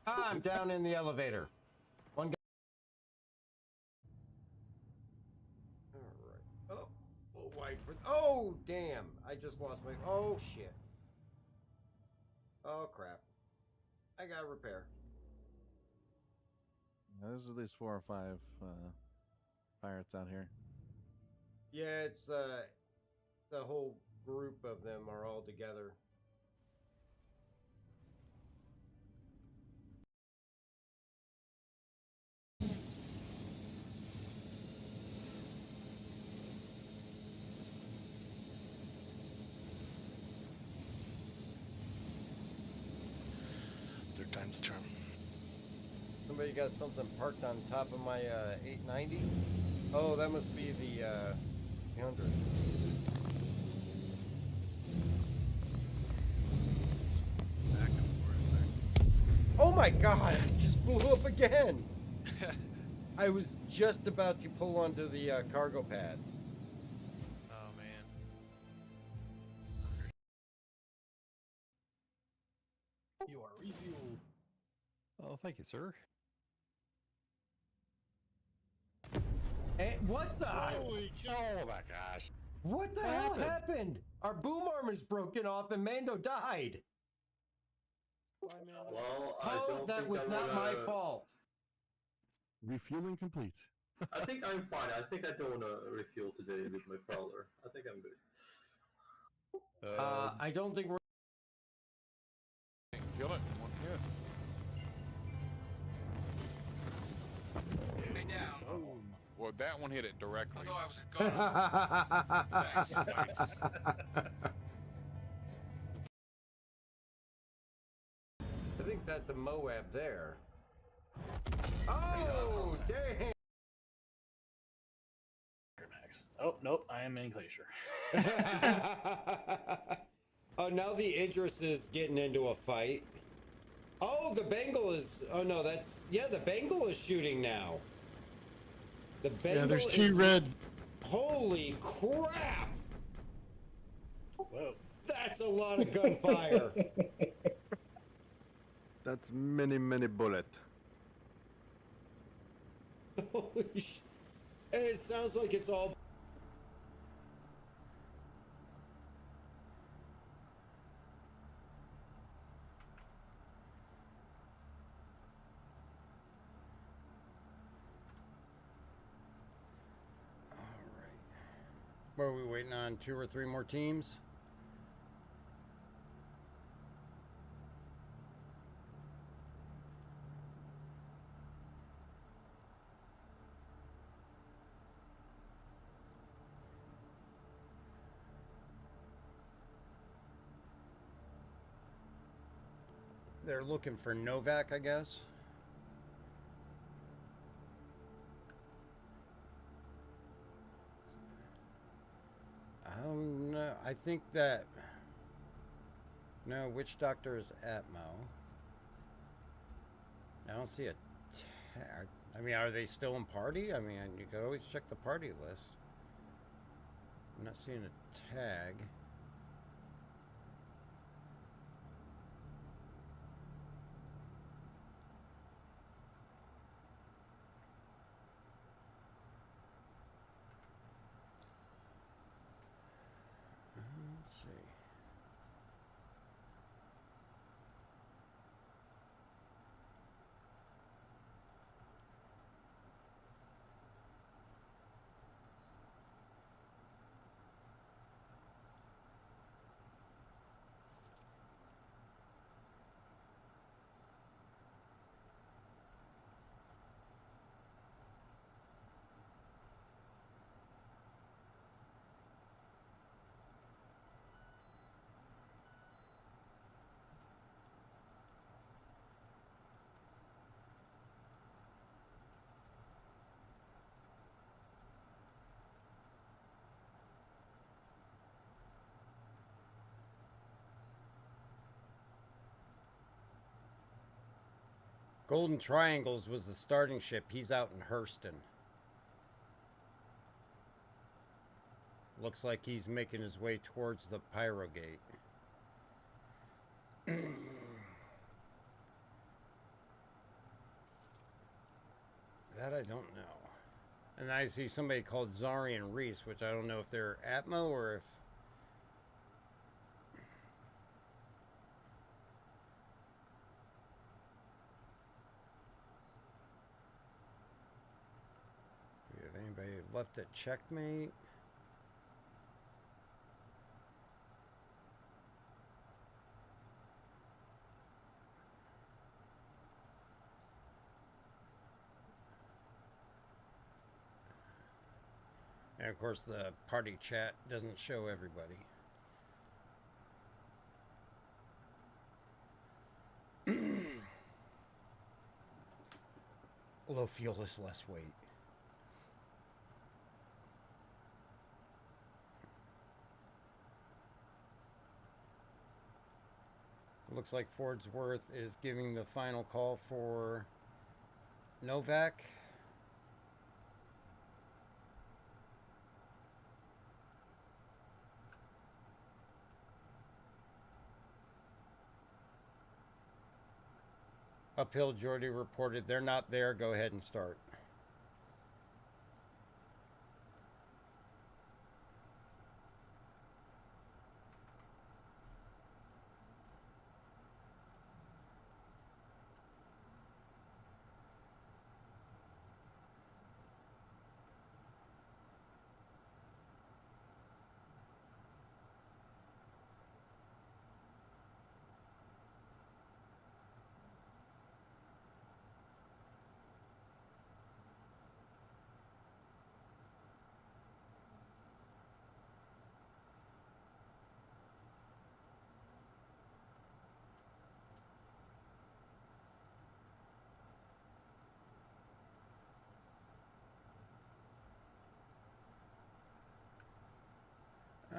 I'm down in the elevator. One guy. All right. Oh, wide for. Oh, damn! I just lost my. Oh shit. Oh crap. I got to repair. There's at least 4 or 5 pirates out here. Yeah, it's the whole group of them are all together. Third time's the charm. Somebody got something parked on top of my 890. Oh, that must be the 300. Oh my god, I just blew up again. I was just about to pull onto the cargo pad. Oh man. You are refueled. Oh, thank you, sir. Hey, what the? Holy cow, oh my gosh. What the hell happened? Our boom arm is broken off and Mando died. Well, I Oh, don't that think was I not my wanna- fault. Refueling complete. I think I'm fine. I think I don't want to refuel today with my prowler. I think I'm good. I don't think we're. Kill it. One hit. Well, that one hit it directly. I thought I was a god. Thanks. Nice. I think that's a Moab there. Oh, dang! Oh, nope, I am in Glacier. Oh, now the Idris is getting into a fight. Oh, the Bengal is... Oh, no, that's... Yeah, the Bengal is shooting now. The Bengal there's two red. Holy crap! Whoa. That's a lot of gunfire. That's many, many bullets. Holy sh... And it sounds like it's all... What are we waiting on? 2 or 3 more teams? They're looking for Novak, I guess. I don't know. I think that... No, Witch Doctor is Atmo. I don't see a tag. I mean, are they still in party? I mean, you can always check the party list. I'm not seeing a tag. Let's see. Golden Triangles was the starting ship. He's out in Hurston. Looks like he's making his way towards the Pyro Gate. That I don't know. And I see somebody called Zarian Reese, which I don't know if they're Atmo or if... Do we have anybody left at Checkmate? And of course the party chat doesn't show everybody. Low fuel is less weight. Looks like Fordsworth is giving the final call for Novak. Uphill Jordy reported they're not there. Go ahead and start.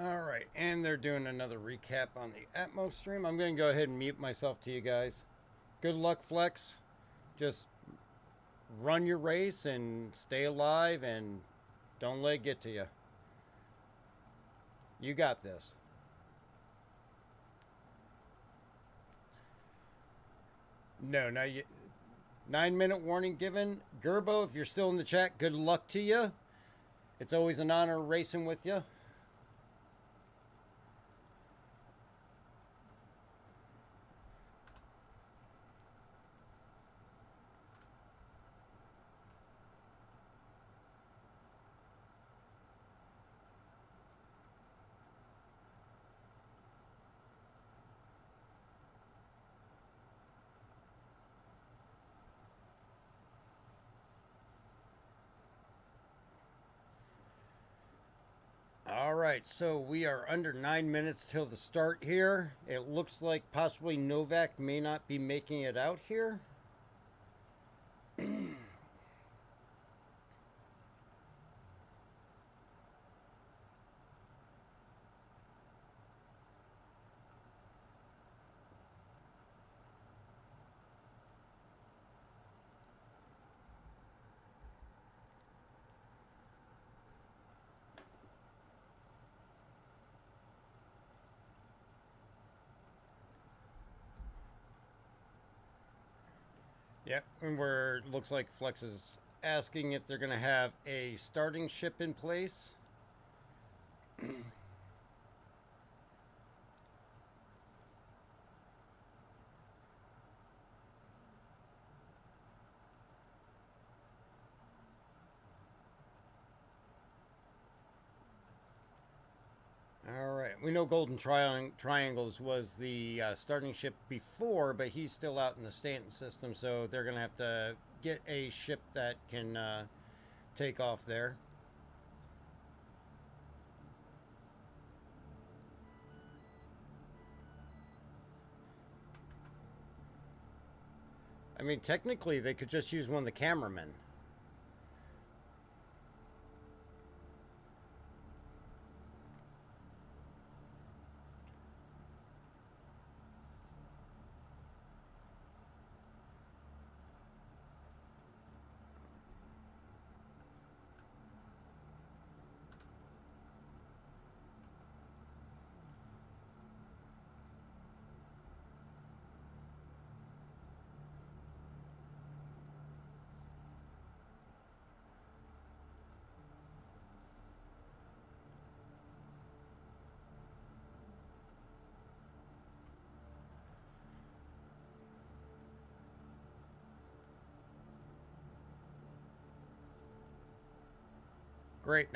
All right, and they're doing another recap on the Atmos stream. I'm going to go ahead and mute myself to you guys. Good luck, Flex. Just run your race and stay alive and don't let it get to you. You got this. No, now you... 9-minute warning given. Gerbo, if you're still in the chat, good luck to you. It's always an honor racing with you. All right, so we are under 9 minutes till the start here. It looks like possibly Novak may not be making it out here. Yep, and where looks like Flex is asking if they're going to have a starting ship in place. All right, we know Golden Triangles was the starting ship before, but he's still out in the Stanton system, so they're going to have to get a ship that can take off there. I mean, technically, they could just use one of the cameramen. Great.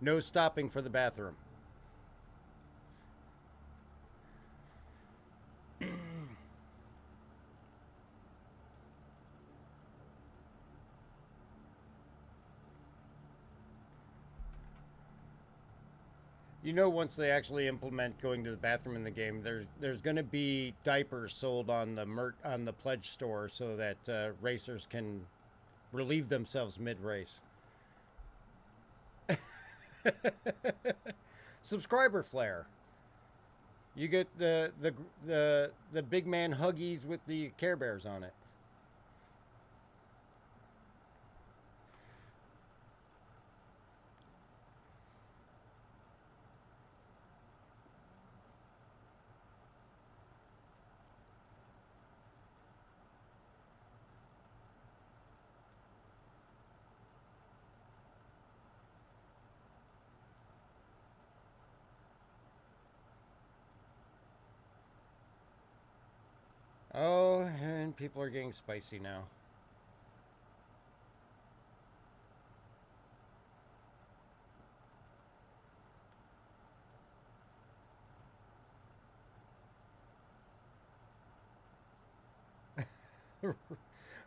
No stopping for the bathroom. You know, once they actually implement going to the bathroom in the game, there's going to be diapers sold on the pledge store so that racers can relieve themselves mid-race. Subscriber flare. You get the big man Huggies with the Care Bears on it. Oh, and people are getting spicy now.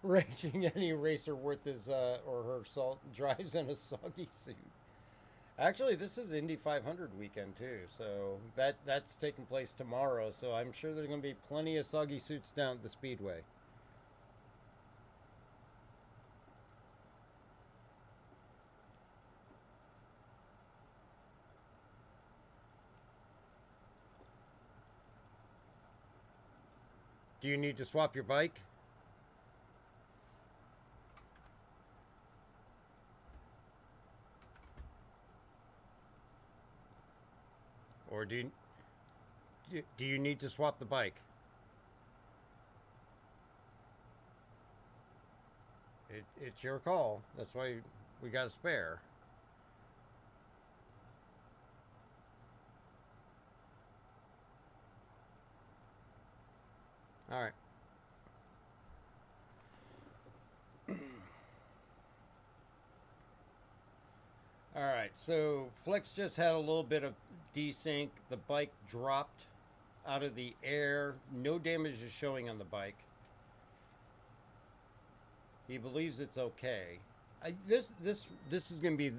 Raging any racer worth his or her salt drives in a soggy suit. Actually, this is Indy 500 weekend too, so that's taking place tomorrow. So I'm sure there's going to be plenty of soggy suits down at the speedway. Do you need to swap your bike? Or do you need to swap the bike? It's your call. That's why we got a spare. All right. All right, so Flex just had a little bit of desync. The bike dropped out of the air. No damage is showing on the bike. He believes it's okay. This is going to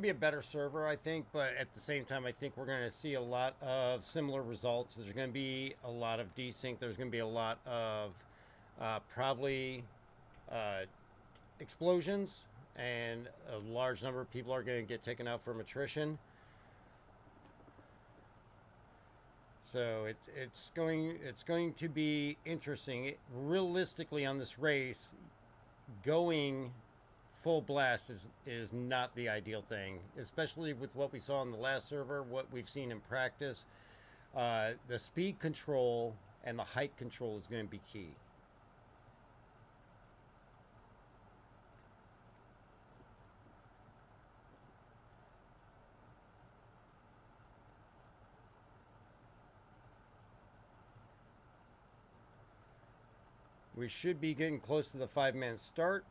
be a better server, I think, but at the same time, I think we're going to see a lot of similar results. There's going to be a lot of desync. There's going to be a lot of probably explosions, and a large number of people are going to get taken out from attrition. So it's going to be interesting. Realistically, on this race, going full blast is not the ideal thing, especially with what we saw on the last server, what we've seen in practice. The speed control and the height control is going to be key. We should be getting close to the 5-man start.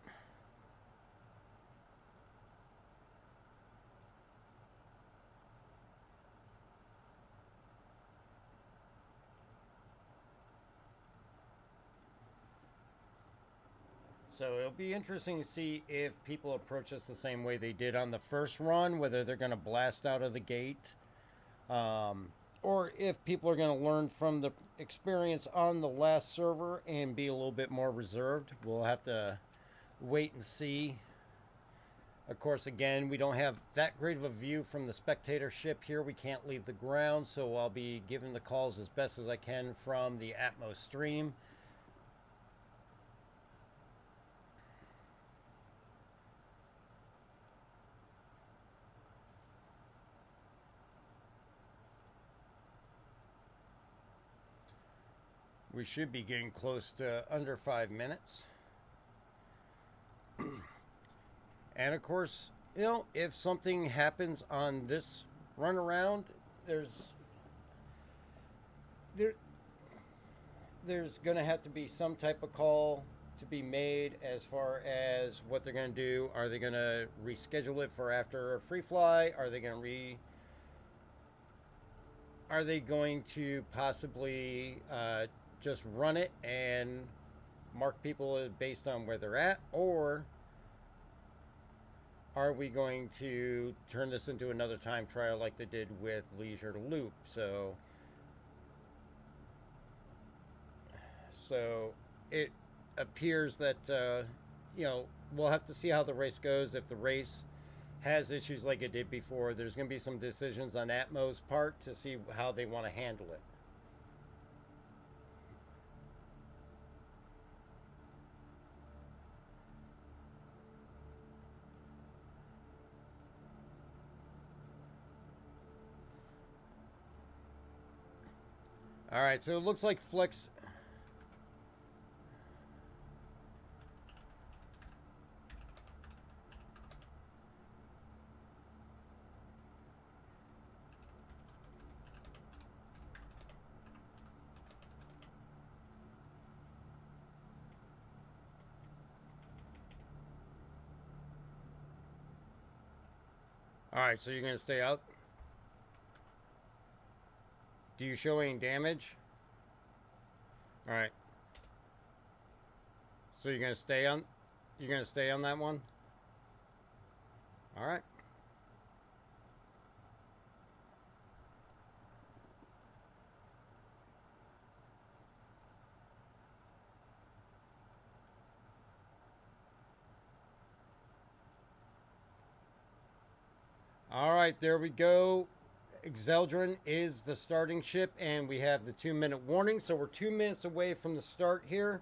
So it'll be interesting to see if people approach us the same way they did on the first run, whether they're going to blast out of the gate, or if people are going to learn from the experience on the last server and be a little bit more reserved. We'll have to wait and see. Of course, again, we don't have that great of a view from the spectator ship here. We can't leave the ground, so I'll be giving the calls as best as I can from the Atmos stream. We should be getting close to under 5 minutes. And of course, you know, if something happens on this run around, there's going to have to be some type of call to be made as far as what they're going to do. Are they going to reschedule it for after a free fly? Are they going to possibly just run it and mark people based on where they're at? Or are we going to turn this into another time trial like they did with Leisure Loop? So it appears that, you know, we'll have to see how the race goes. If the race has issues like it did before, there's going to be some decisions on Atmos' part to see how they want to handle it. All right, so it looks like Flex. All right, so you're going to stay out? Do you show any damage? All right. So you're going to stay on that one? All right. All right, there we go. Exeldrin is the starting ship, and we have the 2-minute warning, so we're 2 minutes away from the start here.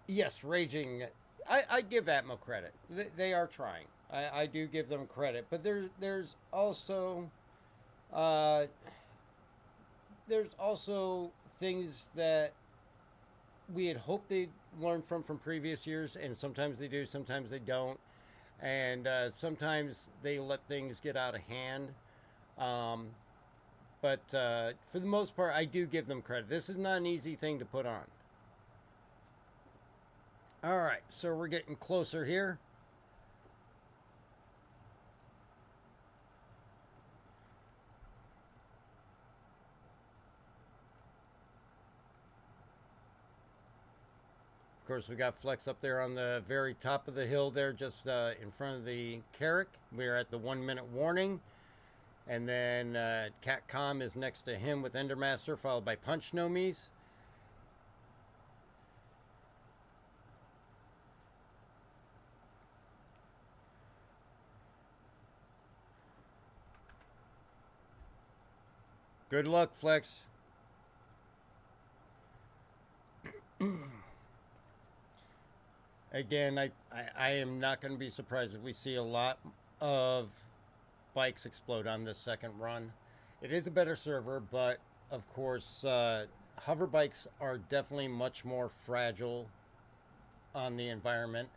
Yes, Raging. I give Atmo credit. They are trying. I do give them credit, but there's also things that we had hoped they'd learn from previous years, and sometimes they do, sometimes they don't, and sometimes they let things get out of hand. But for the most part, I do give them credit. This is not an easy thing to put on. All right, so we're getting closer here. Of course, we got Flex up there on the very top of the hill there, just in front of the Carrack. We're at the 1-minute warning. And then Catcom is next to him with Endermaster, followed by Punch Nomies. Good luck, Flex. Again, I am not going to be surprised if we see a lot of bikes explode on this second run. It is a better server, but of course, hover bikes are definitely much more fragile on the environment.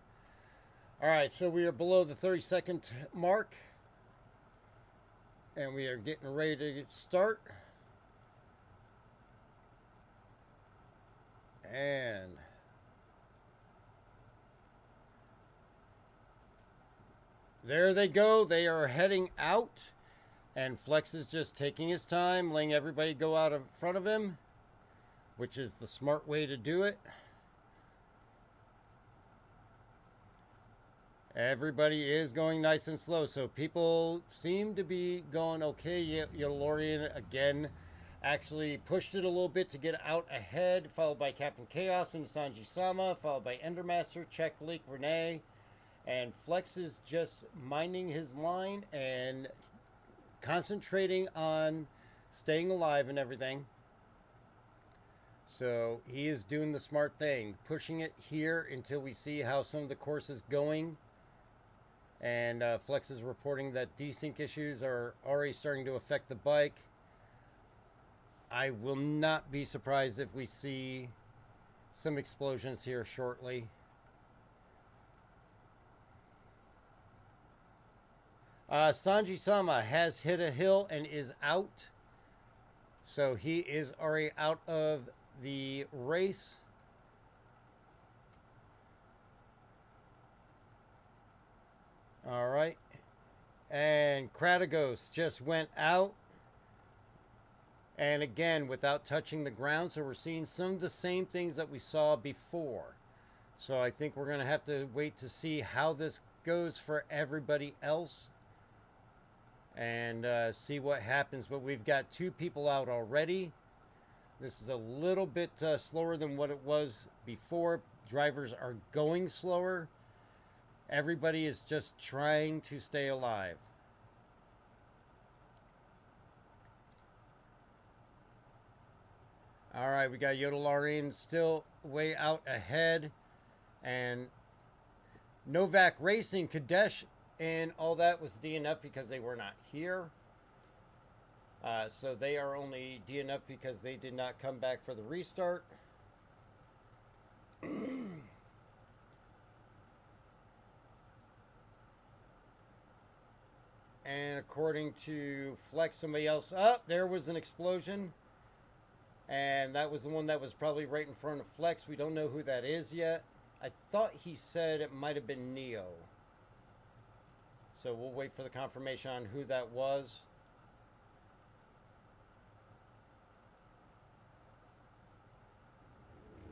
All right, so we are below the 30-second mark, and we are getting ready to start. And there they go. They are heading out. And Flex is just taking his time, letting everybody go out in front of him, which is the smart way to do it. Everybody is going nice and slow. So people seem to be going okay. Yolorian again actually pushed it a little bit to get out ahead, followed by Captain Chaos and Sanji Sama, followed by Endermaster, Check Leak, Renee. And Flex is just minding his line and concentrating on staying alive and everything. So he is doing the smart thing, pushing it here until we see how some of the course is going. And Flex is reporting that desync issues are already starting to affect the bike. I will not be surprised if we see some explosions here shortly. Sanji Sama has hit a hill and is out. So he is already out of the race. All right. And Kratagos just went out. And again, without touching the ground. So we're seeing some of the same things that we saw before. So I think we're going to have to wait to see how this goes for everybody else. And see what happens. But we've got 2 people out already. This is a little bit slower than what it was before. Drivers are going slower. Everybody is just trying to stay alive. All right, we got Yodelarian still way out ahead. And Novak Racing, Kadesh, and all that was DNF because they were not here. So they are only DNF because they did not come back for the restart. And according to Flex, somebody else, there was an explosion. And that was the one that was probably right in front of Flex. We don't know who that is yet. I thought he said it might have been Neo. So we'll wait for the confirmation on who that was.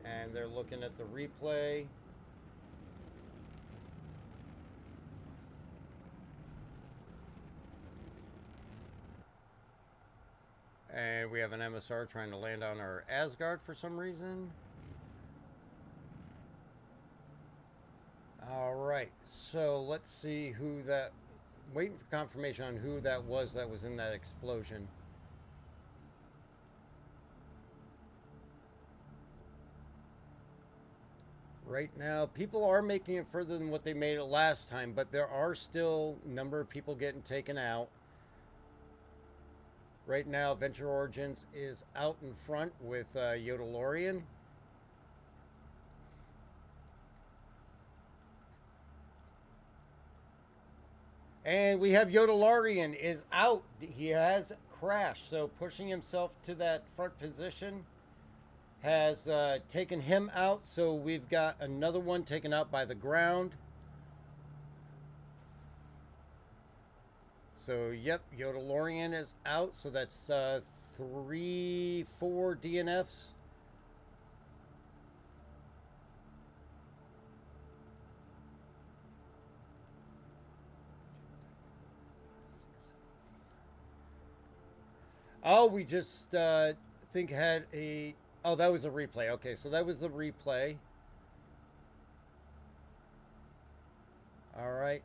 And they're looking at the replay. And we have an MSR trying to land on our Asgard for some reason. All right, so let's see who that waiting for confirmation on who that was in that explosion. Right now, people are making it further than what they made it last time, but there are still a number of people getting taken out. Right now, Venture Origins is out in front with Yodalorian. And we have Yodalorian is out. He has crashed, so pushing himself to that front position has taken him out. So we've got another one taken out by the ground. So, yep, Yodalorian is out. So that's 3, 4 DNFs. Oh, we just think had a... Oh, that was a replay. Okay, so that was the replay. All right.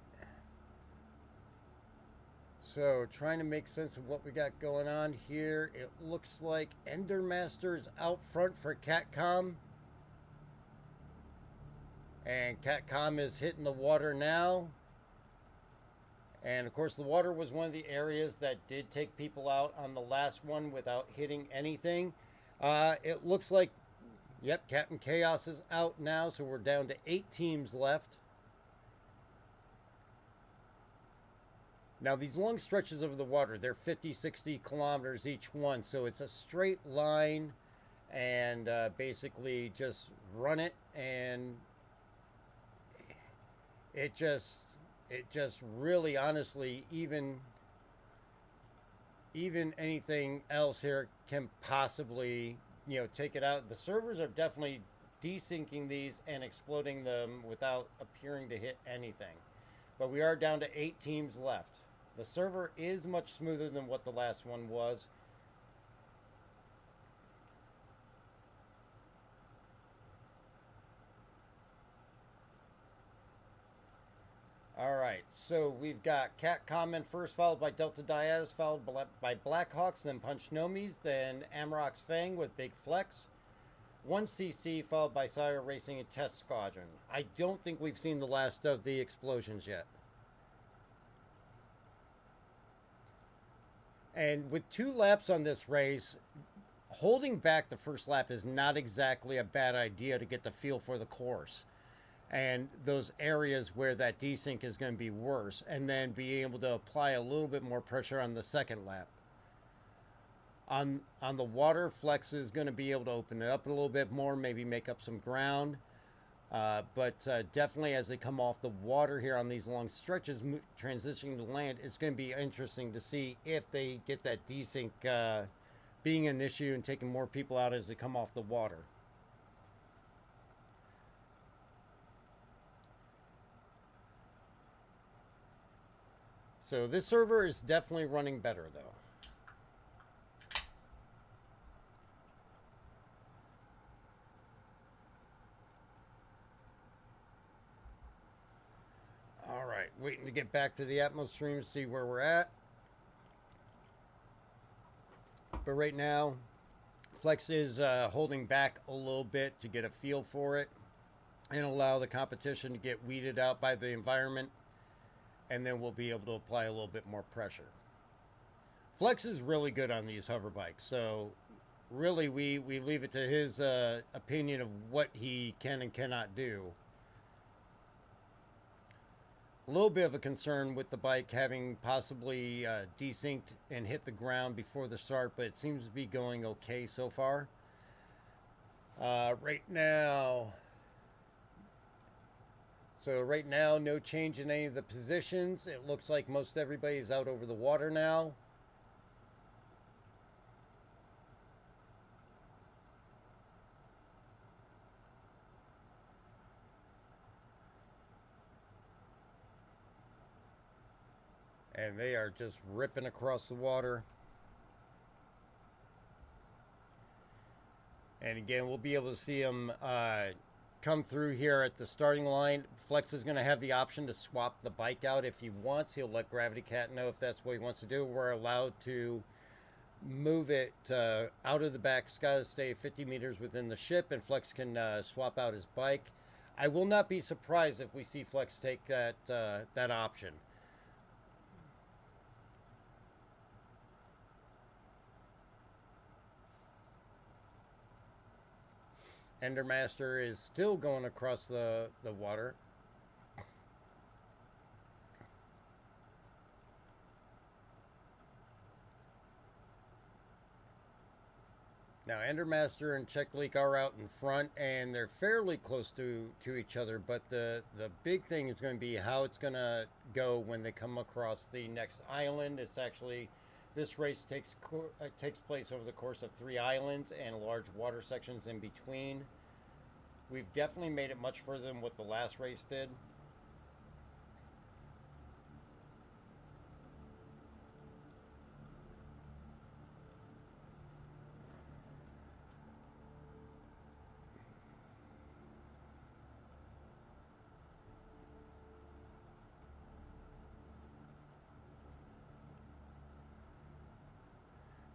So, trying to make sense of what we got going on here. It looks like Endermaster's out front for Catcom. And Catcom is hitting the water now. And, of course, the water was one of the areas that did take people out on the last one without hitting anything. It looks like, yep, Captain Chaos is out now, so we're down to 8 teams left. Now, these long stretches of the water, they're 50, 60 kilometers each one, so it's a straight line, and basically just run it, and it just really, honestly, even anything else here can possibly, you know, take it out. The servers are definitely desyncing these and exploding them without appearing to hit anything. But we are down to 8 teams left. The server is much smoother than what the last one was. All right, so we've got Catcom in first, followed by Delta Diatus, followed by Blackhawks, then Punchnomis, then Amarok's Fang with Big Flex, 1CC, followed by Sire Racing and Test Squadron. I don't think we've seen the last of the explosions yet. And with 2 laps on this race, holding back the first lap is not exactly a bad idea to get the feel for the course and those areas where that desync is going to be worse, and then be able to apply a little bit more pressure on the second lap. On the water, Flex is going to be able to open it up a little bit more, maybe make up some ground. But definitely as they come off the water here on these long stretches, transitioning to land, it's going to be interesting to see if they get that desync being an issue and taking more people out as they come off the water. So this server is definitely running better, though. All right, waiting to get back to the Atmos stream to see where we're at. But right now, Flex is holding back a little bit to get a feel for it and allow the competition to get weeded out by the environment. And then we'll be able to apply a little bit more pressure. Flex is really good on these hover bikes, so really we leave it to his opinion of what he can and cannot do. A little bit of a concern with the bike having possibly desynced and hit the ground before the start, but it seems to be going okay so far. Right now, no change in any of the positions. It looks like most everybody is out over the water now. And they are just ripping across the water. And again, we'll be able to see them come through here at the starting line. Flex is going to have the option to swap the bike out if he wants. He'll let Gravity Cat know if that's what he wants to do. We're allowed to move it out of the back. It's got to stay 50 meters within the ship, and Flex can swap out his bike. I will not be surprised if we see Flex take that option. Endermaster is still going across the water. Now, Endermaster and Check Leak are out in front, and they're fairly close to each other, but the big thing is going to be how it's going to go when they come across the next island. It's actually, this race takes place over the course of 3 islands and large water sections in between. We've definitely made it much further than what the last race did.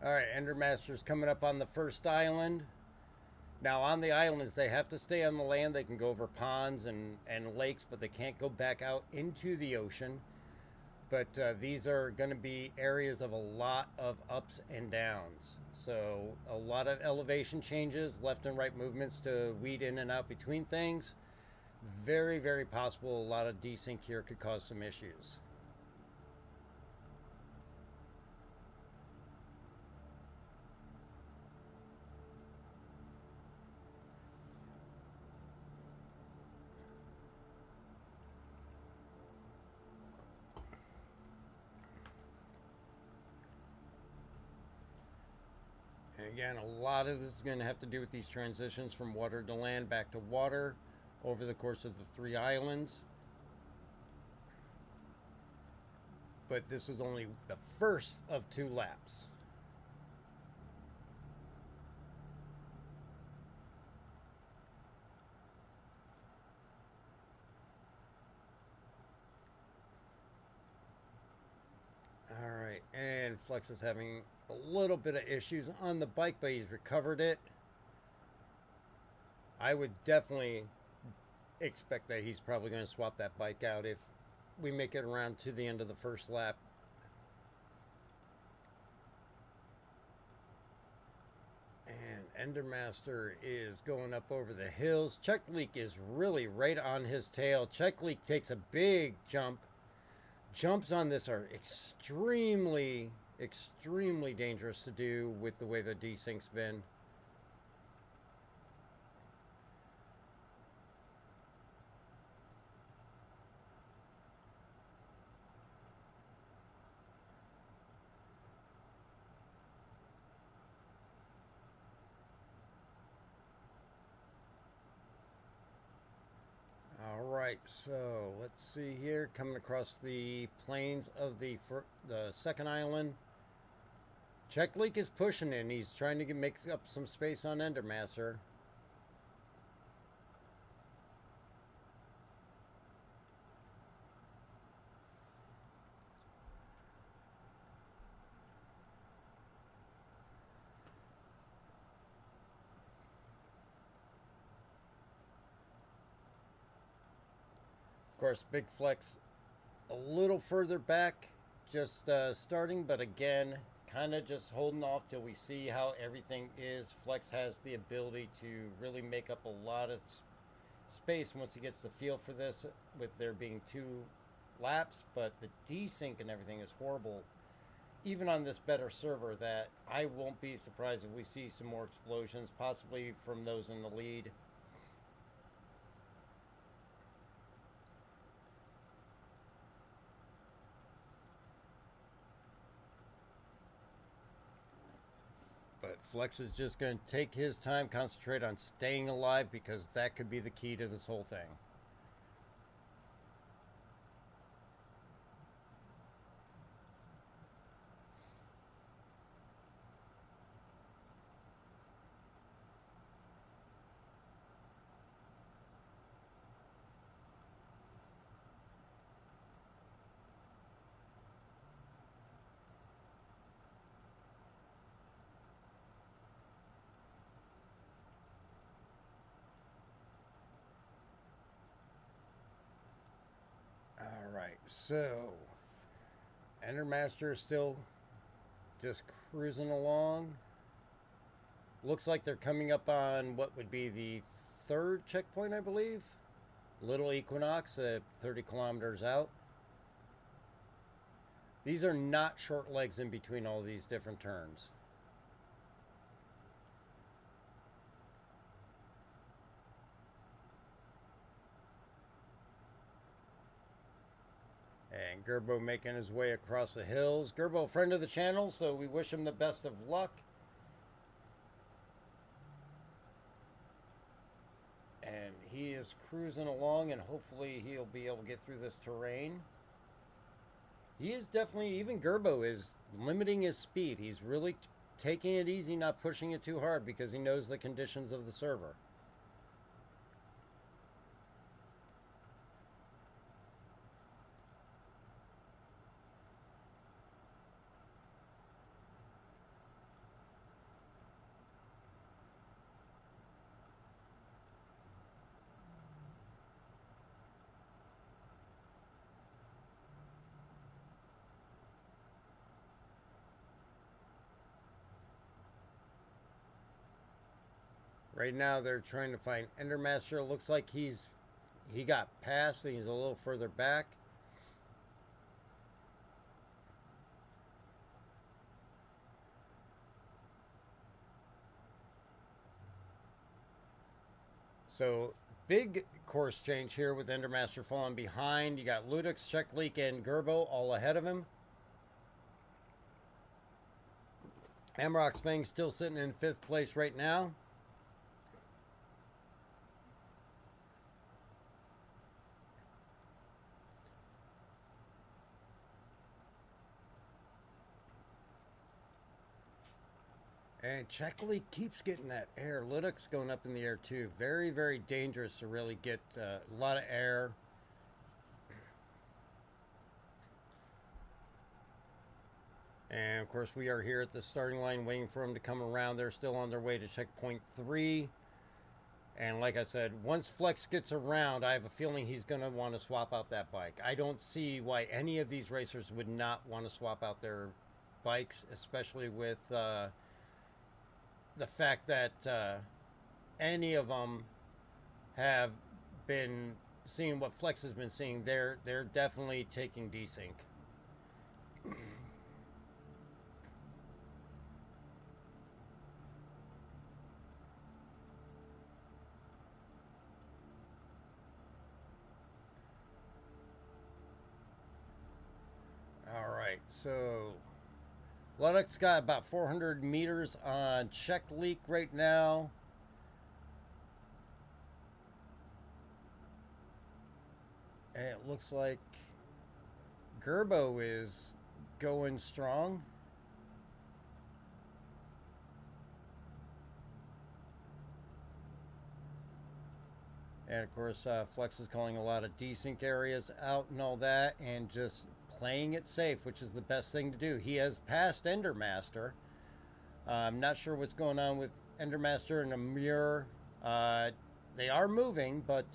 All right, Endermaster's coming up on the first island. Now, on the islands, they have to stay on the land. They can go over ponds and lakes, but they can't go back out into the ocean. But these are going to be areas of a lot of ups and downs. So a lot of elevation changes, left and right movements to weed in and out between things. Very, very possible a lot of desync here could cause some issues. And again, a lot of this is going to have to do with these transitions from water to land, back to water, over the course of the 3 islands. But this is only the first of 2 laps. All right, and Flex is having a little bit of issues on the bike, but he's recovered it. I would definitely expect that he's probably going to swap that bike out if we make it around to the end of the first lap. And Endermaster is going up over the hills. Check Leak is really right on his tail. Check Leak takes a big jump. Jumps on this are extremely dangerous to do with the way the desync's been. All right, so let's see here. Coming across the plains of the second island. Check Leak is pushing in. He's trying to make up some space on Endermaster. Of course, Big Flex a little further back, just starting, but again, kind of just holding off till we see how everything is. Flex has the ability to really make up a lot of space once he gets the feel for this, with there being 2 laps, but the desync and everything is horrible. Even on this better server, that I won't be surprised if we see some more explosions, possibly from those in the lead. But Flex is just going to take his time, concentrate on staying alive, because that could be the key to this whole thing. so Endermaster is still just cruising along. Looks like they're coming up on what would be the third checkpoint, I believe. Little Equinox, 30 kilometers out. These are not short legs in between all these different turns. And Gerbo making his way across the hills. Gerbo, friend of the channel, so we wish him the best of luck. And he is cruising along, and hopefully he'll be able to get through this terrain. He is definitely, even Gerbo is limiting his speed. He's really taking it easy, not pushing it too hard, because he knows the conditions of the server. Right now they're trying to find Endermaster. Looks like he got past and he's a little further back. So big course change here with Endermaster falling behind. You got Ludix, Checkleak, and Gerbo all ahead of him. Amarok's Fang still sitting in 5th place right now. And Checkleak keeps getting that air. Ludix going up in the air too. Very, very dangerous to really get a lot of air. And of course we are here at the starting line waiting for them to come around. They're still on their way to checkpoint 3. And like I said, once Flex gets around, I have a feeling he's going to want to swap out that bike. I don't see why any of these racers would not want to swap out their bikes, especially with the fact that any of them have been seeing what Flex has been seeing. They're definitely taking desync. All right, so Ludix got about 400 meters on Checkleak right now. And it looks like Gerbo is going strong. And of course, Flex is calling a lot of desync areas out and all that, and just playing it safe, which is the best thing to do. He has passed Endermaster. I'm not sure what's going on with Endermaster and Amir. They are moving, but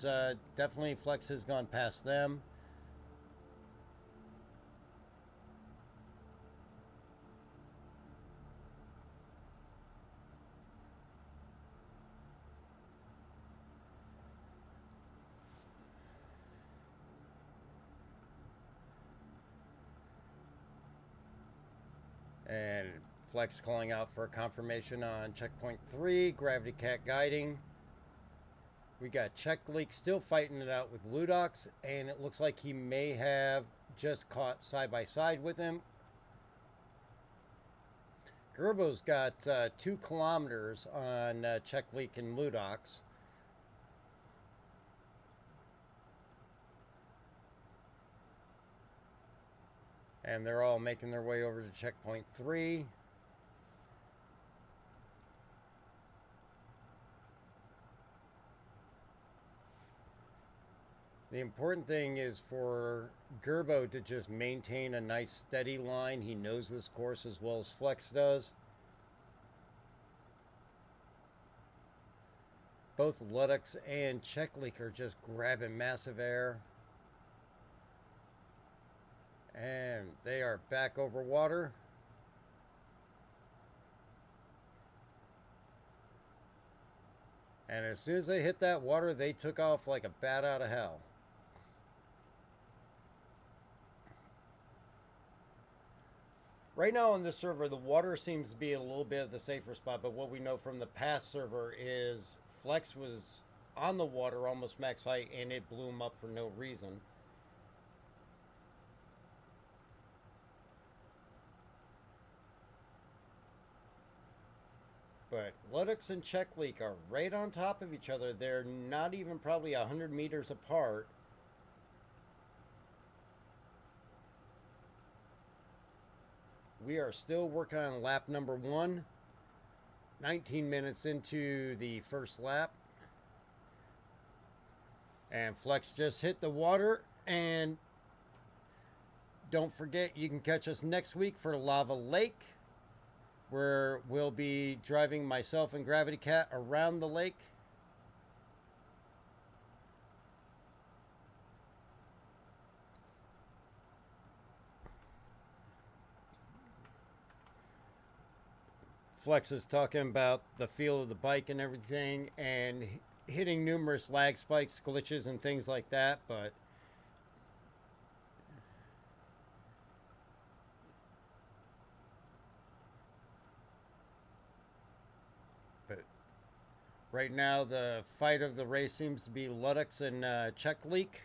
definitely Flex has gone past them. And Flex calling out for a confirmation on checkpoint 3, Gravity Cat guiding. We got Checkleak still fighting it out with Ludix, and it looks like he may have just caught side by side with him. Gerbo's got 2 kilometers on Checkleak and Ludix. And they're all making their way over to checkpoint 3. The important thing is for Gerbo to just maintain a nice steady line. He knows this course as well as Flex does. Both Ludix and Checkleak are just grabbing massive air. And they are back over water. And as soon as they hit that water, they took off like a bat out of hell. Right now on this server, the water seems to be a little bit of the safer spot, but what we know from the past server is Flex was on the water almost max height and it blew him up for no reason. But Ludex and Check Leak are right on top of each other. They're not even probably 100 meters apart. We are still working on lap number 1. 19 minutes into the first lap. And Flex just hit the water. And don't forget, you can catch us next week for Lava Lake, where we'll be driving myself and Gravity Cat around the lake. Flex is talking about the feel of the bike and everything, and hitting numerous lag spikes, glitches, and things like that, but right now, the fight of the race seems to be Ludex and Check Leak.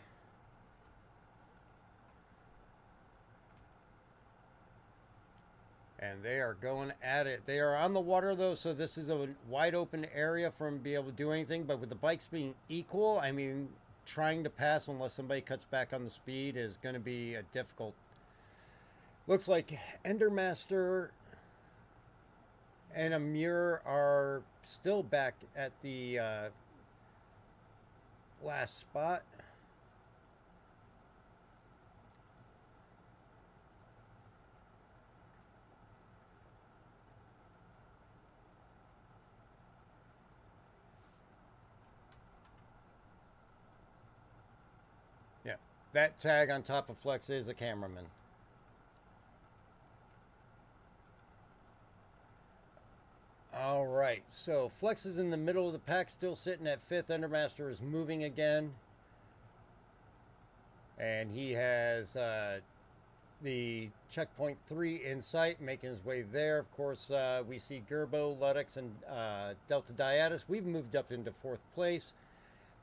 And they are going at it. They are on the water, though, so this is a wide open area for them to be able to do anything. But with the bikes being equal, I mean, trying to pass unless somebody cuts back on the speed is going to be a difficult. Looks like Endermaster and Amir are still back at the last spot. Yeah, that tag on top of Flex is a cameraman. All right, so Flex is in the middle of the pack, still sitting at 5th. Endermaster is moving again. And he has the checkpoint 3 in sight, making his way there. Of course, we see Gerbo, Ludex, and Delta Diatus. We've moved up into 4th place.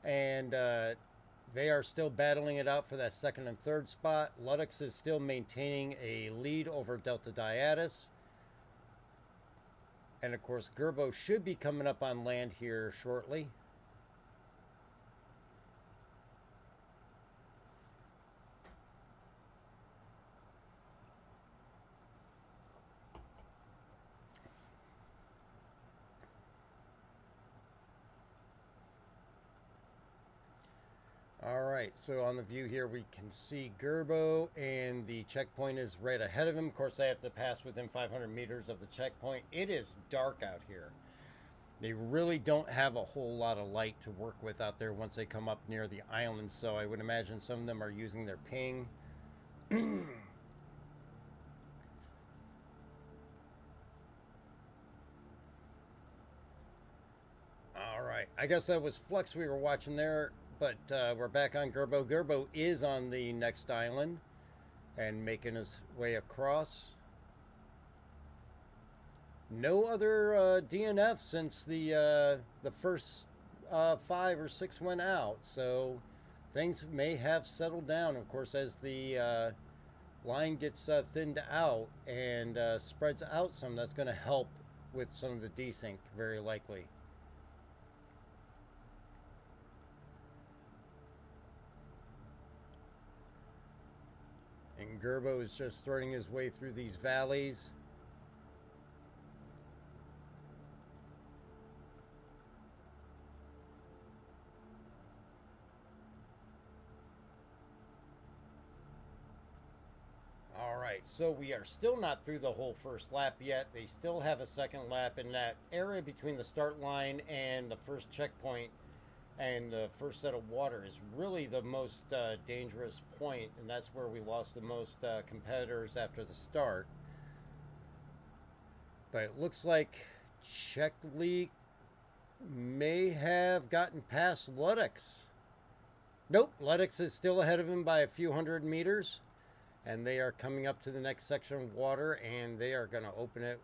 And they are still battling it out for that 2nd and 3rd spot. Ludex is still maintaining a lead over Delta Diatus. And of course, Gerbo should be coming up on land here shortly. All right, so on the view here, we can see Gerbo, and the checkpoint is right ahead of him. Of course, they have to pass within 500 meters of the checkpoint. It is dark out here. They really don't have a whole lot of light to work with out there once they come up near the island, so I would imagine some of them are using their ping. All right, I guess that was Flex we were watching there. But we're back on Gerbo. Gerbo is on the next island and making his way across. No other DNF since the first 5 or 6 went out. So things may have settled down. Of course, as the line gets thinned out and spreads out some, that's going to help with some of the desync, very likely. And Gerbo is just threading his way through these valleys. All right, so we are still not through the whole first lap yet. They still have a second lap in that area between the start line and the first checkpoint. And the first set of water is really the most dangerous point, and that's where we lost the most competitors after the start. But it looks like Czech League may have gotten past Ludex. Nope, Ludex is still ahead of him by a few hundred meters, and they are coming up to the next section of water, and they are going to open it.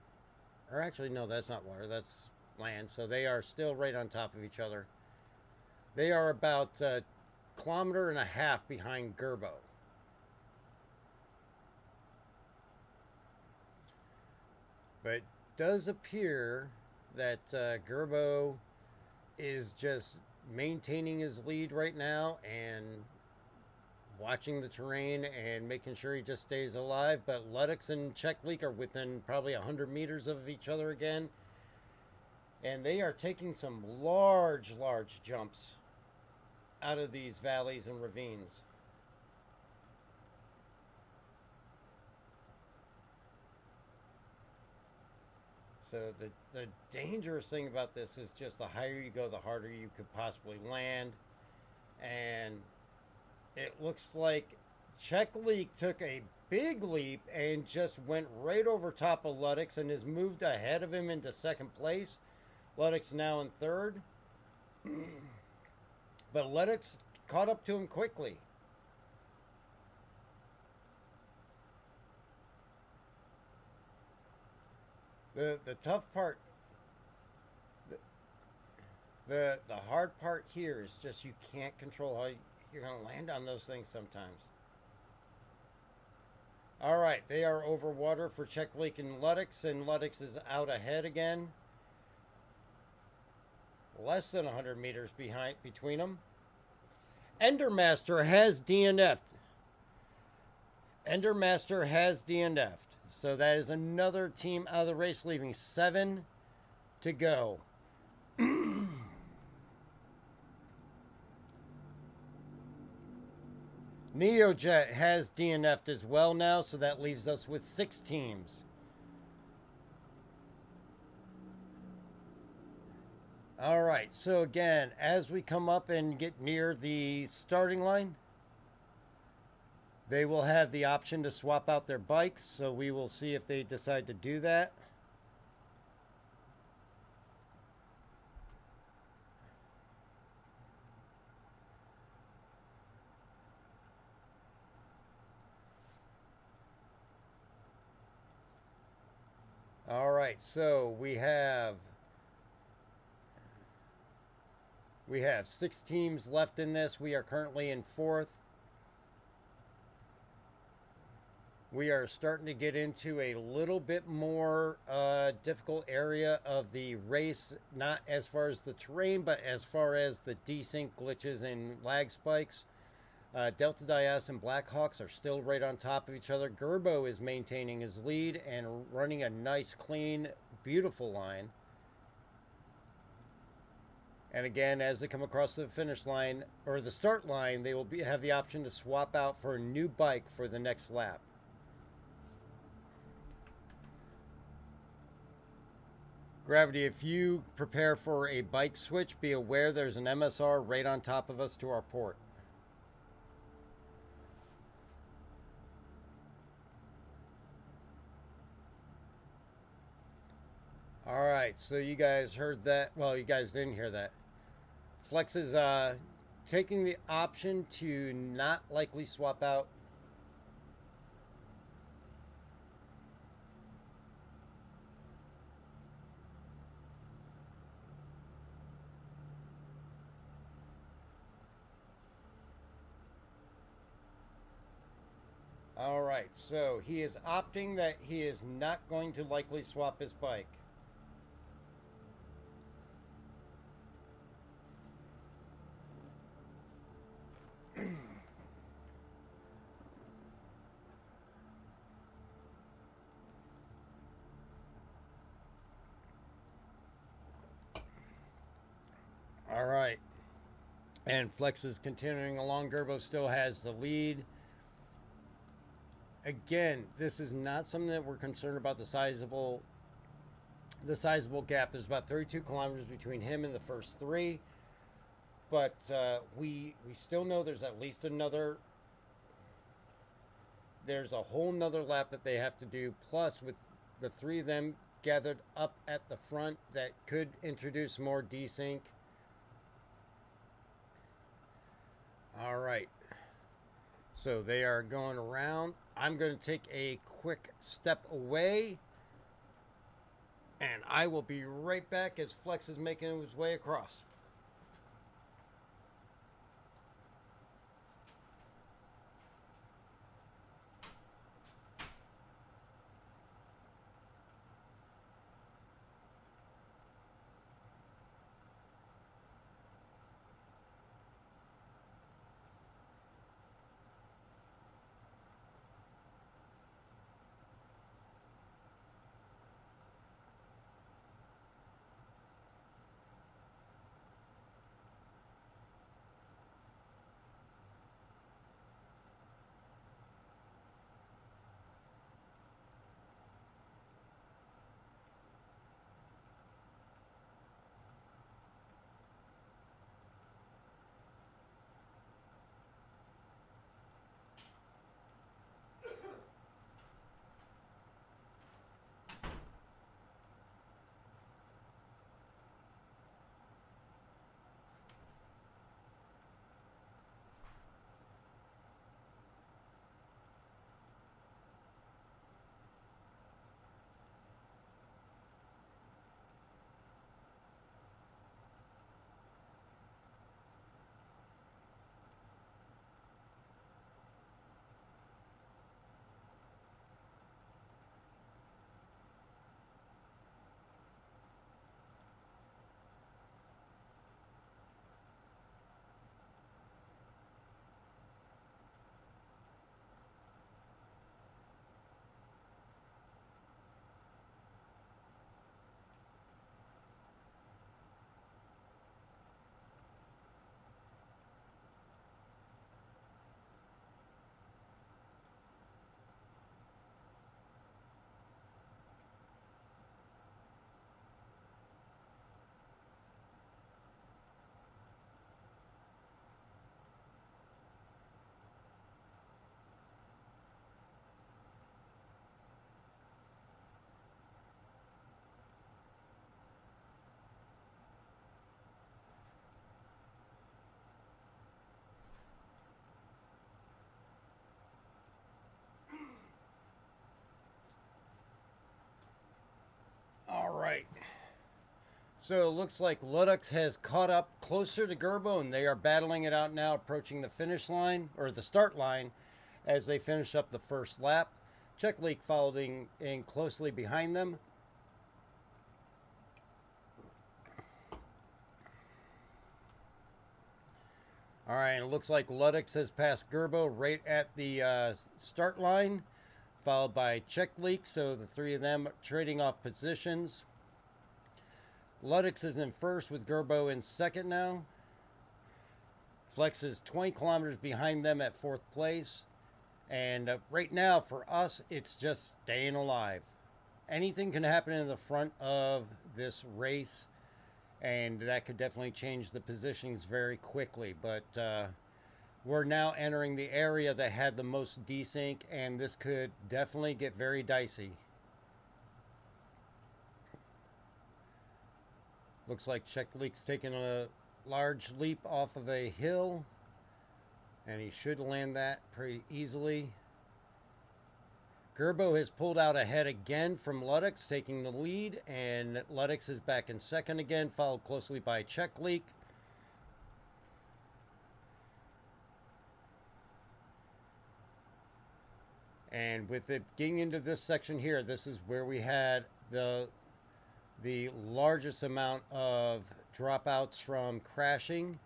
Or actually, no, that's not water, that's land. So they are still right on top of each other. They are about a kilometer and a half behind Gerbo. But it does appear that Gerbo is just maintaining his lead right now and watching the terrain and making sure he just stays alive. But Ludex and Czech League are within probably 100 meters of each other again. And they are taking some large jumps out of these valleys and ravines. So the dangerous thing about this is just the higher you go, the harder you could possibly land. And it looks like Czech League took a big leap and just went right over top of Ludex and has moved ahead of him into second place. Ludex now in third. But Ludex caught up to him quickly. The tough part, the hard part here is just you can't control how you're going to land on those things sometimes. All right, they are over water for Czech League and Ludex is out ahead again. Less than 100 meters between them. Endermaster has DNF'd. Endermaster has DNF'd. So that is another team out of the race, leaving 7 to go. Neojet has DNF'd as well now, so that leaves us with 6 teams. All right, so again, as we come up and get near the starting line, they will have the option to swap out their bikes, so we will see if they decide to do that. All right, so we have 6 teams left in this. We are currently in 4th. We are starting to get into a little bit more difficult area of the race, not as far as the terrain, but as far as the desync glitches and lag spikes. Delta Dias and Blackhawks are still right on top of each other. Gerbo is maintaining his lead and running a nice, clean, beautiful line. And again, as they come across the finish line, or the start line, they will have the option to swap out for a new bike for the next lap. Gravity, if you prepare for a bike switch, be aware there's an MSR right on top of us to our port. All right, so you guys heard that. Well, you guys didn't hear that. Flex is taking the option to not likely swap out. All right, so he is opting that he is not going to likely swap his bike. All right, and Flex is continuing along. Gerbo still has the lead. Again, this is not something that we're concerned about the sizable gap. There's about 32 kilometers between him and the first 3. but we still know there's at least another. There's a whole nother lap that they have to do. Plus, with the three of them gathered up at the front, that could introduce more desync. All right. So they are going around. I'm going to take a quick step away. And I will be right back as Flex is making his way across. All right. So it looks like Ludex has caught up closer to Gerbo, and they are battling it out now, approaching the finish line, or the start line, as they finish up the first lap. Czech League following in closely behind them. All right, and it looks like Ludex has passed Gerbo right at the start line, followed by Czech League, so the three of them trading off positions. Ludex is in first with Gerbo in second now. Flex is 20 kilometers behind them at fourth place. And right now, for us, it's just staying alive. Anything can happen in the front of this race, and that could definitely change the positions very quickly. But we're now entering the area that had the most desync, and this could definitely get very dicey. Looks like Czech League's taking a large leap off of a hill, and he should land that pretty easily. Gerbo has pulled out ahead again from Ludex, taking the lead, and Ludex is back in second again, followed closely by Czech League. And with it getting into this section here, this is where we had the largest amount of dropouts from crashing.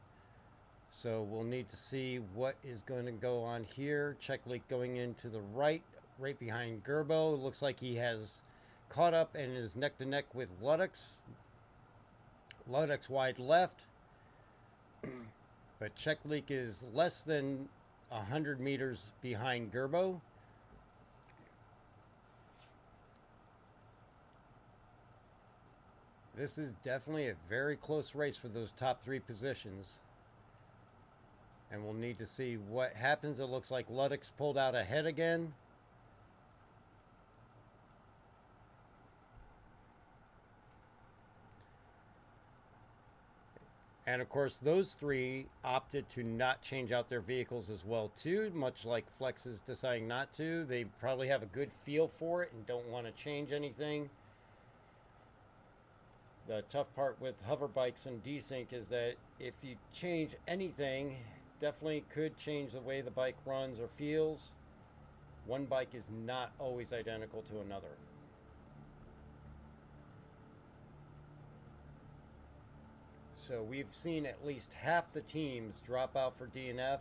So we'll need to see what is going to go on here. Czech League going into the right behind Gerbo. Looks like he has caught up and is neck to neck with Ludex. Ludex wide left. But Czech League is less than 100 meters behind Gerbo. This is definitely a very close race for those top three positions. And we'll need to see what happens. It looks like Luddick's pulled out ahead again. And of course, those three opted to not change out their vehicles as well too, much like Flex is deciding not to. They probably have a good feel for it and don't want to change anything. The tough part with hover bikes and desync is that if you change anything, definitely could change the way the bike runs or feels. One bike is not always identical to another. So we've seen at least half the teams drop out for DNF.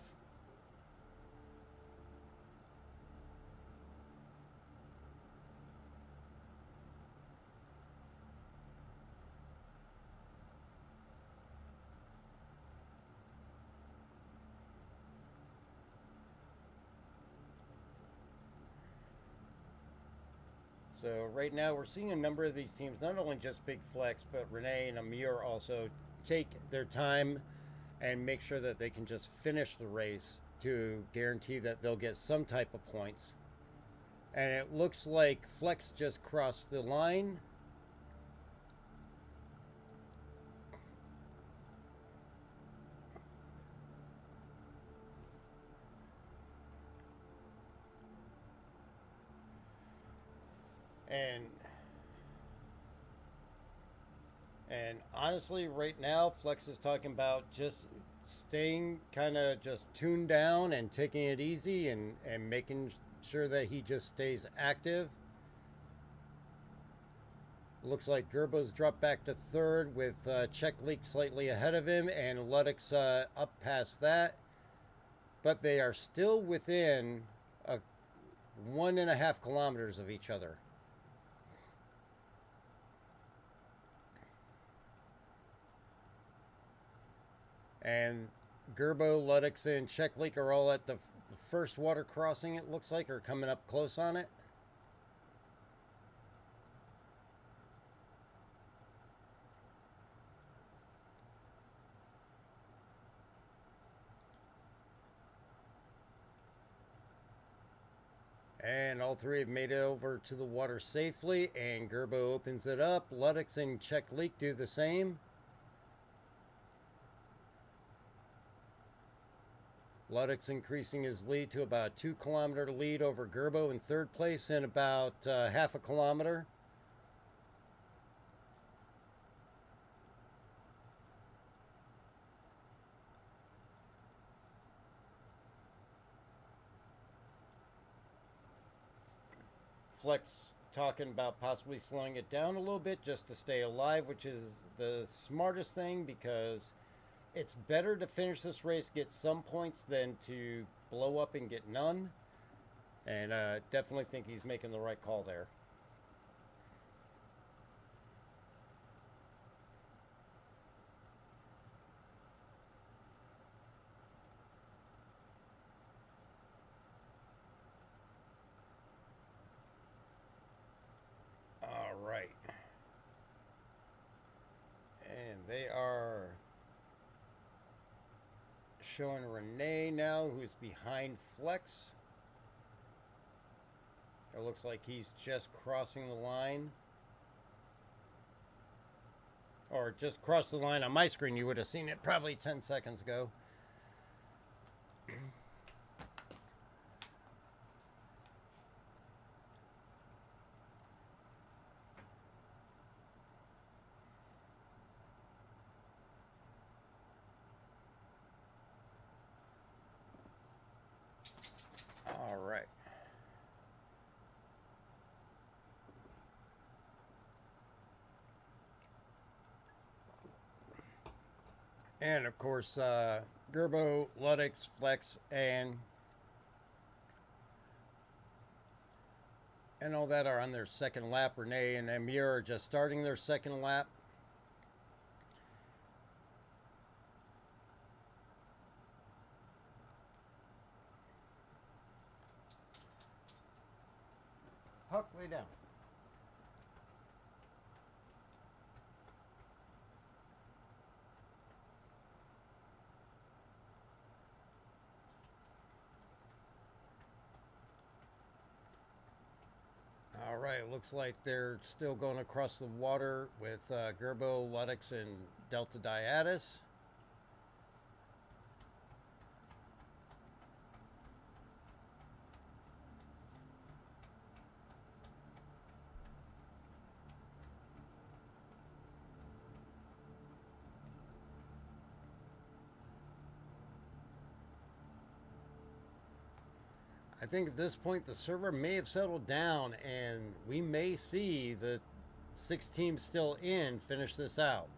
So right now we're seeing a number of these teams, not only just Big Flex, but Renee and Amir also take their time and make sure that they can just finish the race to guarantee that they'll get some type of points. And it looks like Flex just crossed the line. And honestly, right now, Flex is talking about just staying kind of just tuned down and taking it easy and making sure that he just stays active. Looks like Gerbo's dropped back to third with Check Leak slightly ahead of him and Luddick's up past that. But they are still within 1.5 kilometers of each other. And Gerbo, Luddick's, and Check Leak are all at the first water crossing, it looks like, or coming up close on it. And all three have made it over to the water safely, and Gerbo opens it up. Luddick's and Check Leak do the same. Luddick's increasing his lead to about a 2 kilometer lead over Gerbo in third place in about half a kilometer. Flex talking about possibly slowing it down a little bit just to stay alive, which is the smartest thing because it's better to finish this race, get some points, than to blow up and get none. And definitely think he's making the right call there. All right. And they are showing Renee now, who's behind Flex. It looks like he's just crossing the line. Or just crossed the line on my screen. You would have seen it probably 10 seconds ago. All right. And of course, Gerbo, Luddick's, Flex, and all that are on their second lap. Renee and Amir are just starting their second lap. Huck, lay down. right, looks like they're still going across the water with Gerbo, Ludex, and Delta Diatus. I think at this point the server may have settled down and we may see the 6 teams still in finish this out.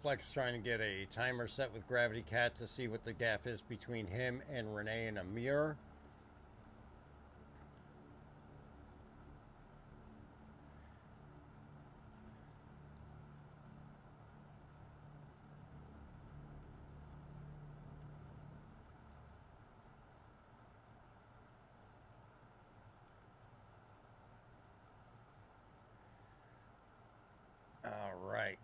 Flex trying to get a timer set with Gravity Cat to see what the gap is between him and Renee and Amir. All right.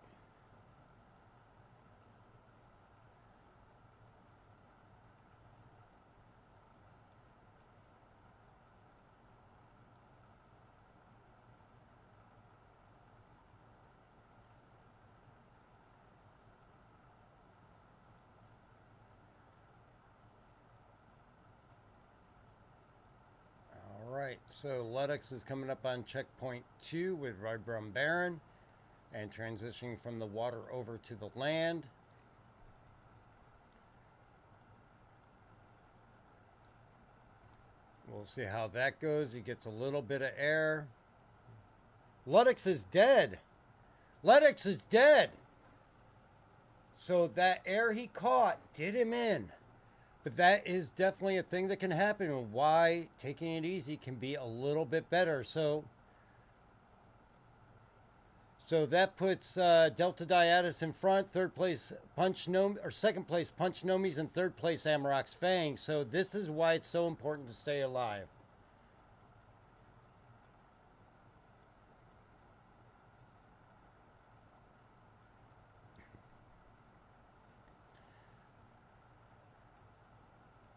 Alright, so Ludex is coming up on checkpoint 2 with Rydbrum Baron and transitioning from the water over to the land. We'll see how that goes. He gets a little bit of air. Ludex is dead. Ludex is dead. So that air he caught did him in. But that is definitely a thing that can happen, and why taking it easy can be a little bit better. So that puts Delta Diatus in front, third place Punch Nomi, or second place Punch Nomis, and third place Amarok's Fang. So this is why it's so important to stay alive.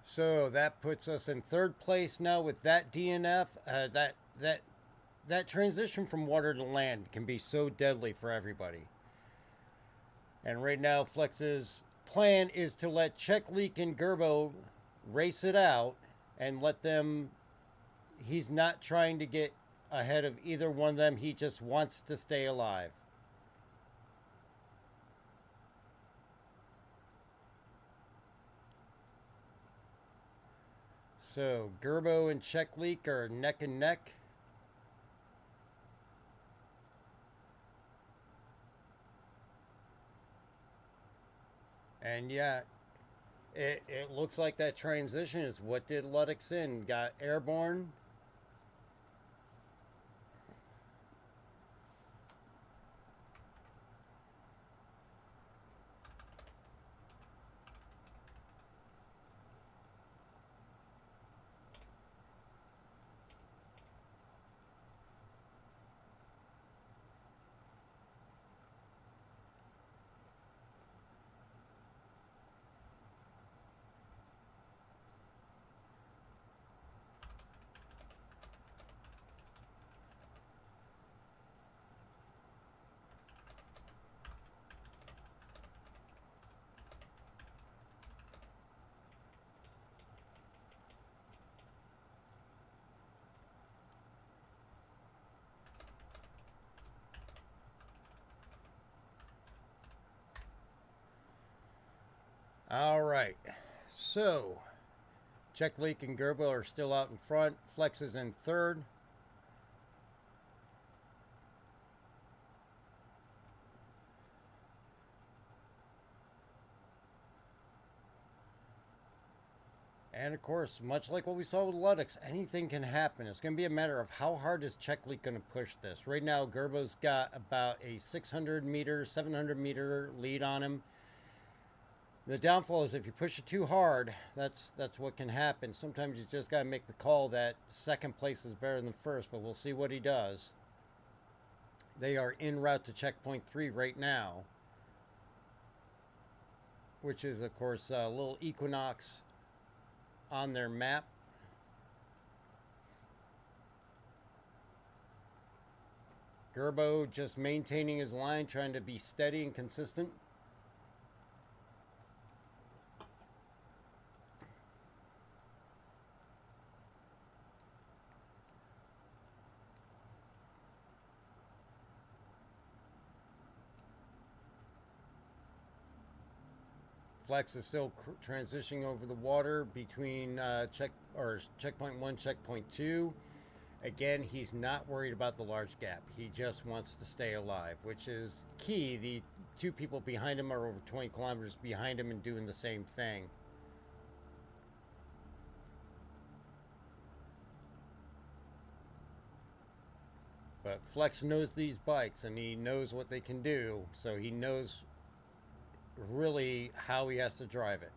So that puts us in third place now with that DNF. That transition from water to land can be so deadly for everybody. And right now, Flex's plan is to let Check Leak and Gerbo race it out and let them. He's not trying to get ahead of either one of them. He just wants to stay alive. So Gerbo and Check Leak are neck and neck. And yeah, it looks like that transition is what did Ludex in. Got airborne. All right, so Check Leak and Gerbo are still out in front. Flex is in third. And of course, much like what we saw with Ludex, anything can happen. It's going to be a matter of how hard is Check Leak going to push this. Right now, Gerbo's got about a 600 meter, 700 meter lead on him. The downfall is if you push it too hard, that's what can happen. Sometimes you just got to make the call that second place is better than first, but we'll see what he does. They are en route to checkpoint 3 right now, which is, of course, a little equinox on their map. Gerbo just maintaining his line, trying to be steady and consistent. Flex is still transitioning over the water between checkpoint 1, checkpoint 2. Again, he's not worried about the large gap. He just wants to stay alive, which is key. The two people behind him are over 20 kilometers behind him and doing the same thing. But Flex knows these bikes and he knows what they can do, so he knows really how he has to drive it.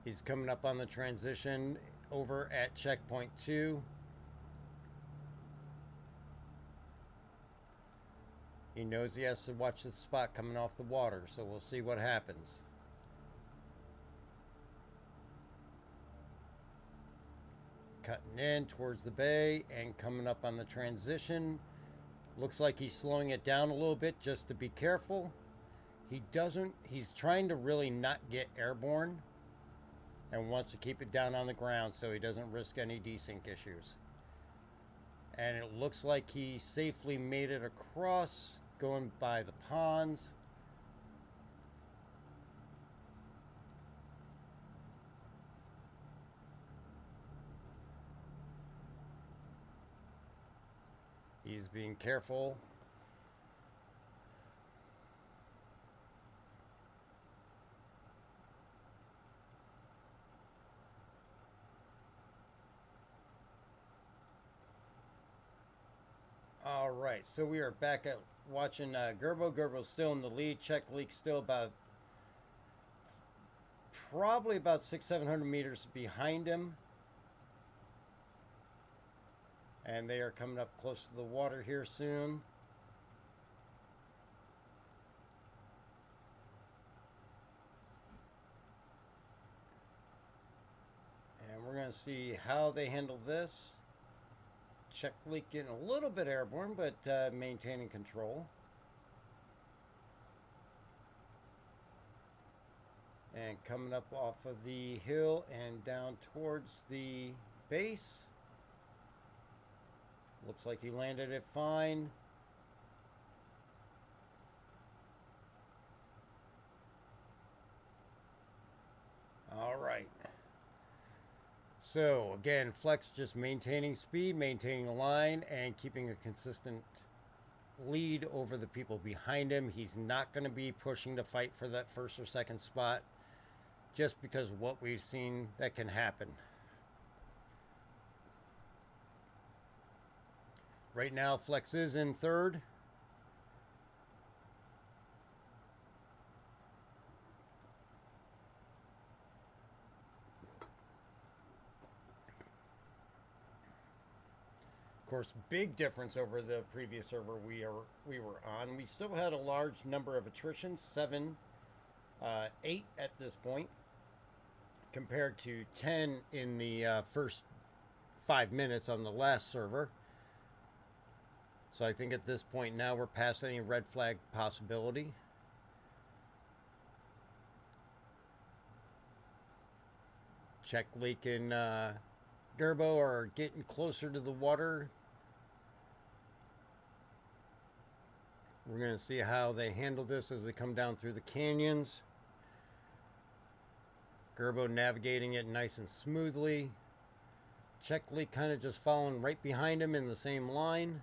He's coming up on the transition over at checkpoint 2. He knows he has to watch the spot coming off the water, so we'll see what happens. Cutting in towards the bay and coming up on the transition. Looks like he's slowing it down a little bit just to be careful. He's trying to really not get airborne and wants to keep it down on the ground so he doesn't risk any desync issues. And it looks like he safely made it across, going by the ponds. He's being careful. All right, so we are back at watching Gerbo. Gerbo's still in the lead. Check Leak still probably about 600-700 meters behind him. And they are coming up close to the water here soon. And we're going to see how they handle this. Check Leak getting a little bit airborne, but maintaining control. And coming up off of the hill and down towards the base. Looks like he landed it fine. All right. So again, Flex just maintaining speed, maintaining a line, and keeping a consistent lead over the people behind him. He's not going to be pushing to fight for that first or second spot just because of what we've seen that can happen. Right now, Flex is in third. Of course, big difference over the previous server we were on. We still had a large number of attritions, 8 at this point, compared to 10 in the first 5 minutes on the last server. So I think at this point now we're past any red flag possibility. Check Leak and Gerbo are getting closer to the water. We're going to see how they handle this as they come down through the canyons. Gerbo navigating it nice and smoothly. Checkly kind of just following right behind him in the same line.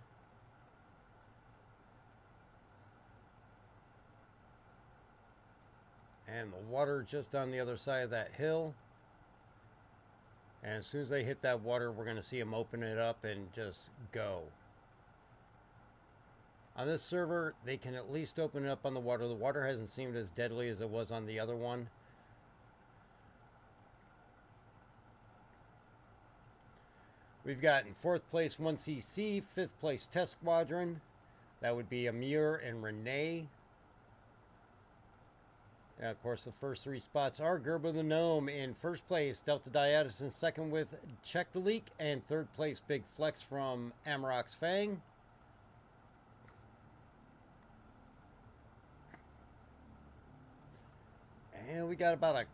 And the water just on the other side of that hill. And as soon as they hit that water, we're going to see them open it up and just go. On this server, they can at least open it up on the water. The water hasn't seemed as deadly as it was on the other one. We've got in 4th place 1CC, 5th place Test Squadron. That would be Amir and Renee. And of course, the first 3 spots are Gerbo the Gnome in 1st place, Delta Diatus in 2nd with Check the Leak, and 3rd place Big Flex from Amarok's Fang. And we got about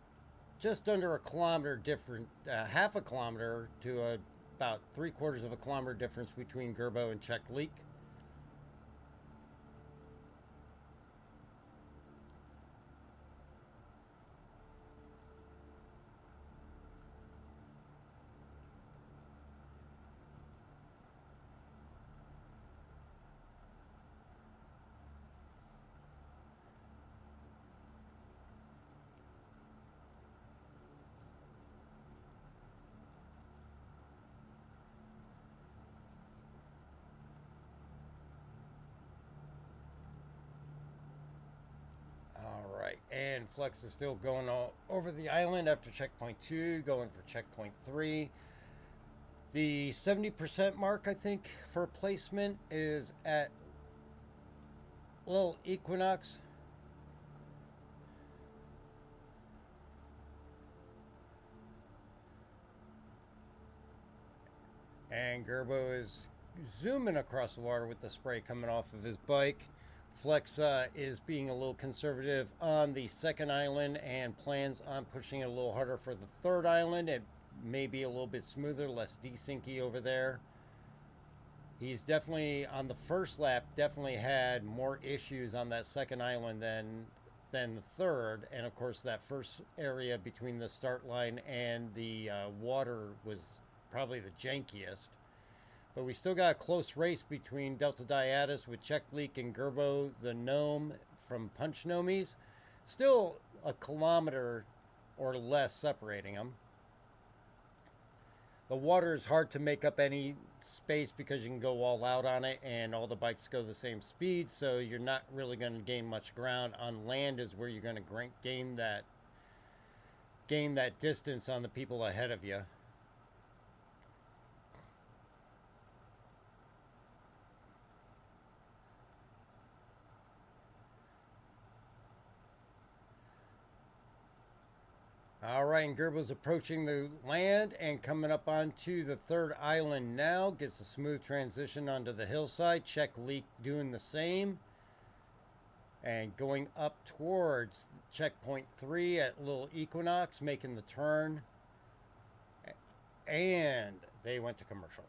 just under a kilometer different, half a kilometer to about 3/4 of a kilometer difference between Gerbo and Check Leak. And Flex is still going all over the island after checkpoint 2, going for checkpoint 3. The 70% mark, I think, for placement is at Little Equinox. And Gerbo is zooming across the water with the spray coming off of his bike. Flex is being a little conservative on the 2nd island and plans on pushing it a little harder for the 3rd island. It may be a little bit smoother, less desyncy over there. He's definitely, on the 1st lap, definitely had more issues on that 2nd island than the 3rd. And of course, that first area between the start line and the water was probably the jankiest. But we still got a close race between Delta Diatus with Check Leak and Gerbo the Gnome from Punch Gnomies. Still a kilometer or less separating them. The water is hard to make up any space because you can go all out on it and all the bikes go the same speed, so you're not really going to gain much ground. On land is where you're going to gain that distance on the people ahead of you. All right, and Gerbo's approaching the land and coming up onto the 3rd island now. Gets a smooth transition onto the hillside. Check Leak doing the same. And going up towards checkpoint 3 at Little Equinox, making the turn. And they went to commercial.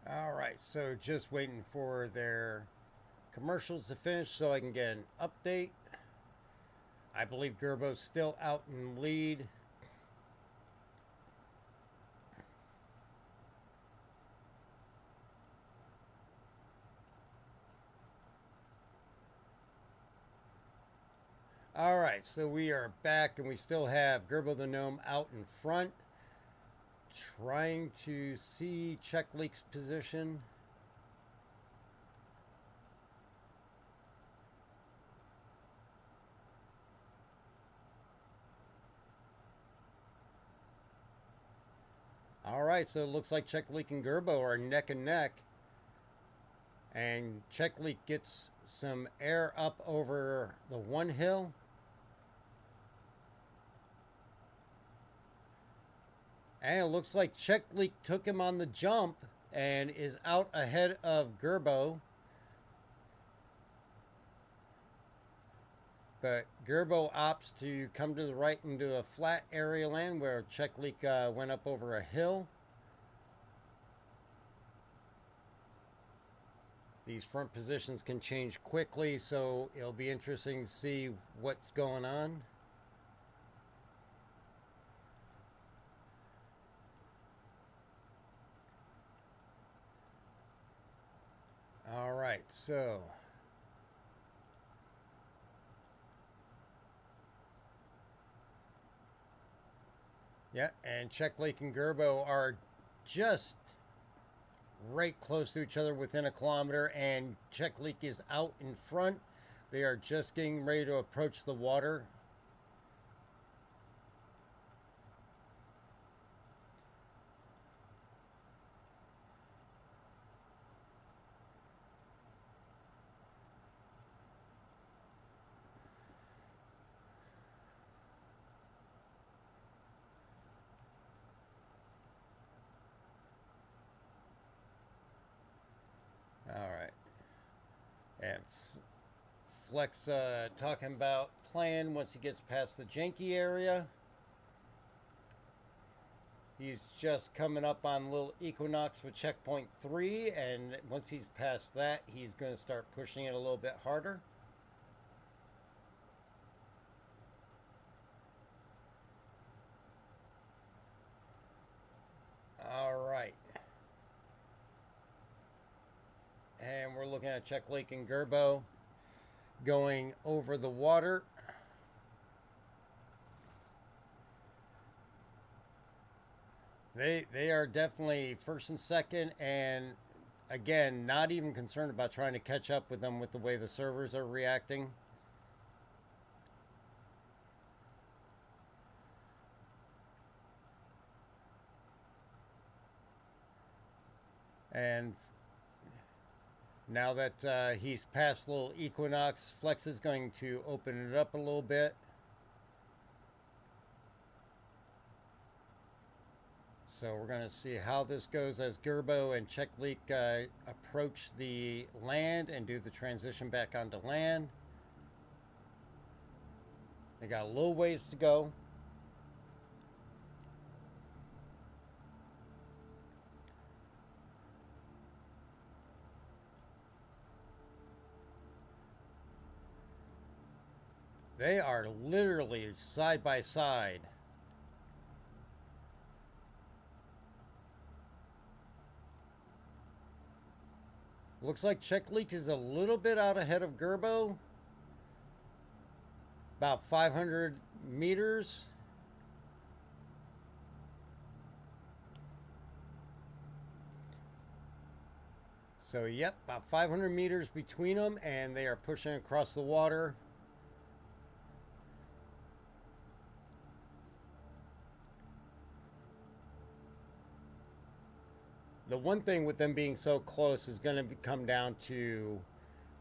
All right, so just waiting for their commercials to finish so I can get an update. I believe Gerbo's still out in lead. All right, so we are back and we still have Gerbo the Gnome out in front. trying to see Check Leak's position. All right, so it looks like Check Leak and Gerbo are neck and neck. And Check Leak gets some air up over the one hill. And it looks like Check Leak took him on the jump and is out ahead of Gerbo. But Gerbo opts to come to the right into a flat area land where Check Leak went up over a hill. These front positions can change quickly, so it'll be interesting to see what's going on. All right, so yeah, and Check Leak and Gerbo are just right close to each other within a kilometer, and Check Leak is out in front. They are just getting ready to approach the water. All right. And Flex talking about plan once he gets past the janky area. He's just coming up on Little Equinox with checkpoint 3, and once he's past that, he's going to start pushing it a little bit harder. All right. And we're looking at Check Leak and Gerbo going over the water. They are definitely first and second, and again, not even concerned about trying to catch up with them with the way the servers are reacting. And now that he's past Little Equinox, Flex is going to open it up a little bit. So we're going to see how this goes as Gerbo and Check Leak approach the land and do the transition back onto land. They got a little ways to go. They are literally side by side. Looks like Check Leak is a little bit out ahead of Gerbo. About 500 meters. So, yep, about 500 meters between them, and they are pushing across the water. The one thing with them being so close is going to come down to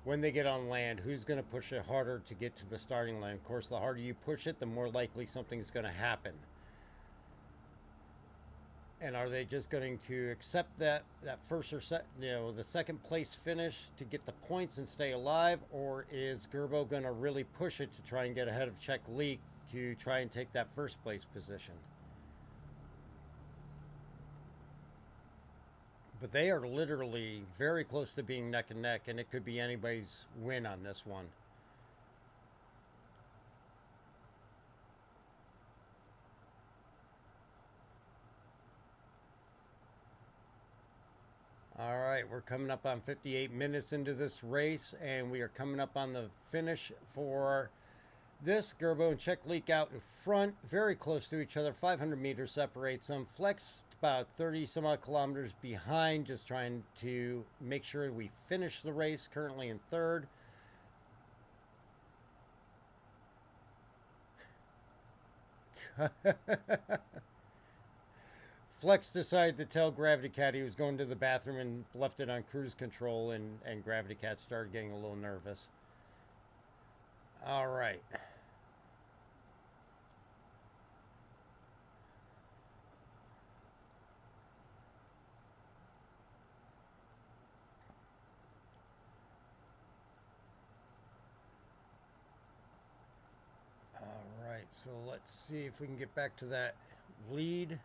when they get on land, who's going to push it harder to get to the starting line. Of course, the harder you push it, the more likely something's going to happen. And are they just going to accept that first or the second place finish to get the points and stay alive, or is Gerbo going to really push it to try and get ahead of Check Leak to try and take that first place position? But they are literally very close to being neck and neck, and it could be anybody's win on this one. All right, we're coming up on 58 minutes into this race, and we are coming up on the finish for this. Gerbo and Check Leak out in front, very close to each other. 500 meters separates them. Flex about 30 some odd kilometers behind, just trying to make sure we finish the race. Currently in third. Flex decided to tell Gravity Cat he was going to the bathroom and left it on cruise control, and Gravity Cat started getting a little nervous. All right. All right, so let's see if we can get back to that lead.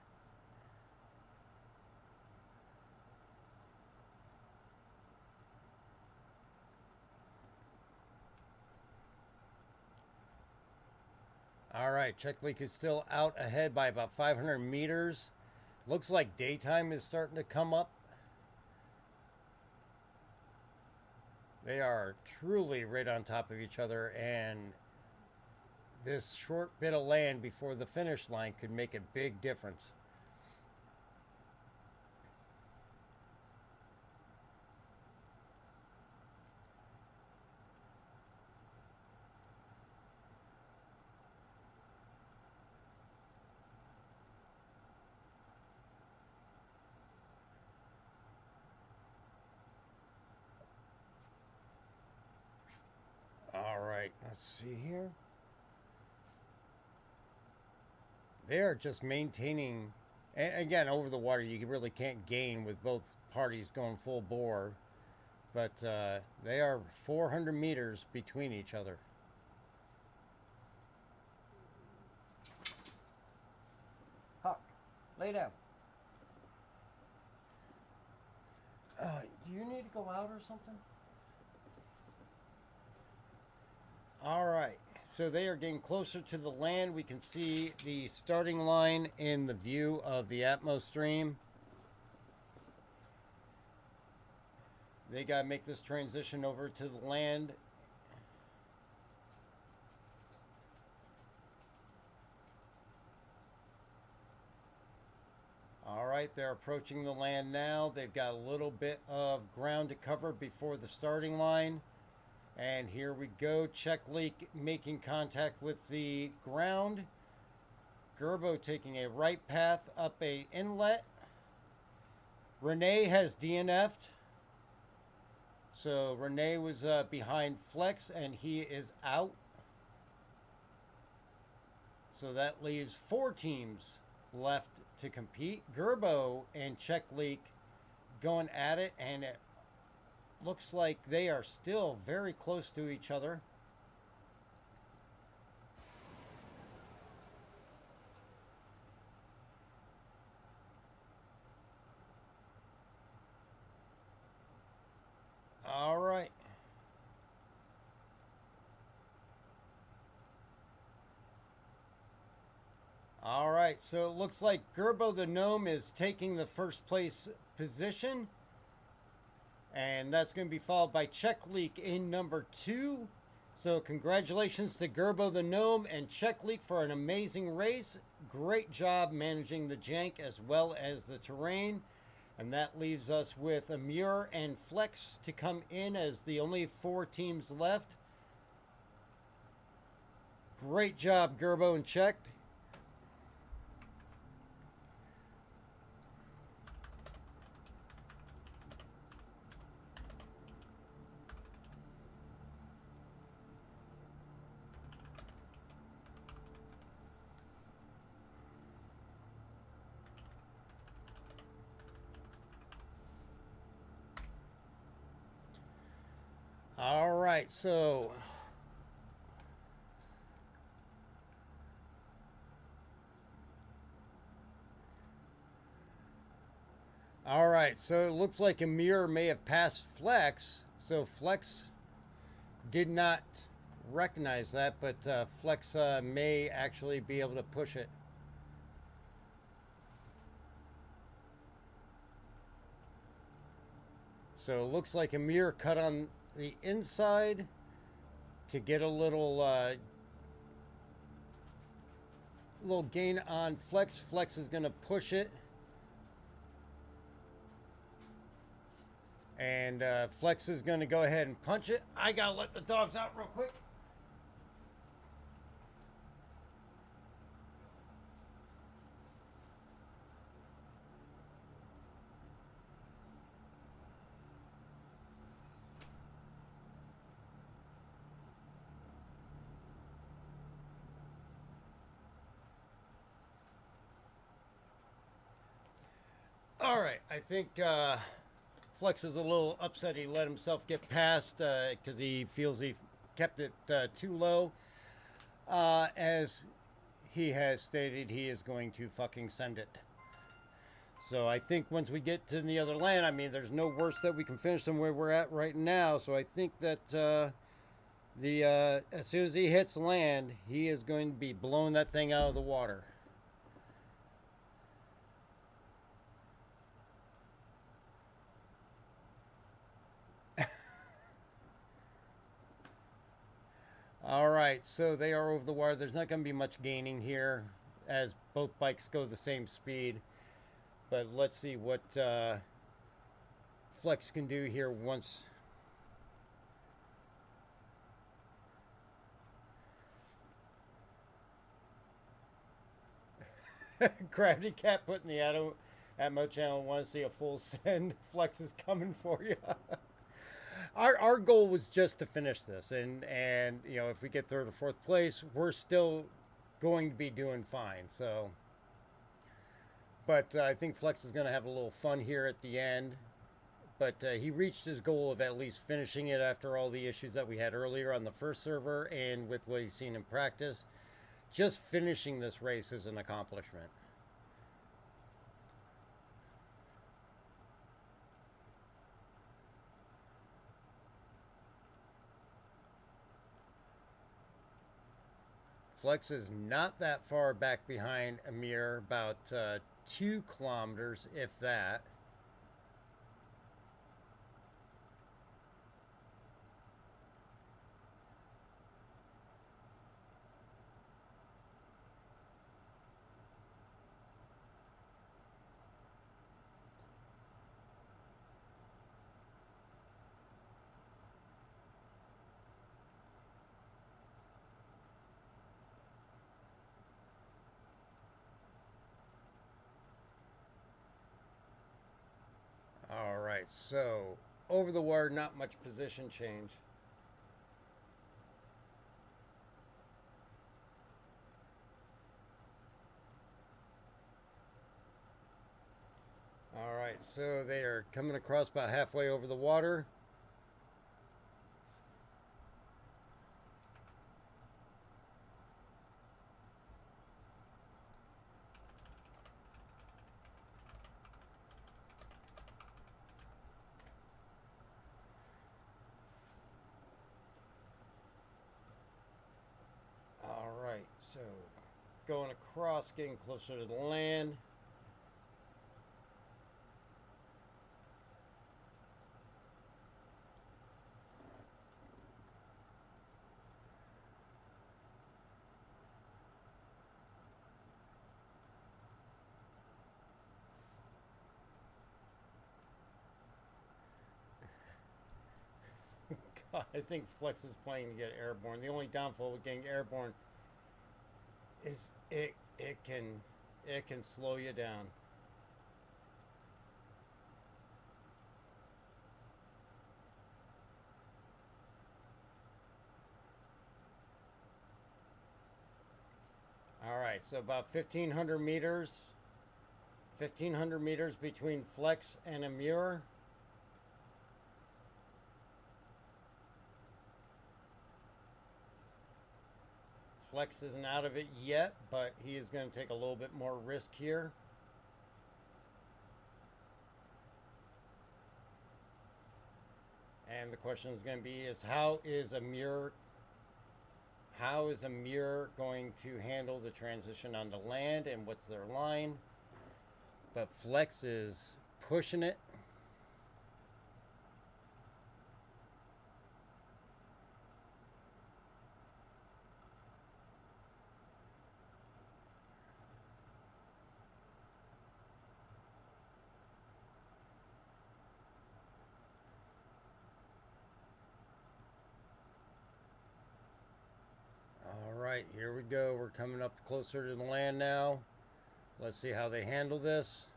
All right, Check Leak is still out ahead by about 500 meters. Looks like daytime is starting to come up. They are truly right on top of each other, and this short bit of land before the finish line could make a big difference. All right, let's see here. They are just maintaining, and again, over the water, you really can't gain with both parties going full bore, but they are 400 meters between each other. Hawk, lay down. Do you need to go out or something? All right, so they are getting closer to the land. We can see the starting line in the view of the Atmos stream. They got to make this transition over to the land. All right, they're approaching the land now. They've got a little bit of ground to cover before the starting line. And here we go. Check Leak making contact with the ground. Gerbo taking a right path up a inlet. Renee has DNF'd. So Renee was behind Flex, and he is out. So that leaves 4 teams left to compete. Gerbo and Check Leak going at it, and it looks like they are still very close to each other. All right. All right, so it looks like Gerbo the Gnome is taking the first place position. And that's going to be followed by Check Leak in number 2. So congratulations to Gerbo the Gnome and Check Leak for an amazing race. Great job managing the jank as well as the terrain. And that leaves us with Amur and Flex to come in as the only 4 teams left. Great job, Gerbo and Check. All right, so it looks like Amir may have passed Flex. So Flex did not recognize that, but Flex may actually be able to push it. So it looks like Amir cut on the inside to get a little gain on Flex. Flex is going to push it. And Flex is going to go ahead and punch it. I got to let the dogs out real quick. All right, I think Flex is a little upset he let himself get past because he feels he kept it too low. As he has stated, he is going to fucking send it. So I think once we get to the other land, I mean, there's no worse that we can finish than where we're at right now. So I think that as soon as he hits land, he is going to be blowing that thing out of the water. All right, so they are over the wire. There's not going to be much gaining here as both bikes go the same speed. But let's see what Flex can do here once. Gravity Cat putting the Atmo channel. Want to see a full send. Flex is coming for you. Our goal was just to finish this, and you know, if we get third or fourth place, we're still going to be doing fine. So, but I think Flex is going to have a little fun here at the end. But he reached his goal of at least finishing it after all the issues that we had earlier on the first server, and with what he's seen in practice, just finishing this race is an accomplishment. Flex is not that far back behind Amir, about 2 kilometers, if that. All right, so over the wire, not much position change. All right, so they are coming across about halfway over the water. All right, so going across, getting closer to the land. God, I think Flex is playing to get airborne. The only downfall with getting airborne is it can slow you down. All right, so about 1,500 meters. 1,500 meters between Flex and Amur. Flex isn't out of it yet, but he is going to take a little bit more risk here. And the question is going to be how is Amur going to handle the transition onto land, and what's their line? But Flex is pushing it. right, here we go. We're coming up closer to the land now. Let's see how they handle this.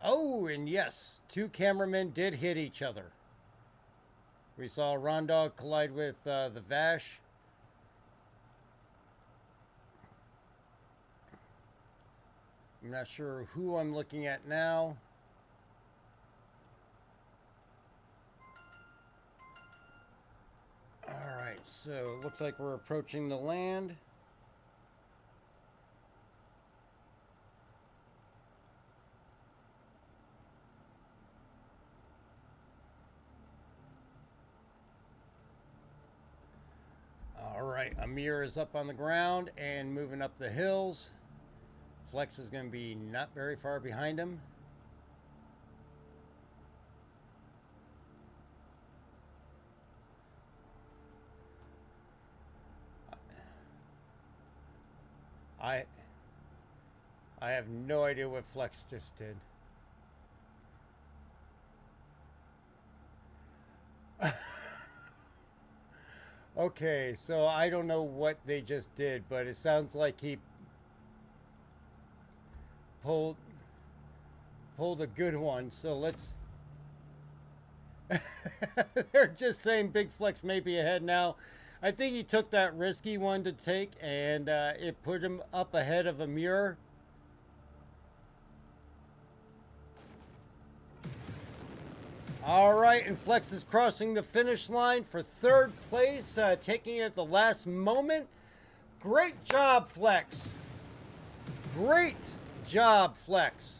Oh, and yes, two cameramen did hit each other. We saw Rondog collide with the Vash. I'm not sure who I'm looking at now. All right, so it looks like we're approaching the land. All right, Amir is up on the ground and moving up the hills. Flex is going to be not very far behind him. I have no idea what Flex just did. Okay, so I don't know what they just did, but it sounds like he pulled a good one. So let's they're just saying Big Flex may be ahead now. I think he took that risky one to take, and it put him up ahead of Amir. All right, and Flex is crossing the finish line for third place, taking it at the last moment. Great job, Flex. Great job, Flex.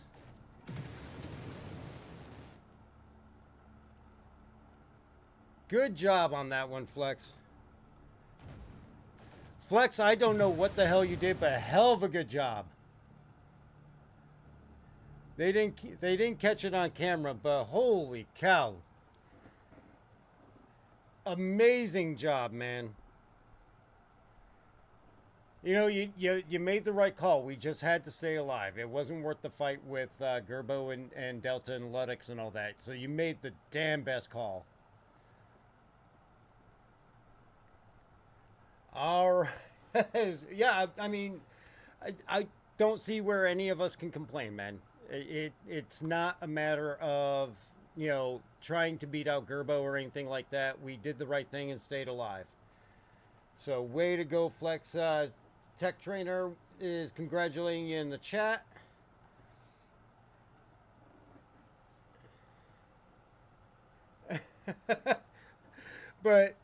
Good job on that one, Flex. Flex, I don't know what the hell you did, but a hell of a good job. They didn't catch it on camera, but holy cow. Amazing job, man. You know, you made the right call. We just had to stay alive. It wasn't worth the fight with Gerbo and Delta and Ludex and all that. So you made the damn best call. All right. Yeah, I mean, I don't see where any of us can complain, man. It's not a matter of, you know, trying to beat out Gerbo or anything like that. We did the right thing and stayed alive. So way to go, Flex. Tech Trainer is congratulating you in the chat. But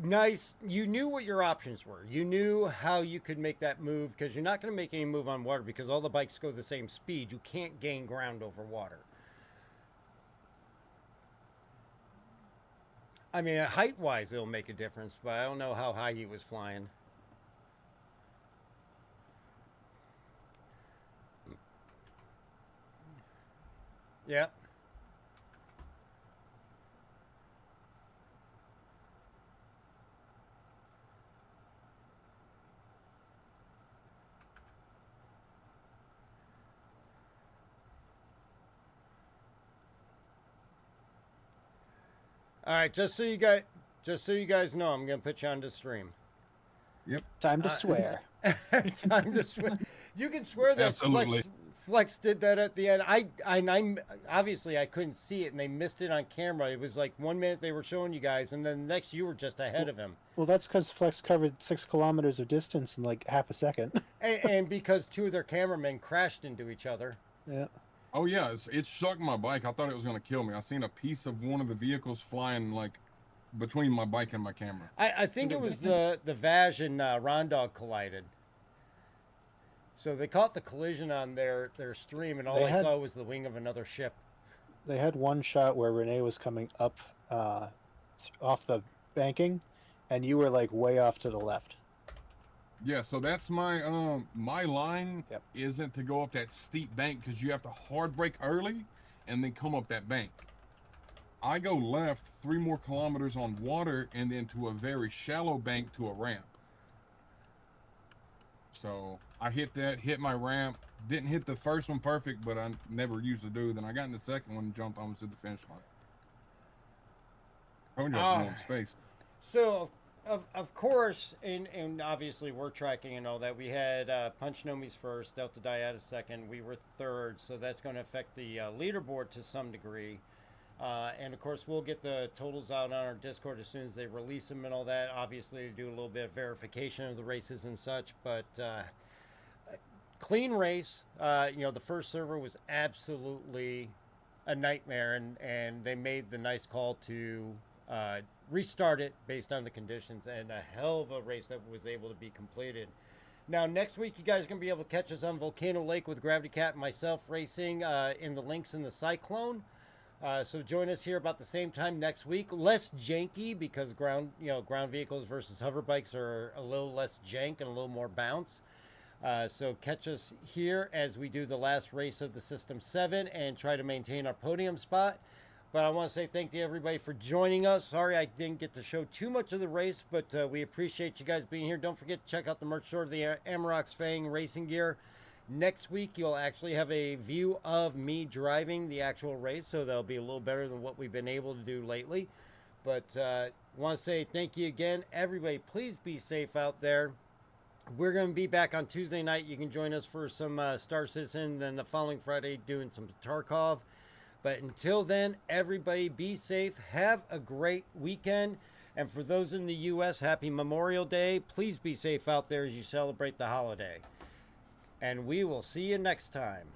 nice. You knew what your options were. You knew how you could make that move, because you're not going to make any move on water because all the bikes go the same speed. You can't gain ground over water. I mean, height-wise, it'll make a difference, but I don't know how high he was flying. Yep. All right, just so you guys know, I'm gonna put you on the stream. Yep. Time to swear. Time to swear. You can swear that Absolutely. Flex did that at the end. I'm obviously I couldn't see it, and they missed it on camera. It was like 1 minute they were showing you guys, and then the next you were just ahead of him. Well, that's because Flex covered 6 kilometers of distance in like half a second. And because two of their cameramen crashed into each other. Yeah. Oh yeah, it shook my bike. I thought it was gonna kill me. I seen a piece of one of the vehicles flying like between my bike and my camera. I think it was the Vaj and Rondog collided. So they caught the collision on their stream, and all I saw was the wing of another ship. They had one shot where Renee was coming up off the banking, and you were like way off to the left. Yeah, so that's my my line isn't to go up that steep bank because you have to hard brake early and then come up that bank. I go left 3 more kilometers on water and then to a very shallow bank to a ramp. So I hit that, hit my ramp, didn't hit the first one perfect, but I never usually do. Then I got in the second one and jumped almost to the finish line. Told you I was in space. So, of course, and obviously we're tracking and all that. We had Punch Nomis first, Delta Dyad second. We were third, so that's going to affect the leaderboard to some degree. And of course, we'll get the totals out on our Discord as soon as they release them and all that. Obviously, do a little bit of verification of the races and such, but clean race. You know, the first server was absolutely a nightmare, and they made the nice call to restart it based on the conditions, and a hell of a race that was able to be completed. Now, next week, you guys are going to be able to catch us on Volcano Lake with Gravity Cat and myself racing in the Lynx and the Cyclone. So join us here about the same time next week. Less janky because ground vehicles versus hover bikes are a little less jank and a little more bounce. So catch us here as we do the last race of the System 7 and try to maintain our podium spot. But I want to say thank you everybody for joining us. Sorry I didn't get to show too much of the race, but we appreciate you guys being here. Don't forget to check out the merch store of the Amarok's Fang racing gear. Next week, you'll actually have a view of me driving the actual race, so that'll be a little better than what we've been able to do lately. But want to say thank you again. Everybody, please be safe out there. We're going to be back on Tuesday night. You can join us for some Star Citizen, then the following Friday doing some Tarkov. But until then, everybody be safe. Have a great weekend. And for those in the U.S., happy Memorial Day. Please be safe out there as you celebrate the holiday. And we will see you next time.